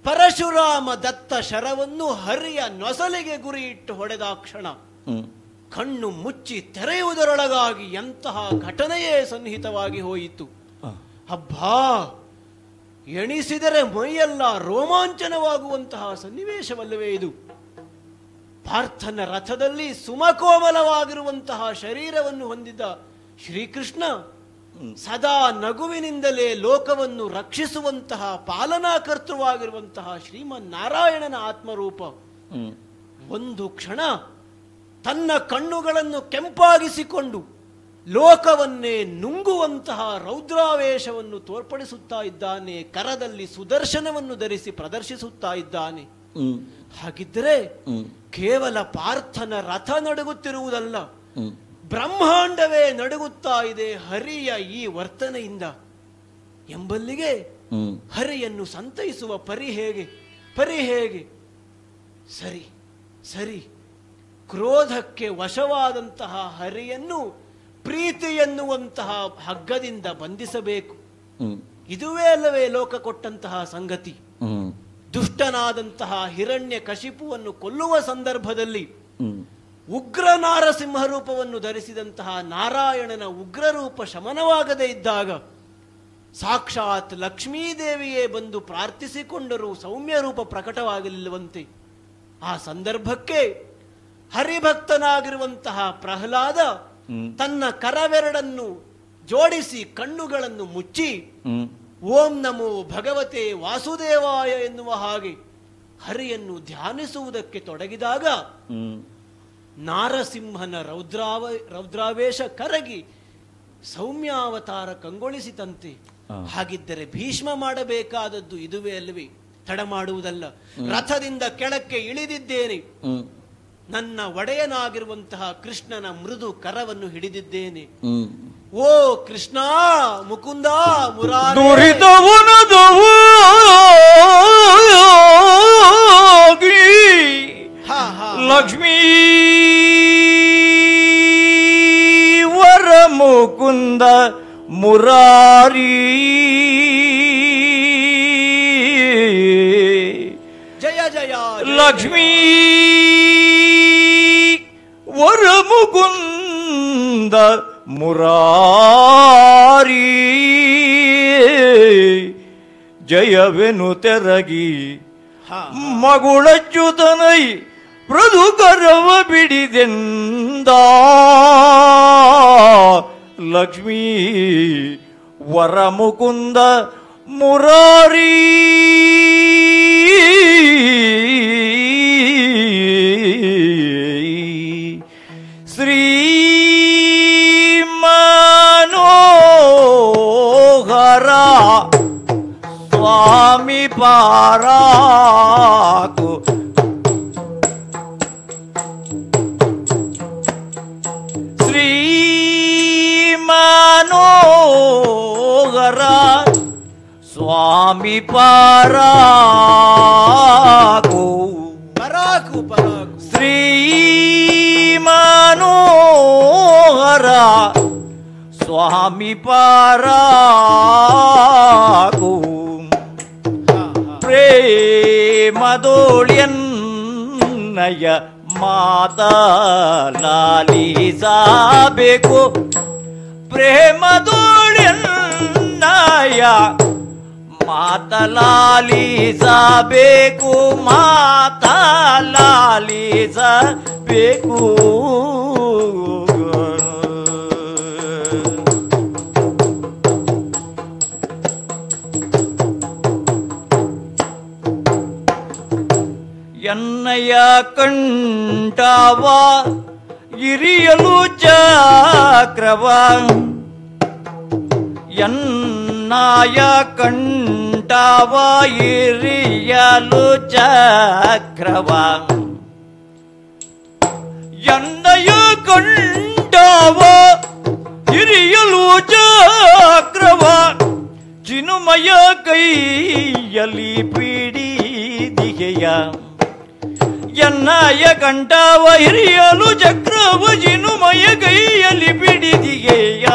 ಪರಶುರಾಮ ದತ್ತ ಶರವನ್ನು ಹರಿಯ ನೊಸಲಿಗೆ ಗುರಿಯಿಟ್ಟು ಹೊಡೆದಾಕ್ಷಣ ಕಣ್ಣು ಮುಚ್ಚಿ ತೆರೆಯುವುದರೊಳಗಾಗಿ ಎಂತಹ ಘಟನೆಯೇ ಸನ್ನಿಹಿತವಾಗಿ ಹೋಯಿತು. ಅಬ್ಬಾ, ಎಣಿಸಿದರೆ ಮೈಯೆಲ್ಲ ರೋಮಾಂಚನವಾಗುವಂತಹ ಸನ್ನಿವೇಶವಲ್ಲವೇ ಇದು? ಪಾರ್ಥನ ರಥದಲ್ಲಿ ಸುಮಕೋಮಲವಾಗಿರುವಂತಹ ಶರೀರವನ್ನು ಹೊಂದಿದ ಶ್ರೀಕೃಷ್ಣ ಸದಾ ನಗುವಿನಿಂದಲೇ ಲೋಕವನ್ನು ರಕ್ಷಿಸುವಂತಹ ಪಾಲನಾಕರ್ತೃವಾಗಿರುವಂತಹ ಶ್ರೀಮನ್ನಾರಾಯಣನ ಆತ್ಮರೂಪ ಒಂದು ಕ್ಷಣ ತನ್ನ ಕಣ್ಣುಗಳನ್ನು ಕೆಂಪಾಗಿಸಿಕೊಂಡು ಲೋಕವನ್ನೇ ನುಂಗುವಂತಹ ರೌದ್ರಾವೇಶವನ್ನು ತೋರ್ಪಡಿಸುತ್ತಾ ಇದ್ದಾನೆ. ಕರದಲ್ಲಿ ಸುದರ್ಶನವನ್ನು ಧರಿಸಿ ಪ್ರದರ್ಶಿಸುತ್ತಾ ಇದ್ದಾನೆ. ಹಾಗಿದ್ದರೆ ಕೇವಲ ಪಾರ್ಥನ ರಥ ನಡುಗುತ್ತಿರುವುದಲ್ಲ, ಬ್ರಹ್ಮಾಂಡವೇ ನಡುಗುತ್ತಾ ಇದೆ ಹರಿಯ ಈ ವರ್ತನೆಯಿಂದ ಎಂಬಲ್ಲಿಗೆ ಹರಿಯನ್ನು ಸಂತೈಸುವ ಪರಿ ಹೇಗೆ? ಸರಿ ಸರಿ, ಕ್ರೋಧಕ್ಕೆ ವಶವಾದಂತಹ ಹರಿಯನ್ನು ಪ್ರೀತಿ ಎನ್ನುವಂತಹ ಹಗ್ಗದಿಂದ ಬಂಧಿಸಬೇಕು. ಇದುವೇ ಅಲ್ಲವೇ ಲೋಕ ಕೊಟ್ಟಂತಹ ಸಂಗತಿ. ದುಷ್ಟನಾದಂತಹ ಹಿರಣ್ಯ ಕಶಿಪುವನ್ನು ಕೊಲ್ಲುವ ಸಂದರ್ಭದಲ್ಲಿ ಉಗ್ರ ನಾರಸಿಂಹ ರೂಪವನ್ನು ಧರಿಸಿದಂತಹ ನಾರಾಯಣನ ಉಗ್ರರೂಪ ಶಮನವಾಗದೇ ಇದ್ದಾಗ ಸಾಕ್ಷಾತ್ ಲಕ್ಷ್ಮೀದೇವಿಯೇ ಬಂದು ಪ್ರಾರ್ಥಿಸಿಕೊಂಡರೂ ಸೌಮ್ಯ ರೂಪ ಪ್ರಕಟವಾಗಲಿಲ್ಲವಂತೆ. ಆ ಸಂದರ್ಭಕ್ಕೆ ಹರಿಭಕ್ತನಾಗಿರುವಂತಹ ಪ್ರಹ್ಲಾದ ತನ್ನ ಕರವೆರಡನ್ನು ಜೋಡಿಸಿ ಕಣ್ಣುಗಳನ್ನು ಮುಚ್ಚಿ ಓಂ ನಮೋ ಭಗವತೆ ವಾಸುದೇವಾಯ ಎನ್ನುವ ಹಾಗೆ ಹರಿಯನ್ನು ಧ್ಯಾನಿಸುವುದಕ್ಕೆ ತೊಡಗಿದಾಗ ನಾರಸಿಂಹನ ರೌದ್ರಾವೇಶ ಕರಗಿ ಸೌಮ್ಯಾವತಾರ ಕಂಗೊಳಿಸಿತಂತೆ. ಹಾಗಿದ್ದರೆ ಭೀಷ್ಮ ಮಾಡಬೇಕಾದದ್ದು ಇದುವೇ ಅಲ್ಲವೇ? ತಡ ಮಾಡುವುದಲ್ಲ. ರಥದಿಂದ ಕೆಳಕ್ಕೆ ಇಳಿದಿದ್ದೇನೆ, ನನ್ನ ಒಡೆಯನಾಗಿರುವಂತಹ ಕೃಷ್ಣನ ಮೃದು ಕರವನ್ನು ಹಿಡಿದಿದ್ದೇನೆ. ಓ ಕೃಷ್ಣ ಮುಕುಂದ ಮುರಾರಿ, ಲಕ್ಷ್ಮೀ ವರ ಮುಕುಂದ ಮುರಾರಿ, ಜಯ ಜಯ ಲಕ್ಷ್ಮೀ ವರ ಮುಕುಂದ ಮುರಾರಿ, ಜಯವೆನು ತೆರಗಿ ಮಗುಳಚ್ಚುತನೈ ಮೃದುಕರವ ಬಿಡಿದೆಂದ. ಲಕ್ಷ್ಮೀ ವರ ಮುಕುಂದ ಮುರಾರಿ, ಶ್ರೀ ಮನೋಹರ ಸ್ವಾಮಿ ಪಾರಾಕು, ಶ್ರೀ ಮನೋಹರ ಸ್ವಾಮಿ ಪಾರಾಕು, ಪರಾಕು ಪರಾಕು, ಶ್ರೀ ಮನೋಹರ ಸ್ವಾಮಿ ಪಾರಾಕು, ಪ್ರೇಮದೋಳಿಯನ್ನಯ ಮಾತಲಾಲಿಸಬೇಕು, ಪ್ರೇಮದೋಳಿಯನ್ನಯ ಮಾತಲಾಲಿಸಬೇಕು, ಮಾತಲಾಲಿಸಬೇಕು. ಎನ್ನಯ ಕಂಠವ ಇರಿಯಲು ಚಕ್ರವ ಎನ್ನಯ ಕಂಠವ ಇರಿಯಲು ಚಕ್ರವ ಎನ್ನಯ ಕಂಠವ ಇರಿಯಲು ಚಕ್ರವ ಚಿನುಮಯ ಕೈಯಲ್ಲಿ ಪಿಡಿದಿಗೆಯ ಎನ್ನಯ ಕಂಠವ ಹಿರಿಯಲು ಚಕ್ರವ ಚಿನುಮಯ ಕೈಯಲ್ಲಿ ಪಿಡಿದಿಗೆಯ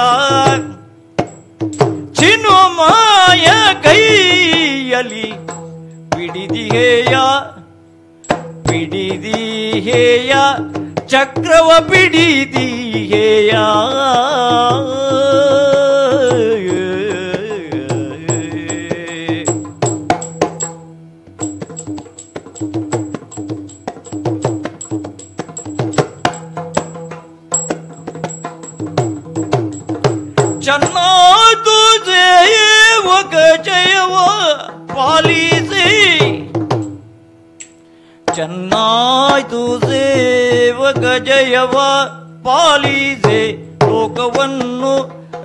ಚಿನುಮಯ ಕೈಯಲ್ಲಿ ಪಿಡಿದಿಗೆಯ ಪಿಡಿದಿಗೆಯ ಚಕ್ರವ ಪಿಡಿದಿಗೆಯ ಚೆನ್ನಾದು ಸೇವಕ ಜಯವ ಪಾಲಿಸಿ ಚೆನ್ನಾಯ್ತು ಸೇವಕ ಜಯವ ಪಾಲಿಸಿ ಲೋಕವನ್ನು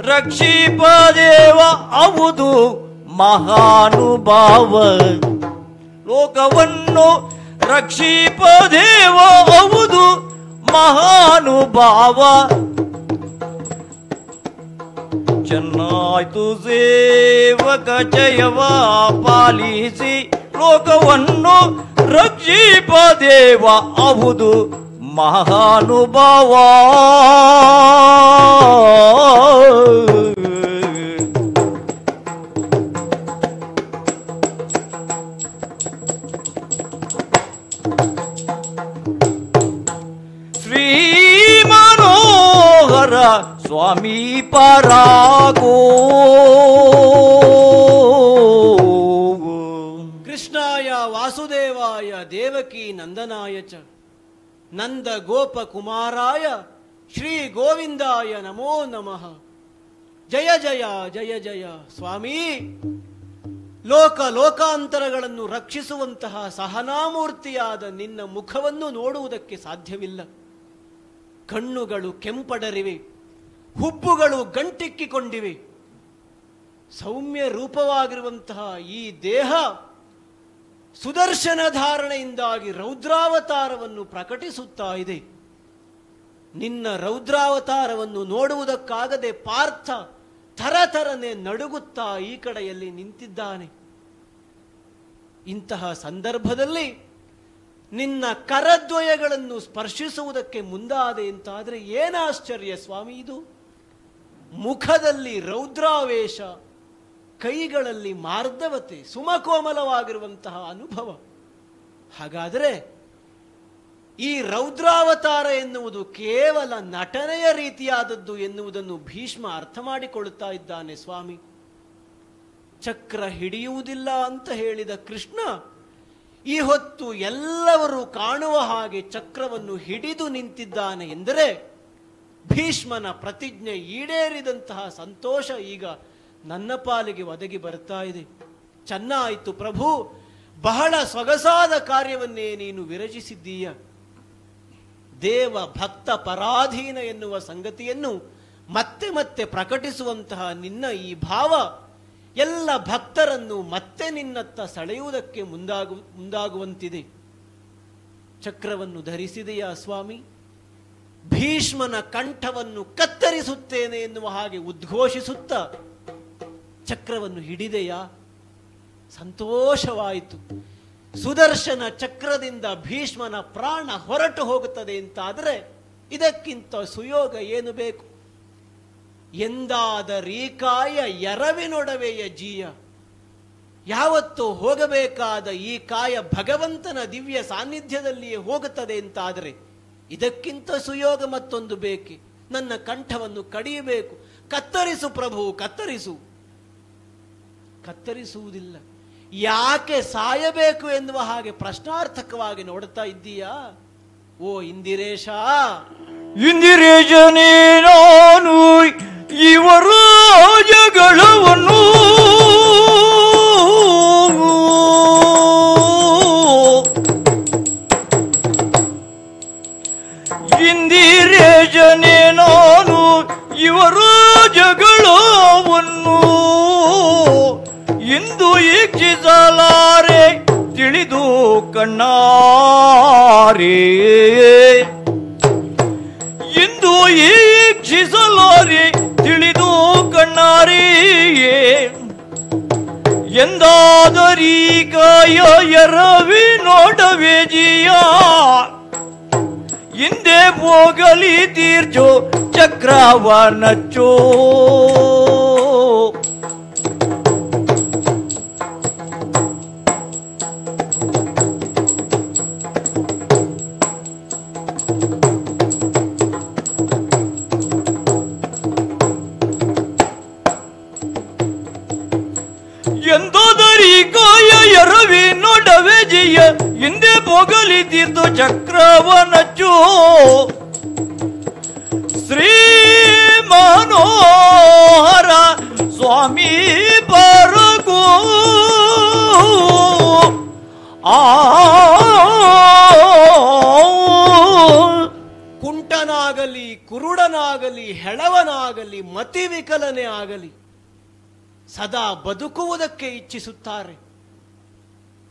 ರಕ್ಷಿಪ ದೇವ ಹೌದು ಮಹಾನುಭಾವ ಲೋಕವನ್ನು ರಕ್ಷಿಪ ದೇವ ಹೌದು ಮಹಾನುಭಾವ ಚೆನ್ನಾಯ್ತು ಸೇವಕ ಜಯವ ಪಾಲಿಸಿ ಲೋಕವನ್ನು ರಕ್ಷಿಪ ದೇವ ಹೌದು ಮಹಾನುಭಾವ ಶ್ರೀ ಮನೋಹರ ಸ್ವಾಮಿ ಪರಾಗೋ ಕೃಷ್ಣಾಯ ವಾಸುದೇವಾಯ ದೇವಕಿ ನಂದನಾಯ ಚ ನಂದ ಗೋಪ ಕುಮಾರಾಯ ಶ್ರೀ ಗೋವಿಂದಾಯ ನಮೋ ನಮಃ. ಜಯ ಜಯ ಜಯ ಜಯ ಸ್ವಾಮಿ. ಲೋಕಾಂತರಗಳನ್ನು ರಕ್ಷಿಸುವಂತಹ ಸಹನಾಮೂರ್ತಿಯಾದ ನಿನ್ನ ಮುಖವನ್ನು ನೋಡುವುದಕ್ಕೆ ಸಾಧ್ಯವಿಲ್ಲ. ಕಣ್ಣುಗಳು ಕೆಂಪಡರಿವೆ, ಹುಬ್ಬುಗಳು ಗಂಟಿಕ್ಕಿಕೊಂಡಿವೆ. ಸೌಮ್ಯ ರೂಪವಾಗಿರುವಂತಹ ಈ ದೇಹ ಸುದರ್ಶನ ಧಾರಣೆಯಿಂದಾಗಿ ರೌದ್ರಾವತಾರವನ್ನು ಪ್ರಕಟಿಸುತ್ತಾ ಇದೆ. ನಿನ್ನ ರೌದ್ರಾವತಾರವನ್ನು ನೋಡುವುದಕ್ಕಾಗದೆ ಪಾರ್ಥ ಥರಥರನೆ ನಡುಗುತ್ತಾ ಈ ಕಡೆಯಲ್ಲಿ ನಿಂತಿದ್ದಾನೆ. ಇಂತಹ ಸಂದರ್ಭದಲ್ಲಿ ನಿನ್ನ ಕರದ್ವಯಗಳನ್ನು ಸ್ಪರ್ಶಿಸುವುದಕ್ಕೆ ಮುಂದಾದೆ ಅಂತಾದರೆ ಏನಾಶ್ಚರ್ಯ ಸ್ವಾಮಿ ಇದು. ಮುಖದಲ್ಲಿ ರೌದ್ರಾವೇಶ, ಕೈಗಳಲ್ಲಿ ಮಾರ್ಧವತೆ, ಸುಮಕೋಮಲವಾಗಿರುವಂತಹ ಅನುಭವ. ಹಾಗಾದರೆ ಈ ರೌದ್ರಾವತಾರ ಎನ್ನುವುದು ಕೇವಲ ನಟನೆಯ ರೀತಿಯಾದದ್ದು ಎನ್ನುವುದನ್ನು ಭೀಷ್ಮ ಅರ್ಥ ಮಾಡಿಕೊಳ್ಳುತ್ತಾ ಇದ್ದಾನೆ ಸ್ವಾಮಿ. ಚಕ್ರ ಹಿಡಿಯುವುದಿಲ್ಲ ಅಂತ ಹೇಳಿದ ಕೃಷ್ಣ ಈ ಹೊತ್ತು ಎಲ್ಲವರು ಕಾಣುವ ಹಾಗೆ ಚಕ್ರವನ್ನು ಹಿಡಿದು ನಿಂತಿದ್ದಾನೆ ಎಂದರೆ ಭೀಷ್ಮನ ಪ್ರತಿಜ್ಞೆ ಈಡೇರಿದಂತಹ ಸಂತೋಷ ಈಗ ನನ್ನ ಪಾಲಿಗೆ ಒದಗಿ ಬರ್ತಾ ಇದೆ. ಚೆನ್ನಾಯಿತು ಪ್ರಭು, ಬಹಳ ಸೊಗಸಾದ ಕಾರ್ಯವನ್ನೇ ನೀನು ವಿರಚಿಸಿದ್ದೀಯ. ದೇವ ಭಕ್ತ ಪರಾಧೀನ ಎನ್ನುವ ಸಂಗತಿಯನ್ನು ಮತ್ತೆ ಮತ್ತೆ ಪ್ರಕಟಿಸುವಂತಹ ನಿನ್ನ ಈ ಭಾವ ಎಲ್ಲ ಭಕ್ತರನ್ನು ಮತ್ತೆ ನಿನ್ನತ್ತ ಸೆಳೆಯುವುದಕ್ಕೆ ಮುಂದಾಗುವಂತಿದೆ. ಚಕ್ರವನ್ನು ಧರಿಸಿದೆಯಾ ಸ್ವಾಮಿ? ಭೀಷ್ಮನ ಕಂಠವನ್ನು ಕತ್ತರಿಸುತ್ತೇನೆ ಎನ್ನುವ ಹಾಗೆ ಉದ್ಘೋಷಿಸುತ್ತ ಚಕ್ರವನ್ನು ಹಿಡಿದೆಯಾ? ಸಂತೋಷವಾಯಿತು. ಸುದರ್ಶನ ಚಕ್ರದಿಂದ ಭೀಷ್ಮನ ಪ್ರಾಣ ಹೊರಟು ಹೋಗುತ್ತದೆ ಅಂತಾದರೆ ಇದಕ್ಕಿಂತ ಸುಯೋಗ ಏನು ಬೇಕು? ಎಂದಾದರೀಕಾಯ ಎರವಿನೊಡವೆಯ ಜೀಯ. ಯಾವತ್ತೂ ಹೋಗಬೇಕಾದ ಈ ಕಾಯ ಭಗವಂತನ ದಿವ್ಯ ಸಾನ್ನಿಧ್ಯದಲ್ಲಿಯೇ ಹೋಗುತ್ತದೆ ಅಂತಾದರೆ ಇದಕ್ಕಿಂತ ಸುಯೋಗ ಮತ್ತೊಂದು ಬೇಕೆ? ನನ್ನ ಕಂಠವನ್ನು ಕಡಿಯಬೇಕು. ಕತ್ತರಿಸು ಪ್ರಭು, ಕತ್ತರಿಸು. ಕತ್ತರಿಸುವುದಿಲ್ಲ. ಯಾಕೆ ಸಾಯಬೇಕು ಎನ್ನುವ ಹಾಗೆ ಪ್ರಶ್ನಾರ್ಥಕವಾಗಿ ನೋಡುತ್ತಾ ಇದ್ದೀಯಾ? ಓ ಇಂದಿರೇಶ, ಇಂದಿರೇಶನೇ ನಾನು ಇವರ ಜಗಳವನ್ನು ಜಗಳವನ್ನು ಇಂದು ಈಕ್ಷಿಸಲಾರೆ ತಿಳಿದು ಕಣ್ಣಾರೆ, ಇಂದು ಈಕ್ಷಿಸಲಾರೆ ತಿಳಿದು ಕಣ್ಣಾರೆಯೇ ಎಂದಾದರೀ ಕಾಯ ಎರವಿ ನೋಡವೇ ಜಿಯ ಹಿಂದೆ ಹೋಗಲಿ ತೀರ್ಚೋ ಚಕ್ರವನಚ್ಚೋ. ಎಂದೋದರಿ ಕಾಯ ಎರವಿ ನೋಡವೇ ಜಿಯ ಹಿಂದೆ ಹೋಗಲಿ ತೀರ್ಥ ಚಕ್ರವನಚ್ಚೋ. ಶ್ರೀ ಮನೋಹರ ಸ್ವಾಮಿ ಬರಗೋ ಕುಂಟನಾಗಲಿ ಕುರುಡನಾಗಲಿ ಹೆಳವನಾಗಲಿ ಮತಿವಿಕಲನೆ ಆಗಲಿ ಸದಾ ಬದುಕುವುದಕ್ಕೆ ಇಚ್ಛಿಸುತ್ತಾರೆ.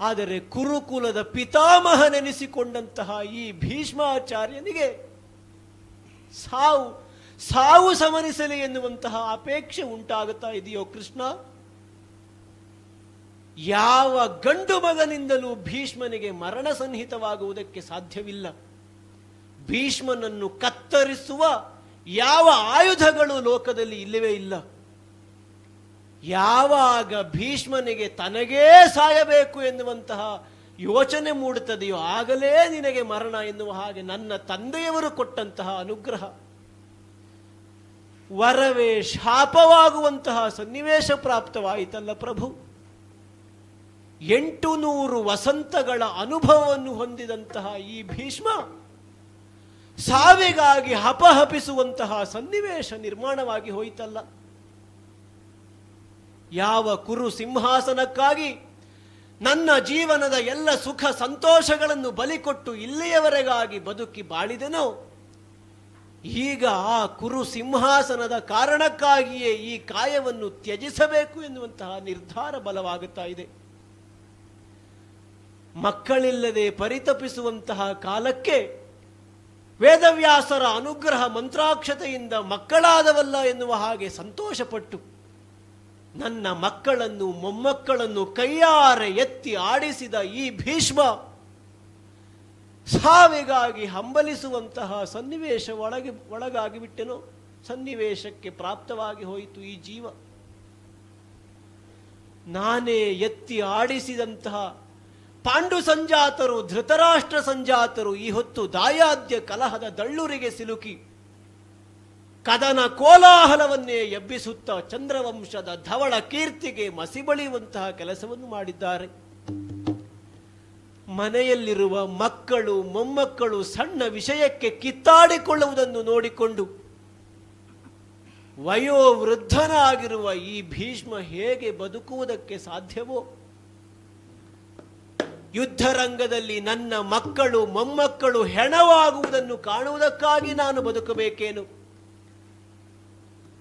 ಆದರೆ ಕುರುಕುಲದ ಪಿತಾಮಹನೆನಿಸಿಕೊಂಡಂತಹ ಈ ಭೀಷ್ಮಾಚಾರ್ಯನಿಗೆ ಸಾವು ಸಮನಿಸಲಿ ಎನ್ನುವಂತಹ ಅಪೇಕ್ಷೆ ಉಂಟಾಗುತ್ತಾ ಇದೆಯೋ ಕೃಷ್ಣ? ಯಾವ ಗಂಡು ಮಗನಿಂದಲೂ ಭೀಷ್ಮನಿಗೆ ಮರಣ ಸನ್ನಿಹಿತವಾಗುವುದಕ್ಕೆ ಸಾಧ್ಯವಿಲ್ಲ. ಭೀಷ್ಮನನ್ನು ಕತ್ತರಿಸುವ ಯಾವ ಆಯುಧಗಳು ಲೋಕದಲ್ಲಿ ಇಲ್ಲವೇ ಇಲ್ಲ. ಯಾವಾಗ ಭೀಷ್ಮನಿಗೆ ತನಗೇ ಸಾಯಬೇಕು ಎನ್ನುವಂತಹ ಯೋಚನೆ ಮೂಡುತ್ತದೆಯೋ ಆಗಲೇ ನಿನಗೆ ಮರಣ ಎನ್ನುವ ಹಾಗೆ ನನ್ನ ತಂದೆಯವರು ಕೊಟ್ಟಂತಹ ಅನುಗ್ರಹ ವರವೇ ಶಾಪವಾಗುವಂತಹ ಸನ್ನಿವೇಶ ಪ್ರಾಪ್ತವಾಯಿತಲ್ಲ ಪ್ರಭು. 800 ವಸಂತಗಳ ಅನುಭವವನ್ನು ಹೊಂದಿದಂತಹ ಈ ಭೀಷ್ಮ ಸಾವಿಗಾಗಿ ಹಪಹಪಿಸುವಂತಹ ಸನ್ನಿವೇಶ ನಿರ್ಮಾಣವಾಗಿ ಹೋಯಿತಲ್ಲ. ಯಾವ ಕುರು ಸಿಂಹಾಸನಕ್ಕಾಗಿ ನನ್ನ ಜೀವನದ ಎಲ್ಲ ಸುಖ ಸಂತೋಷಗಳನ್ನು ಬಲಿಕೊಟ್ಟು ಇಲ್ಲಿಯವರೆಗಾಗಿ ಬದುಕಿ ಬಾಳಿದೆನೋ, ಈಗ ಆ ಕುರು ಸಿಂಹಾಸನದ ಕಾರಣಕ್ಕಾಗಿಯೇ ಈ ಕಾಯವನ್ನು ತ್ಯಜಿಸಬೇಕು ಎನ್ನುವಂತಹ ನಿರ್ಧಾರ ಬಲವಾಗುತ್ತಾ ಇದೆ. ಮಕ್ಕಳಿಲ್ಲದೆ ಪರಿತಪಿಸುವಂತಹ ಕಾಲಕ್ಕೆ ವೇದವ್ಯಾಸರ ಅನುಗ್ರಹ ಮಂತ್ರಾಕ್ಷತೆಯಿಂದ ಮಕ್ಕಳಾದವಲ್ಲ ಎನ್ನುವ ಹಾಗೆ ಸಂತೋಷಪಟ್ಟು ನನ್ನ ಮಕ್ಕಳನ್ನು ಮೊಮ್ಮಕ್ಕಳನ್ನು ಕೈಯಾರೆ ಎತ್ತಿ ಆಡಿಸಿದ ಈ ಭೀಷ್ಮ ಸಾವಿಗಾಗಿ ಹಂಬಲಿಸುವಂತಹ ಸನ್ನಿವೇಶ ಒಳಗಾಗಿ ಬಿಟ್ಟೆನೋ, ಸನ್ನಿವೇಶಕ್ಕೆ ಪ್ರಾಪ್ತವಾಗಿ ಹೋಯಿತು ಈ ಜೀವ. ನಾನೇ ಎತ್ತಿ ಆಡಿಸಿದಂತಹ ಪಾಂಡು ಸಂಜಾತರು ಧೃತರಾಷ್ಟ್ರ ಸಂಜಾತರು ಈ ಹೊತ್ತು ದಾಯಾದ್ಯ ಕಲಹದ ದಳ್ಳುರಿಗೆ ಸಿಲುಕಿ ಕದನ ಕೋಲಾಹಲವನ್ನೇ ಎಬ್ಬಿಸುತ್ತಾ ಚಂದ್ರವಂಶದ ಧವಳ ಕೀರ್ತಿಗೆ ಮಸಿಬಳಿಯುವಂತಹ ಕೆಲಸವನ್ನು ಮಾಡಿದ್ದಾರೆ. ಮನೆಯಲ್ಲಿರುವ ಮಕ್ಕಳು ಮೊಮ್ಮಕ್ಕಳು ಸಣ್ಣ ವಿಷಯಕ್ಕೆ ಕಿತ್ತಾಡಿಕೊಳ್ಳುವುದನ್ನು ನೋಡಿಕೊಂಡು ವಯೋವೃದ್ಧನಾಗಿರುವ ಈ ಭೀಷ್ಮ ಹೇಗೆ ಬದುಕುವುದಕ್ಕೆ ಸಾಧ್ಯವೋ, ಯುದ್ಧರಂಗದಲ್ಲಿ ನನ್ನ ಮಕ್ಕಳು ಮೊಮ್ಮಕ್ಕಳು ಹೆಣವಾಗುವುದನ್ನು ಕಾಣುವುದಕ್ಕಾಗಿ ನಾನು ಬದುಕಬೇಕೇನು?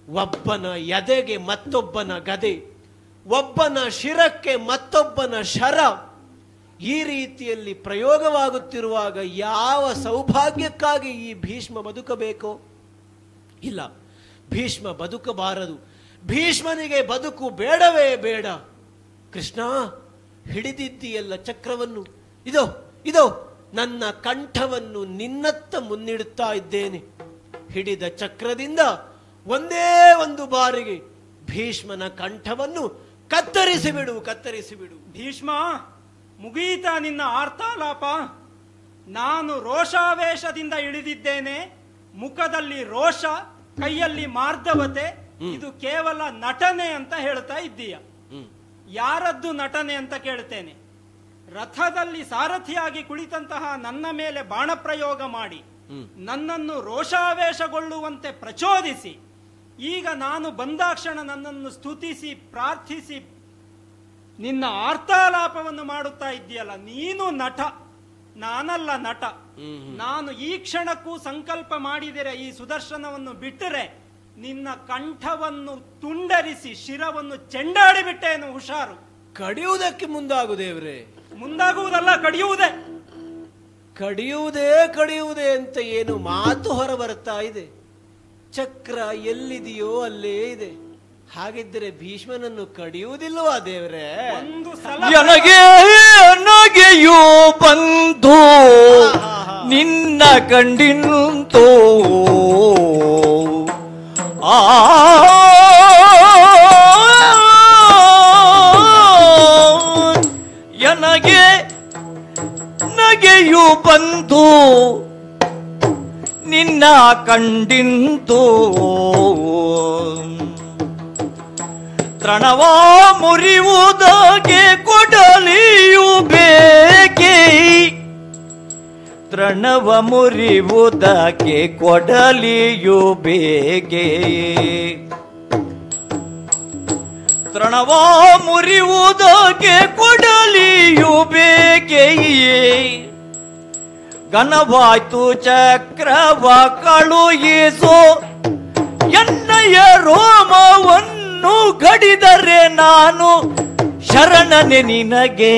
ಒಬ್ಬನ ಎದೆಗೆ ಮತ್ತೊಬ್ಬನ ಗದೆ, ಒಬ್ಬನ ಶಿರಕ್ಕೆ ಮತ್ತೊಬ್ಬನ ಶರ, ಈ ರೀತಿಯಲ್ಲಿ ಪ್ರಯೋಗವಾಗುತ್ತಿರುವಾಗ ಯಾವ ಸೌಭಾಗ್ಯಕ್ಕಾಗಿ ಈ ಭೀಷ್ಮ ಬದುಕಬೇಕೋ? ಇಲ್ಲ, ಭೀಷ್ಮ ಬದುಕಬಾರದು. ಭೀಷ್ಮನಿಗೆ ಬದುಕು ಬೇಡವೇ ಬೇಡ. ಕೃಷ್ಣ, ಹಿಡಿದಿದ್ದೀಯಲ್ಲ ಚಕ್ರವನ್ನು, ಇದೋ ನನ್ನ ಕಂಠವನ್ನು ನಿನ್ನತ್ತ ಮುನ್ನಿಡುತ್ತಾ ಇದ್ದೇನೆ. ಹಿಡಿದ ಚಕ್ರದಿಂದ ಒಂದೇ ಒಂದು ಬಾರಿಗೆ ಭೀಷ್ಮನ ಕಂಠವನ್ನು ಕತ್ತರಿಸಿಬಿಡು. ಭೀಷ್ಮ, ಮುಗೀತಾ ನಿನ್ನ ಆರ್ತಾಲಾಪ? ನಾನು ರೋಷಾವೇಶದಿಂದ ಇಳಿದಿದ್ದೇನೆ. ಮುಖದಲ್ಲಿ ರೋಷ, ಕೈಯಲ್ಲಿ ಮಾರ್ಧವತೆ. ಇದು ಕೇವಲ ನಟನೆ ಅಂತ ಹೇಳ್ತಾ ಇದ್ದೀಯ. ಯಾರದ್ದು ನಟನೆ ಅಂತ ಕೇಳ್ತೇನೆ. ರಥದಲ್ಲಿ ಸಾರಥಿಯಾಗಿ ಕುಳಿತಂತಹ ನನ್ನ ಮೇಲೆ ಬಾಣಪ್ರಯೋಗ ಮಾಡಿ ನನ್ನನ್ನು ರೋಷಾವೇಶಗೊಳ್ಳುವಂತೆ ಪ್ರಚೋದಿಸಿ, ಈಗ ನಾನು ಬಂದಾಕ್ಷಣ ನನ್ನನ್ನು ಸ್ತುತಿಸಿ ಪ್ರಾರ್ಥಿಸಿ ನಿನ್ನ ಆರ್ತಾಲಾಪವನ್ನು ಮಾಡುತ್ತಾ ಇದ್ದೀಯಲ್ಲ, ನೀನು ನಟ, ನಾನಲ್ಲ ನಟ. ನಾನು ಈ ಕ್ಷಣಕ್ಕೂ ಸಂಕಲ್ಪ ಮಾಡಿದರೆ ಈ ಸುದರ್ಶನವನ್ನು ಬಿಟ್ಟರೆ ನಿನ್ನ ಕಂಠವನ್ನು ತುಂಡರಿಸಿ ಶಿರವನ್ನು ಚೆಂಡಾಡಿಬಿಟ್ಟೇನು, ಹುಷಾರು. ಕಡಿಯುವುದಕ್ಕೆ ಮುಂದಾಗು ದೇವ್ರೆ. ಮುಂದಾಗುವುದಲ್ಲ, ಕಡಿಯುವುದೇ. ಕಡಿಯುವುದೇ ಅಂತ ಏನು ಮಾತು ಹೊರ ಬರ್ತಾ ಇದೆ. ಚಕ್ರ ಎಲ್ಲಿದೆಯೋ ಅಲ್ಲೇ ಇದೆ. ಹಾಗಿದ್ದರೆ ಭೀಷ್ಮನನ್ನು ಕಡಿಯುವುದಿಲ್ವಾ ದೇವ್ರೆ? ಒಂದು ಸಲ ನನಗೆಯೂ ಬಂದು ನಿನ್ನ ಕಂಡಿಂತೋ ನಗೆಯು ಬಂದು ನಿನ್ನ ಕಂಡಿಂತೋ ತೃಣವ ಮುರಿಯುವುದಕ್ಕೆ ಕೊಡಲಿಯು ಬೇಕೆ, ತೃಣವ ಮುರಿಯುವುದಕ್ಕೆ ಕೊಡಲಿಯು ಬೇಕೆ, ತೃಣವ ಮುರಿಯುವುದಕ್ಕೆ ಕೊಡಲಿಯು ಬೇಕೆಯೇ, ಘನವಾಯ್ತು ಚಕ್ರವ ಕಳುಹಿಸೋ ಎನ್ನಯ ರೋಮವನ್ನು ಗಡಿದರೆ ನಾನು ಶರಣನೆ ನಿನಗೆ,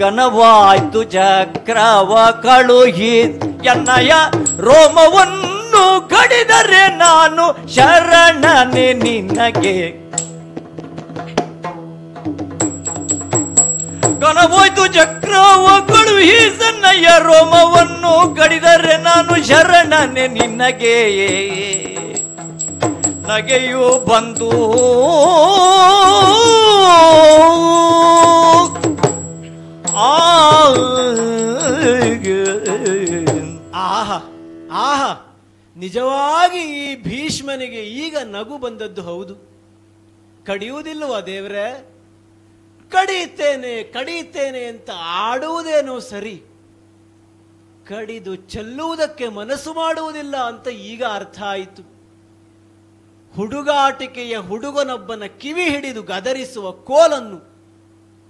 ಘನವಾಯ್ತು ಚಕ್ರವ ಕಳುಹಿ ಎನ್ನಯ ರೋಮವನ್ನು ಗಡಿದರೆ ನಾನು ಶರಣನೆ ನಿನಗೆ, ಘನವಾಯ್ತು ಚಕ್ರವ ಕಳುಹಿ ಸನ್ನಯ ರೋಮವನ್ನು ಗಡಿದರೆ ನಾನು ಶರಣನೆ ನಿನಗೆ, ನಗೆಯು ಬಂದು ಆಹಾ ಆಹಾ, ನಿಜವಾಗಿ ಈ ಭೀಷ್ಮನಿಗೆ ಈಗ ನಗು ಬಂದದ್ದು ಹೌದು. ಕಡಿಯುವುದಿಲ್ವಾ ದೇವ್ರೆ? ಕಡಿಯುತ್ತೇನೆ ಅಂತ ಆಡುವುದೇನೋ ಸರಿ, ಕಡಿದು ಚೆಲ್ಲುವುದಕ್ಕೆ ಮನಸ್ಸು ಮಾಡುವುದಿಲ್ಲ ಅಂತ ಈಗ ಅರ್ಥ ಆಯಿತು. ಹುಡುಗಾಟಿಕೆಯ ಹುಡುಗನೊಬ್ಬನ ಕಿವಿ ಹಿಡಿದು ಗದರಿಸುವ ಕೋಲನ್ನು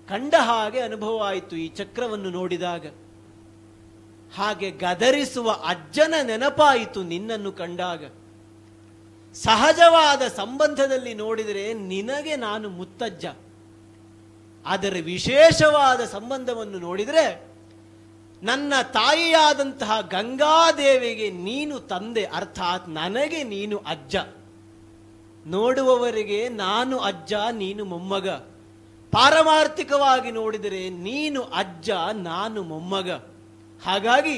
ಕಂಡ ಹಾಗೆ ಅನುಭವ ಆಯಿತು ಈ ಚಕ್ರವನ್ನು ನೋಡಿದಾಗ. ಹಾಗೆ ಗದರಿಸುವ ಅಜ್ಜನ ನೆನಪಾಯಿತು ನಿನ್ನನ್ನು ಕಂಡಾಗ. ಸಹಜವಾದ ಸಂಬಂಧದಲ್ಲಿ ನೋಡಿದರೆ ನಿನಗೆ ನಾನು ಮುತ್ತಜ್ಜ, ಆದರೆ ವಿಶೇಷವಾದ ಸಂಬಂಧವನ್ನು ನೋಡಿದರೆ ನನ್ನ ತಾಯಿಯಾದಂತಹ ಗಂಗಾದೇವಿಗೆ ನೀನು ತಂದೆ, ಅರ್ಥಾತ್ ನನಗೆ ನೀನು ಅಜ್ಜ. ನೋಡುವವರಿಗೆ ನಾನು ಅಜ್ಜ, ನೀನು ಮೊಮ್ಮಗ. ಪಾರಮಾರ್ಥಿಕವಾಗಿ ನೋಡಿದರೆ ನೀನು ಅಜ್ಜ, ನಾನು ಮೊಮ್ಮಗ. ಹಾಗಾಗಿ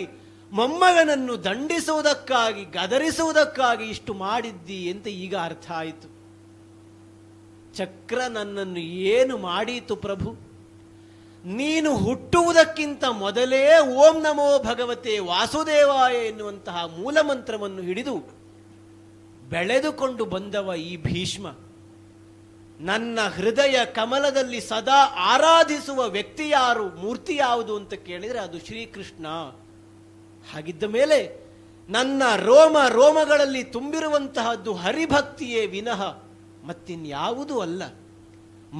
ಮೊಮ್ಮಗನನ್ನು ದಂಡಿಸುವುದಕ್ಕಾಗಿ ಗದರಿಸುವುದಕ್ಕಾಗಿ ಇಷ್ಟು ಮಾಡಿದ್ದಿ ಅಂತ ಈಗ ಅರ್ಥ ಆಯಿತು. ಚಕ್ರ ನನ್ನನ್ನು ಏನು ಮಾಡೀತು ಪ್ರಭು? ನೀನು ಹುಟ್ಟುವುದಕ್ಕಿಂತ ಮೊದಲೇ ಓಂ ನಮೋ ಭಗವತೆ ವಾಸುದೇವಾಯ ಎನ್ನುವಂತಹ ಮೂಲಮಂತ್ರವನ್ನು ಹಿಡಿದು ಬೆಳೆದುಕೊಂಡು ಬಂದವ ಈ ಭೀಷ್ಮ. ನನ್ನ ಹೃದಯ ಕಮಲದಲ್ಲಿ ಸದಾ ಆರಾಧಿಸುವ ವ್ಯಕ್ತಿ ಯಾರು, ಮೂರ್ತಿ ಯಾವುದು ಅಂತ ಕೇಳಿದರೆ ಅದು ಶ್ರೀಕೃಷ್ಣ. ಹಾಗಿದ್ದ ಮೇಲೆ ನನ್ನ ರೋಮ ರೋಮಗಳಲ್ಲಿ ತುಂಬಿರುವಂತಹದ್ದು ಹರಿಭಕ್ತಿಯೇ ವಿನಃ ಮತ್ತಿನ್ಯಾವುದೂ ಅಲ್ಲ.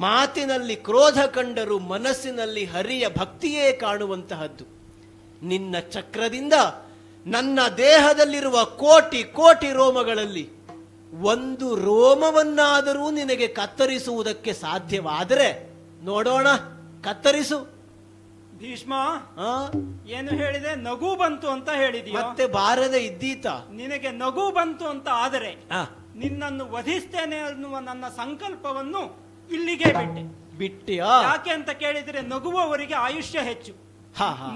ಮಾತಿನಲ್ಲಿ ಕ್ರೋಧ ಕಂಡರೂ ಮನಸ್ಸಿನಲ್ಲಿ ಹರಿಯ ಭಕ್ತಿಯೇ ಕಾಣುವಂತಹದ್ದು. ನಿನ್ನ ಚಕ್ರದಿಂದ ನನ್ನ ದೇಹದಲ್ಲಿರುವ ಕೋಟಿ ಕೋಟಿ ರೋಮಗಳಲ್ಲಿ ಒಂದು ರೋಮವನ್ನಾದರೂ ನಿನಗೆ ಕತ್ತರಿಸುವುದಕ್ಕೆ ಸಾಧ್ಯವಾದರೆ ನೋಡೋಣ, ಕತ್ತರಿಸು. ಭೀಷ್ಮ, ಏನು ಹೇಳಿದೆ? ನಗು ಬಂತು ಅಂತ ಹೇಳಿದೀಯ. ಮತ್ತೆ ಬಾರದೆ ಇದ್ದೀತ? ನಿನಗೆ ನಗು ಬಂತು ಅಂತ ಆದರೆ ನಿನ್ನನ್ನು ವಧಿಸ್ತೇನೆ ಅನ್ನುವ ನನ್ನ ಸಂಕಲ್ಪವನ್ನು ಇಲ್ಲಿಗೆ ಬಿಟ್ಟಿಯಾ? ಯಾಕೆ ಅಂತ ಕೇಳಿದ್ರೆ ನಗುವವರಿಗೆ ಆಯುಷ್ಯ ಹೆಚ್ಚು.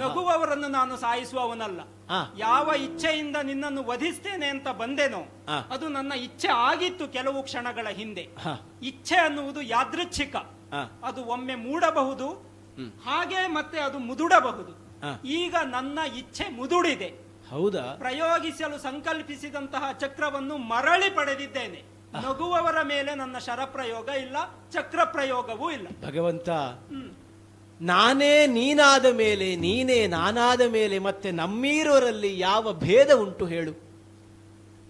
ನಗುವವರನ್ನು ನಾನು ಸಾಯಿಸುವವನಲ್ಲ. ಯಾವ ಇಚ್ಛೆಯಿಂದ ನಿನ್ನನ್ನು ವಧಿಸ್ತೇನೆ ಅಂತ ಬಂದೇನೋ ಅದು ನನ್ನ ಇಚ್ಛೆ ಆಗಿತ್ತು ಕೆಲವು ಕ್ಷಣಗಳ ಹಿಂದೆ. ಇಚ್ಛೆ ಅನ್ನುವುದು ಯಾದೃಚ್ಛಿಕ, ಅದು ಒಮ್ಮೆ ಮೂಡಬಹುದು, ಹಾಗೆ ಮತ್ತೆ ಅದು ಮುದುಡಬಹುದು. ಈಗ ನನ್ನ ಇಚ್ಛೆ ಮುದುಡಿದೆ. ಹೌದಾ? ಪ್ರಯೋಗಿಸಲು ಸಂಕಲ್ಪಿಸಿದಂತಹ ಚಕ್ರವನ್ನು ಮರಳಿ ಪಡೆದಿದ್ದೇನೆ. ನಗುವವರ ಮೇಲೆ ನನ್ನ ಶರಪ್ರಯೋಗ ಇಲ್ಲ, ಚಕ್ರ ಪ್ರಯೋಗವೂ ಇಲ್ಲ. ಭಗವಂತ, ನಾನೇ ನೀನಾದ ಮೇಲೆ, ನೀನೇ ನಾನಾದ ಮೇಲೆ ಮತ್ತೆ ನಮ್ಮೀರೋರಲ್ಲಿ ಯಾವ ಭೇದ ಉಂಟು ಹೇಳು?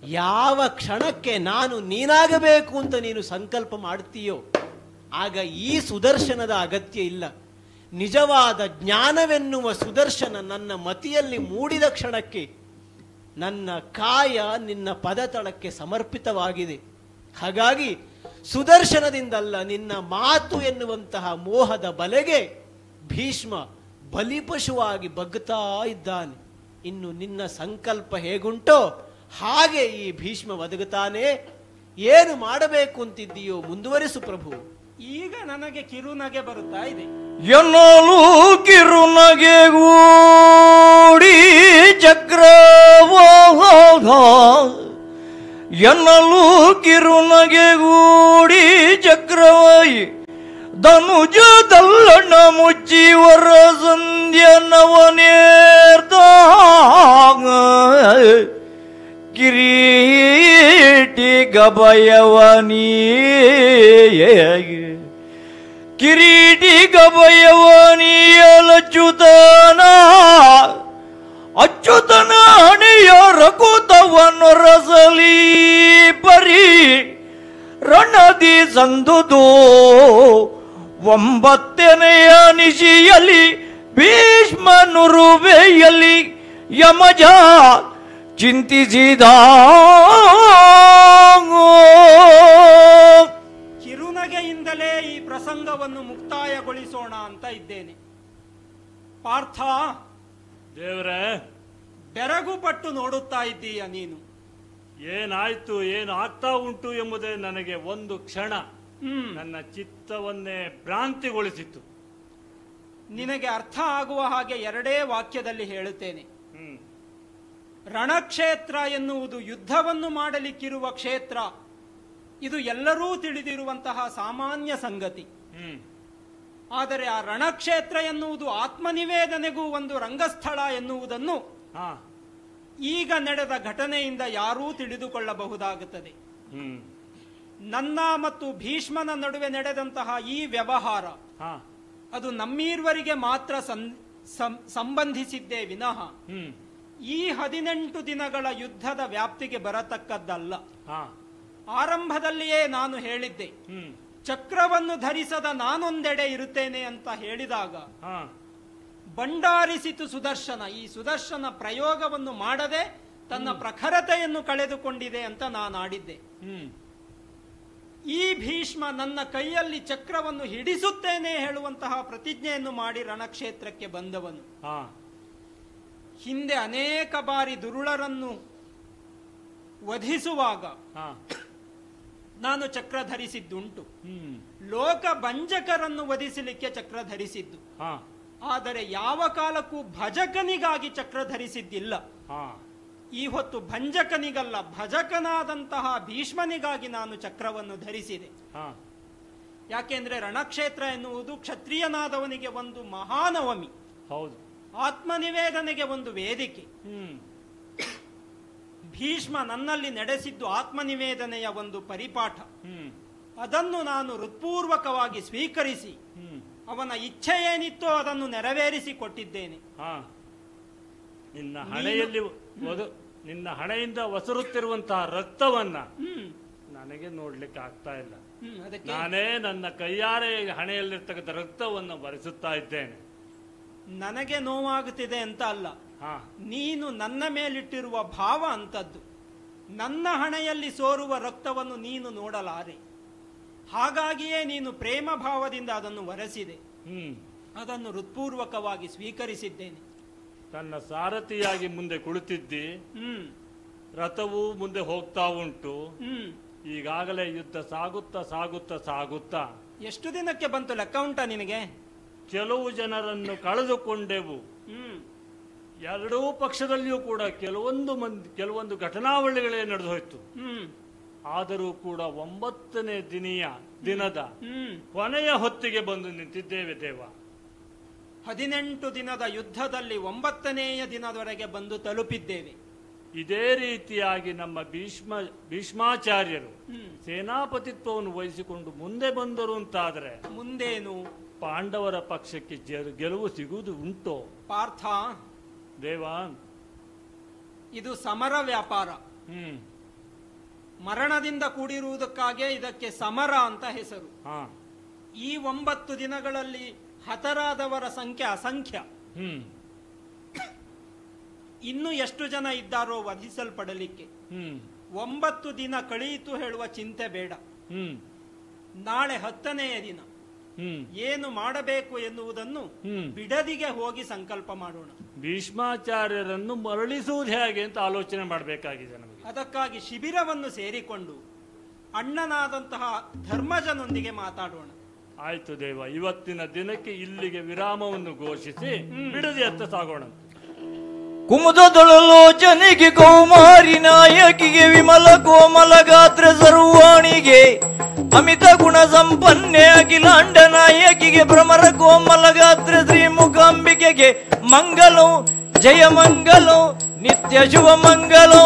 ಯಾವ ಕ್ಷಣಕ್ಕೆ ನಾನು ನೀನಾಗಬೇಕು ಅಂತ ನೀನು ಸಂಕಲ್ಪ ಮಾಡ್ತೀಯೋ ಆಗ ಈ ಸುದರ್ಶನದ ಅಗತ್ಯ ಇಲ್ಲ. ನಿಜವಾದ ಜ್ಞಾನವೆನ್ನುವ ಸುದರ್ಶನ ನನ್ನ ಮತಿಯಲ್ಲಿ ಮೂಡಿದ ಕ್ಷಣಕ್ಕೆ ನನ್ನ ಕಾಯ ನಿನ್ನ ಪದತಳಕ್ಕೆ ಸಮರ್ಪಿತವಾಗಿದೆ. ಹಾಗಾಗಿ ಸುದರ್ಶನದಿಂದಲ್ಲ, ನಿನ್ನ ಮಾತು ಎನ್ನುವಂತಹ ಮೋಹದ ಬಲೆಗೆ ಭೀಷ್ಮ ಬಲಿಪಶುವಾಗಿ ಬಗ್ಗುತ್ತಾ ಇದ್ದಾನೆ. ಇನ್ನು ನಿನ್ನ ಸಂಕಲ್ಪ ಹೇಗುಂಟೋ ಹಾಗೆ ಈ ಭೀಷ್ಮ ಒದಗುತ್ತಾನೆ. ಏನು ಮಾಡಬೇಕು ಅಂತಿದ್ದೀಯೋ ಮುಂದುವರಿಸು ಪ್ರಭು. ಈಗ ನನಗೆ ಕಿರುನಗೆ ಬರುತ್ತಾ ಇದೆ. ಎನ್ನಲು ಕಿರುನಗೆ ಗೂಡಿ ಚಕ್ರವಾಹ, ಎನ್ನಲು ಕಿರುನಗೆ ಗೂಡಿ ಚಕ್ರವಾಯಿ ಧನುಜದಲ್ಲಣ ಮುಚ್ಚಿವರ ಸಂಧ್ಯ ನವನೇರ್ದ ಕಿರೀಟಿ ಗಭಯವನೀ ಕಿರೀಟಿ ಗಭಯವನೀಯಲಚ್ಯುತನ ಅಚ್ಯುತನ ಹಣೆಯ ರಕುತವನ್ನು ರಸಲಿ ಪರಿ ರಣದಿ ಸಂದುದು 9ನೆಯ ನಿಶಿಯಲ್ಲಿ ಭೀಷ್ಮನುರುವೆಯಲ್ಲಿ ಯಮಜ ಚಿಂತಿಸಿದ. ಕಿರುನಗೆಯಿಂದಲೇ ಈ ಪ್ರಸಂಗವನ್ನು ಮುಕ್ತಾಯಗೊಳಿಸೋಣ ಅಂತ ಇದ್ದೇನೆ. ಪಾರ್ಥ, ದೇವರೇ, ಬೆರಗು ಪಟ್ಟು ನೋಡುತ್ತಾ ಇದ್ದೀಯ ನೀನು. ಏನಾಯ್ತು, ಏನು ಆಗ್ತಾ ಉಂಟು ಎಂಬುದೇ ನನಗೆ ಒಂದು ಕ್ಷಣ ನನ್ನ ಚಿತ್ತವನ್ನೇ ಭ್ರಾಂತಿಗೊಳಿಸಿತು. ನಿನಗೆ ಅರ್ಥ ಆಗುವ ಹಾಗೆ 2 ವಾಕ್ಯದಲ್ಲಿ ಹೇಳುತ್ತೇನೆ. ರಣಕ್ಷೇತ್ರ ಎನ್ನುವುದು ಯುದ್ಧವನ್ನು ಮಾಡಲಿಕ್ಕಿರುವ ಕ್ಷೇತ್ರ. ಇದು ಎಲ್ಲರೂ ತಿಳಿದಿರುವಂತಹ ಸಾಮಾನ್ಯ ಸಂಗತಿ. ಆದರೆ ಆ ರಣಕ್ಷೇತ್ರ ಎನ್ನುವುದು ಆತ್ಮನಿವೇದನೆಗೂ ಒಂದು ರಂಗಸ್ಥಳ ಎನ್ನುವುದನ್ನು ಈಗ ನಡೆದ ಘಟನೆಯಿಂದ ಯಾರೂ ತಿಳಿದುಕೊಳ್ಳಬಹುದಾಗುತ್ತದೆ. ನನ್ನ ಮತ್ತು ಭೀಷ್ಮನ ನಡುವೆ ನಡೆದಂತಹ ಈ ವ್ಯವಹಾರ ಅದು ನಮ್ಮೀರ್ವರಿಗೆ ಮಾತ್ರ ಸಂಬಂಧಿಸಿದ್ದೇ ವಿನಃ ಈ 18 ದಿನಗಳ ಯುದ್ಧದ ವ್ಯಾಪ್ತಿಗೆ ಬರತಕ್ಕದ್ದಲ್ಲ. ಆರಂಭದಲ್ಲಿಯೇ ನಾನು ಹೇಳಿದ್ದೆ, ಚಕ್ರವನ್ನು ಧರಿಸದ ನಾನೊಂದೆಡೆ ಇರುತ್ತೇನೆ ಅಂತ ಹೇಳಿದಾಗ ಬಂಡಾರಿಸಿತು ಸುದರ್ಶನ. ಈ ಸುದರ್ಶನ ಪ್ರಯೋಗವನ್ನು ಮಾಡದೆ ತನ್ನ ಪ್ರಖರತೆಯನ್ನು ಕಳೆದುಕೊಂಡಿದೆ ಅಂತ ನಾನು ಆಡಿದ್ದೆ. ಈ ಭೀಷ್ಮ ನನ್ನ ಕೈಯಲ್ಲಿ ಚಕ್ರವನ್ನು ಹಿಡಿಸುತ್ತೇನೆ ಹೇಳುವಂತಹ ಪ್ರತಿಜ್ಞೆಯನ್ನು ಮಾಡಿ ರಣಕ್ಷೇತ್ರಕ್ಕೆ ಬಂದವನು. ಹಿಂದೆ ಅನೇಕ ಬಾರಿ ದುರುಳರನ್ನು ವಧಿಸುವಾಗ ನಾನು ಚಕ್ರ ಧರಿಸಿದ್ದುಂಟು. ಲೋಕ ಭಂಜಕರನ್ನು ವಧಿಸಲಿಕ್ಕೆ ಚಕ್ರ ಧರಿಸಿದ್ದು. ಆದರೆ ಯಾವ ಕಾಲಕ್ಕೂ ಭಜಕನಿಗಾಗಿ ಚಕ್ರ ಧರಿಸಿದ್ದಿಲ್ಲ. ಈ ಹೊತ್ತು ಭಂಜಕನಿಗಲ್ಲ, ಭಜಕನಾದಂತಹ ಭೀಷ್ಮನಿಗಾಗಿ ನಾನು ಚಕ್ರವನ್ನು ಧರಿಸಿದೆ. ಯಾಕೆಂದ್ರೆ ರಣಕ್ಷೇತ್ರ ಎನ್ನುವುದು ಕ್ಷತ್ರಿಯನಾದವನಿಗೆ ಒಂದು ಮಹಾನವಮಿ, ಹೌದು, ಆತ್ಮನಿವೇದನೆಗೆ ಒಂದು ವೇದಿಕೆ. ಭೀಷ್ಮ ನನ್ನಲ್ಲಿ ನಡೆಸಿದ್ದು ಆತ್ಮನಿವೇದನೆಯ ಒಂದು ಪರಿಪಾಠ. ಅದನ್ನು ನಾನು ಹೃತ್ಪೂರ್ವಕವಾಗಿ ಸ್ವೀಕರಿಸಿ ಅವನ ಇಚ್ಛೆ ಏನಿತ್ತೋ ಅದನ್ನು ನೆರವೇರಿಸಿ ಕೊಟ್ಟಿದ್ದೇನೆ. ನಿನ್ನ ಹಣೆಯಲ್ಲಿ ನಿನ್ನ ಹಣೆಯಿಂದ ಒಸರುತ್ತಿರುವಂತಹ ರಕ್ತವನ್ನ ನನಗೆ ನೋಡ್ಲಿಕ್ಕೆ ಆಗ್ತಾ ಇಲ್ಲ. ನಾನೇ ನನ್ನ ಕೈಯಾರೆ ಹಣೆಯಲ್ಲಿರ್ತಕ್ಕಂಥ ರಕ್ತವನ್ನು ಬರೆಸುತ್ತಾ ಇದ್ದೇನೆ. ನನಗೆ ನೋವಾಗುತ್ತಿದೆ ಅಂತ ಅಲ್ಲ, ನೀನು ನನ್ನ ಮೇಲಿಟ್ಟಿರುವ ಭಾವ ಅಂತದ್ದು. ನನ್ನ ಹಣೆಯಲ್ಲಿ ಸೋರುವ ರಕ್ತವನ್ನು ನೀನು ನೋಡಲಾರೆ. ಹಾಗಾಗಿಯೇ ನೀನು ಪ್ರೇಮ ಭಾವದಿಂದ ಅದನ್ನು ಒರೆಸಿದೆ. ಅದನ್ನು ಹೃತ್ಪೂರ್ವಕವಾಗಿ ಸ್ವೀಕರಿಸಿದ್ದೇನೆ. ತನ್ನ ಸಾರಥಿಯಾಗಿ ಮುಂದೆ ಕುಳಿತಿದ್ದಿ, ರಥವು ಮುಂದೆ ಹೋಗ್ತಾ ಉಂಟು. ಈಗಾಗಲೇ ಯುದ್ಧ ಸಾಗುತ್ತಾ ಸಾಗುತ್ತಾ ಸಾಗುತ್ತಾ ಎಷ್ಟು ದಿನಕ್ಕೆ ಬಂತು ಲೆಕ್ಕ ಉಂಟಾ ನಿನಗೆ? ಕೆಲವು ಜನರನ್ನು ಕಳೆದುಕೊಂಡೆವು. ಎರಡೂ ಪಕ್ಷದಲ್ಲಿಯೂ ಕೂಡ ಕೆಲವೊಂದು ಘಟನಾವಳಿಗಳೇ ನಡೆದು ಹೋಯ್ತು. ಆದರೂ ಕೂಡ 9ನೇ ದಿನದ ಕೊನೆಯ ಹೊತ್ತಿಗೆ ಬಂದು ನಿಂತಿದ್ದೇವೆ ದೇವ. 18 ದಿನದ ಯುದ್ಧದಲ್ಲಿ 9ನೇಯ ದಿನದವರೆಗೆ ಬಂದು ತಲುಪಿದ್ದೇವೆ. ಇದೇ ರೀತಿಯಾಗಿ ನಮ್ಮ ಭೀಷ್ಮಾಚಾರ್ಯರು ಸೇನಾಪತಿತ್ವವನ್ನು ವಹಿಸಿಕೊಂಡು ಮುಂದೆ ಬಂದರು ಅಂತಾದರೆ ಮುಂದೇನು ಪಾಂಡವರ ಪಕ್ಷಕ್ಕೆ ಗೆಲುವು ಸಿಗುವುದು ಉಂಟೋ? ಪಾರ್ಥ ದೇವ, ಇದು ಸಮರ ವ್ಯಾಪಾರ. ಮರಣದಿಂದ ಕೂಡಿರುವುದಕ್ಕಾಗಿ ಇದಕ್ಕೆ ಸಮರ ಅಂತ ಹೆಸರು. ಈ 9 ದಿನಗಳಲ್ಲಿ ಹತರಾದವರ ಸಂಖ್ಯೆ ಅಸಂಖ್ಯ. ಇನ್ನು ಎಷ್ಟು ಜನ ಇದ್ದಾರೋ ವಧಿಸಲ್ಪಡಲಿಕ್ಕೆ. 9 ದಿನ ಕಳೆಯಿತು ಹೇಳುವ ಚಿಂತೆ ಬೇಡ. ನಾಳೆ 10ನೆಯ ದಿನ ಏನು ಮಾಡಬೇಕು ಎನ್ನುವುದನ್ನು ಬಿಡದಿಗೆ ಹೋಗಿ ಸಂಕಲ್ಪ ಮಾಡೋಣ. ಭೀಷ್ಮಾಚಾರ್ಯರನ್ನು ಮರಳಿಸುವುದು ಹೇಗೆ ಅಂತ ಆಲೋಚನೆ ಮಾಡಬೇಕಾಗಿದೆ ನಮಗೆ. ಅದಕ್ಕಾಗಿ ಶಿಬಿರವನ್ನು ಸೇರಿಕೊಂಡು ಅಣ್ಣನಾದಂತಹ ಧರ್ಮಜನೊಂದಿಗೆ ಮಾತಾಡೋಣ. ಆಯ್ತು ದೇವ, ಇವತ್ತಿನ ದಿನಕ್ಕೆ ಇಲ್ಲಿಗೆ ವಿರಾಮವನ್ನು ಘೋಷಿಸಿ ಬಿಡದಿ ಹತ್ತ ಸಾಗೋಣ. ಕುಮುದದೊಳಲೋಚನೆಗೆ ಕೌಮಾರಿ ನಾಯಕಿಗೆ ವಿಮಲ ಕೋಮಲ ಗಾತ್ರ ಸರ್ವಾಣಿಗೆ ಅಮಿತ ಗುಣ ಸಂಪನ್ನೆ ಅಖಿಲಾಂಡ ನಾಯಕಿಗೆ ಭ್ರಮರ ಕೋಮಲ ಗಾತ್ರ ಶ್ರೀ ಮೂಕಾಂಬಿಕೆಗೆ ಮಂಗಲೋ ಜಯ ಮಂಗಲೋ ನಿತ್ಯ ಶುಭ ಮಂಗಲೋ.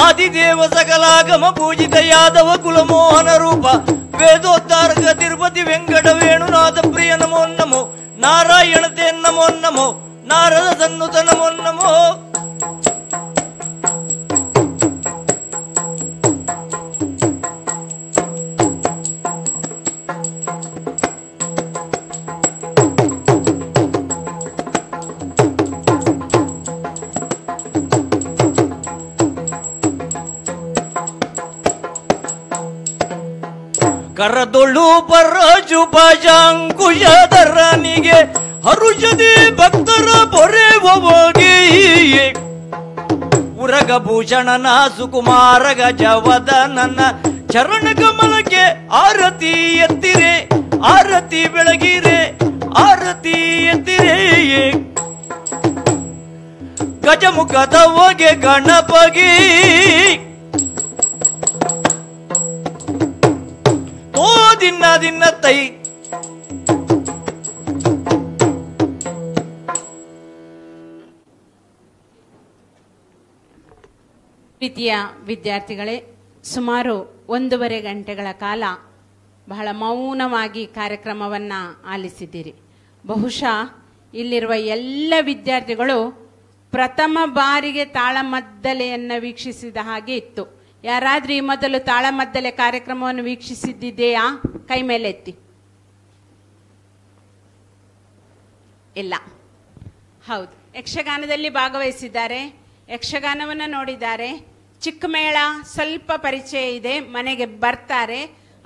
ಆದಿದೇವ ಸಕಲಾಗಮ ಪೂಜಿತ ಯಾದವ ಕುಲಮೋಹನ ರೂಪ ವೇದೋದ್ಧಾರಕ ತಿರುಪತಿ ವೆಂಕಟ ವೇಣುನಾಥ ಪ್ರಿಯ ನಮೋ ನಮೋ. ನಾರಾಯಣ ತೇ ನಮೋ ನಮೋ. ನಾರದ ಸನ್ನುತ ನಮೋ ನಮೋ. ಕರದೊಳು ಪರಜು ಪಾಶಾಂಕುಶಧರನಿಗೆ ಹರುಷದಿ ಭಕ್ತರ ಪೊರೆವೋಗಿ ಉರಗಭೂಷಣನ ಸುಕುಮಾರ ಗಜವದನನ ಚರಣ ಕಮಲಕ್ಕೆ ಆರತಿ ಎತ್ತಿರೆ ಆರತಿ ಬೆಳಗಿರೆ ಆರತಿ ಎತ್ತಿರೆ. ಗಜಮುಖದ ಹೊಗೆ ಗಣಪಗಿ ದಿನ ದಿನ ತೈ. ಪ್ರೀತಿಯ ವಿದ್ಯಾರ್ಥಿಗಳೇ, ಸುಮಾರು 1.5 ಗಂಟೆಗಳ ಕಾಲ ಬಹಳ ಮೌನವಾಗಿ ಕಾರ್ಯಕ್ರಮವನ್ನು ಆಲಿಸಿದ್ದೀರಿ. ಬಹುಶಃ ಇಲ್ಲಿರುವ ಎಲ್ಲ ವಿದ್ಯಾರ್ಥಿಗಳು ಪ್ರಥಮ ಬಾರಿಗೆ ತಾಳಮದ್ದಲೆಯನ್ನು ವೀಕ್ಷಿಸಿದ ಹಾಗೆ ಇತ್ತು. ಯಾರಾದ್ರೂ ಈ ಮೊದಲು ತಾಳಮದ್ದಲೆ ಕಾರ್ಯಕ್ರಮವನ್ನು ವೀಕ್ಷಿಸಿದ್ದಿದೆಯಾ? ಕೈ ಮೇಲೆ ಎತ್ತಿ. ಇಲ್ಲ. ಹೌದು, ಯಕ್ಷಗಾನದಲ್ಲಿ ಭಾಗವಹಿಸಿದ್ದಾರೆ, ಯಕ್ಷಗಾನವನ್ನು ನೋಡಿದ್ದಾರೆ. ಚಿಕ್ಕ ಮೇಳ ಸ್ವಲ್ಪ ಪರಿಚಯ ಇದೆ, ಮನೆಗೆ ಬರ್ತಾರೆ.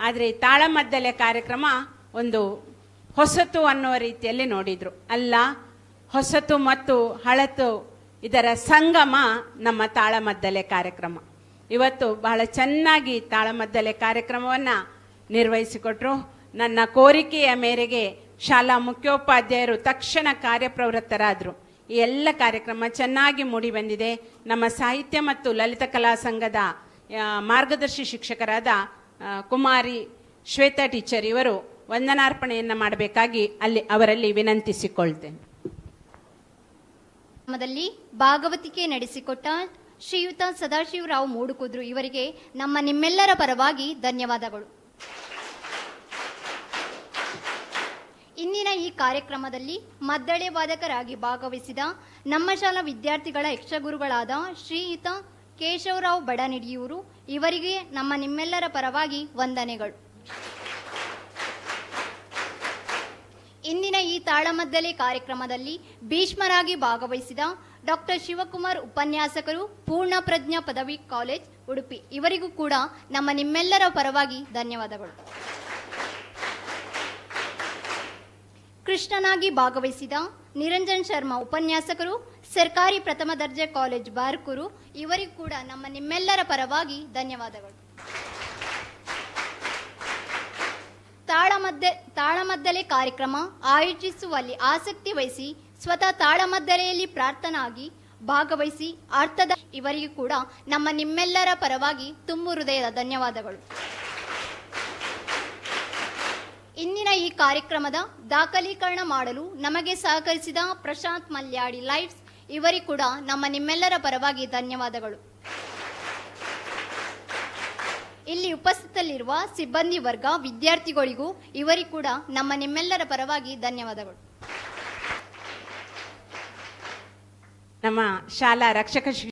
ಆದರೆ ತಾಳಮದ್ದಲೆ ಕಾರ್ಯಕ್ರಮ ಒಂದು ಹೊಸತು ಅನ್ನುವ ರೀತಿಯಲ್ಲಿ ನೋಡಿದ್ರು. ಅಲ್ಲ, ಹೊಸತು ಮತ್ತು ಹಳತು ಇದರ ಸಂಗಮ ನಮ್ಮ ತಾಳಮದ್ದಲೆ ಕಾರ್ಯಕ್ರಮ. ಇವತ್ತು ಬಹಳ ಚೆನ್ನಾಗಿ ತಾಳಮದ್ದಲೆ ಕಾರ್ಯಕ್ರಮವನ್ನು ನಿರ್ವಹಿಸಿಕೊಟ್ರು. ನನ್ನ ಕೋರಿಕೆಯ ಮೇರೆಗೆ ಶಾಲಾ ಮುಖ್ಯೋಪಾಧ್ಯಾಯರು ತಕ್ಷಣ ಕಾರ್ಯಪ್ರವೃತ್ತರಾದರು. ಈ ಎಲ್ಲ ಕಾರ್ಯಕ್ರಮ ಚೆನ್ನಾಗಿ ಮೂಡಿ ಬಂದಿದೆ. ನಮ್ಮ ಸಾಹಿತ್ಯ ಮತ್ತು ಲಲಿತ ಕಲಾ ಸಂಘದ ಮಾರ್ಗದರ್ಶಿ ಶಿಕ್ಷಕರಾದ ಕುಮಾರಿ ಶ್ವೇತಾ ಟೀಚರ್ ಇವರು ವಂದನಾರ್ಪಣೆಯನ್ನು ಮಾಡಬೇಕಾಗಿ ಅವರಲ್ಲಿ ವಿನಂತಿಸಿಕೊಳ್ತೇನೆ. ಭಾಗವತಿಕೆ ನಡೆಸಿಕೊಟ್ಟ ಶ್ರೀಯುತ ಸದಾಶಿವರಾವ್ ಮೂಡುಕುದ್ರು ಇವರಿಗೆ ನಿಮ್ಮೆಲ್ಲರ ಪರವಾಗಿ ಧನ್ಯವಾದಗಳು. ಇಂದಿನ ಈ ಕಾರ್ಯಕ್ರಮದಲ್ಲಿ ಮದ್ದಳೆ ವಾದಕರಾಗಿ ಭಾಗವಹಿಸಿದ ನಮ್ಮ ಶಾಲಾ ವಿದ್ಯಾರ್ಥಿಗಳ ಯಕ್ಷಗುರುಗಳಾದ ಶ್ರೀಯುತ ಕೇಶವರಾವ್ ಬಡನಿಡಿಯೂರು ಇವರಿಗೆ ನಿಮ್ಮೆಲ್ಲರ ಪರವಾಗಿ ವಂದನೆಗಳು. ಇಂದಿನ ಈ ತಾಳಮದ್ದಲೆ ಕಾರ್ಯಕ್ರಮದಲ್ಲಿ ಭೀಷ್ಮರಾಗಿ ಭಾಗವಹಿಸಿದ ಡಾಕ್ಟರ್ ಶಿವಕುಮಾರ್ ಉಪನ್ಯಾಸಕರು, ಪೂರ್ಣ ಪ್ರಜ್ಞಾ ಪದವಿ ಕಾಲೇಜ್ ಉಡುಪಿ ಇವರಿಗೂ ಕೂಡ ನಿಮ್ಮೆಲ್ಲರ ಪರವಾಗಿ ಧನ್ಯವಾದಗಳು. ಕೃಷ್ಣನಾಗಿ ಭಾಗವಹಿಸಿದ ನಿರಂಜನ್ ಶರ್ಮಾ ಉಪನ್ಯಾಸಕರು, ಸರ್ಕಾರಿ ಪ್ರಥಮ ದರ್ಜೆ ಕಾಲೇಜ್ ಬಾರ್ಕೂರು ಇವರಿಗೂ ಕೂಡ ನಿಮ್ಮೆಲ್ಲರ ಪರವಾಗಿ ಧನ್ಯವಾದಗಳು. ತಾಳಮದ್ದಲೆ ಕಾರ್ಯಕ್ರಮ ಆಯೋಜಿಸುವಲ್ಲಿ ಆಸಕ್ತಿ ವಹಿಸಿ ಸ್ವತಃ ತಾಳಮದ್ದಲೆಯಲ್ಲಿ ಪ್ರಾರ್ಥನಾಗಿ ಭಾಗವಹಿಸಿ ಅರ್ಥದ ಇವರಿಗೂ ಕೂಡ ನಿಮ್ಮೆಲ್ಲರ ಪರವಾಗಿ ತುಂಬು ಹೃದಯದ ಧನ್ಯವಾದಗಳು. ಇಂದಿನ ಈ ಕಾರ್ಯಕ್ರಮದ ದಾಖಲೀಕರಣ ಮಾಡಲು ನಮಗೆ ಸಹಕರಿಸಿದ ಪ್ರಶಾಂತ್ ಮಲ್ಯಾಡಿ ಲೈವ್ಸ್ ಇವರಿಗೂ ಕೂಡ ನಿಮ್ಮೆಲ್ಲರ ಪರವಾಗಿ ಧನ್ಯವಾದಗಳು. ಇಲ್ಲಿ ಉಪಸ್ಥಿತಲ್ಲಿರುವ ಸಿಬ್ಬಂದಿ ವರ್ಗ, ವಿದ್ಯಾರ್ಥಿಗಳಿಗೂ ಇವರಿಗೂ ಕೂಡ ನಿಮ್ಮೆಲ್ಲರ ಪರವಾಗಿ ಧನ್ಯವಾದಗಳು. ನಮ್ಮ ಶಾಲಾ ರಕ್ಷಕ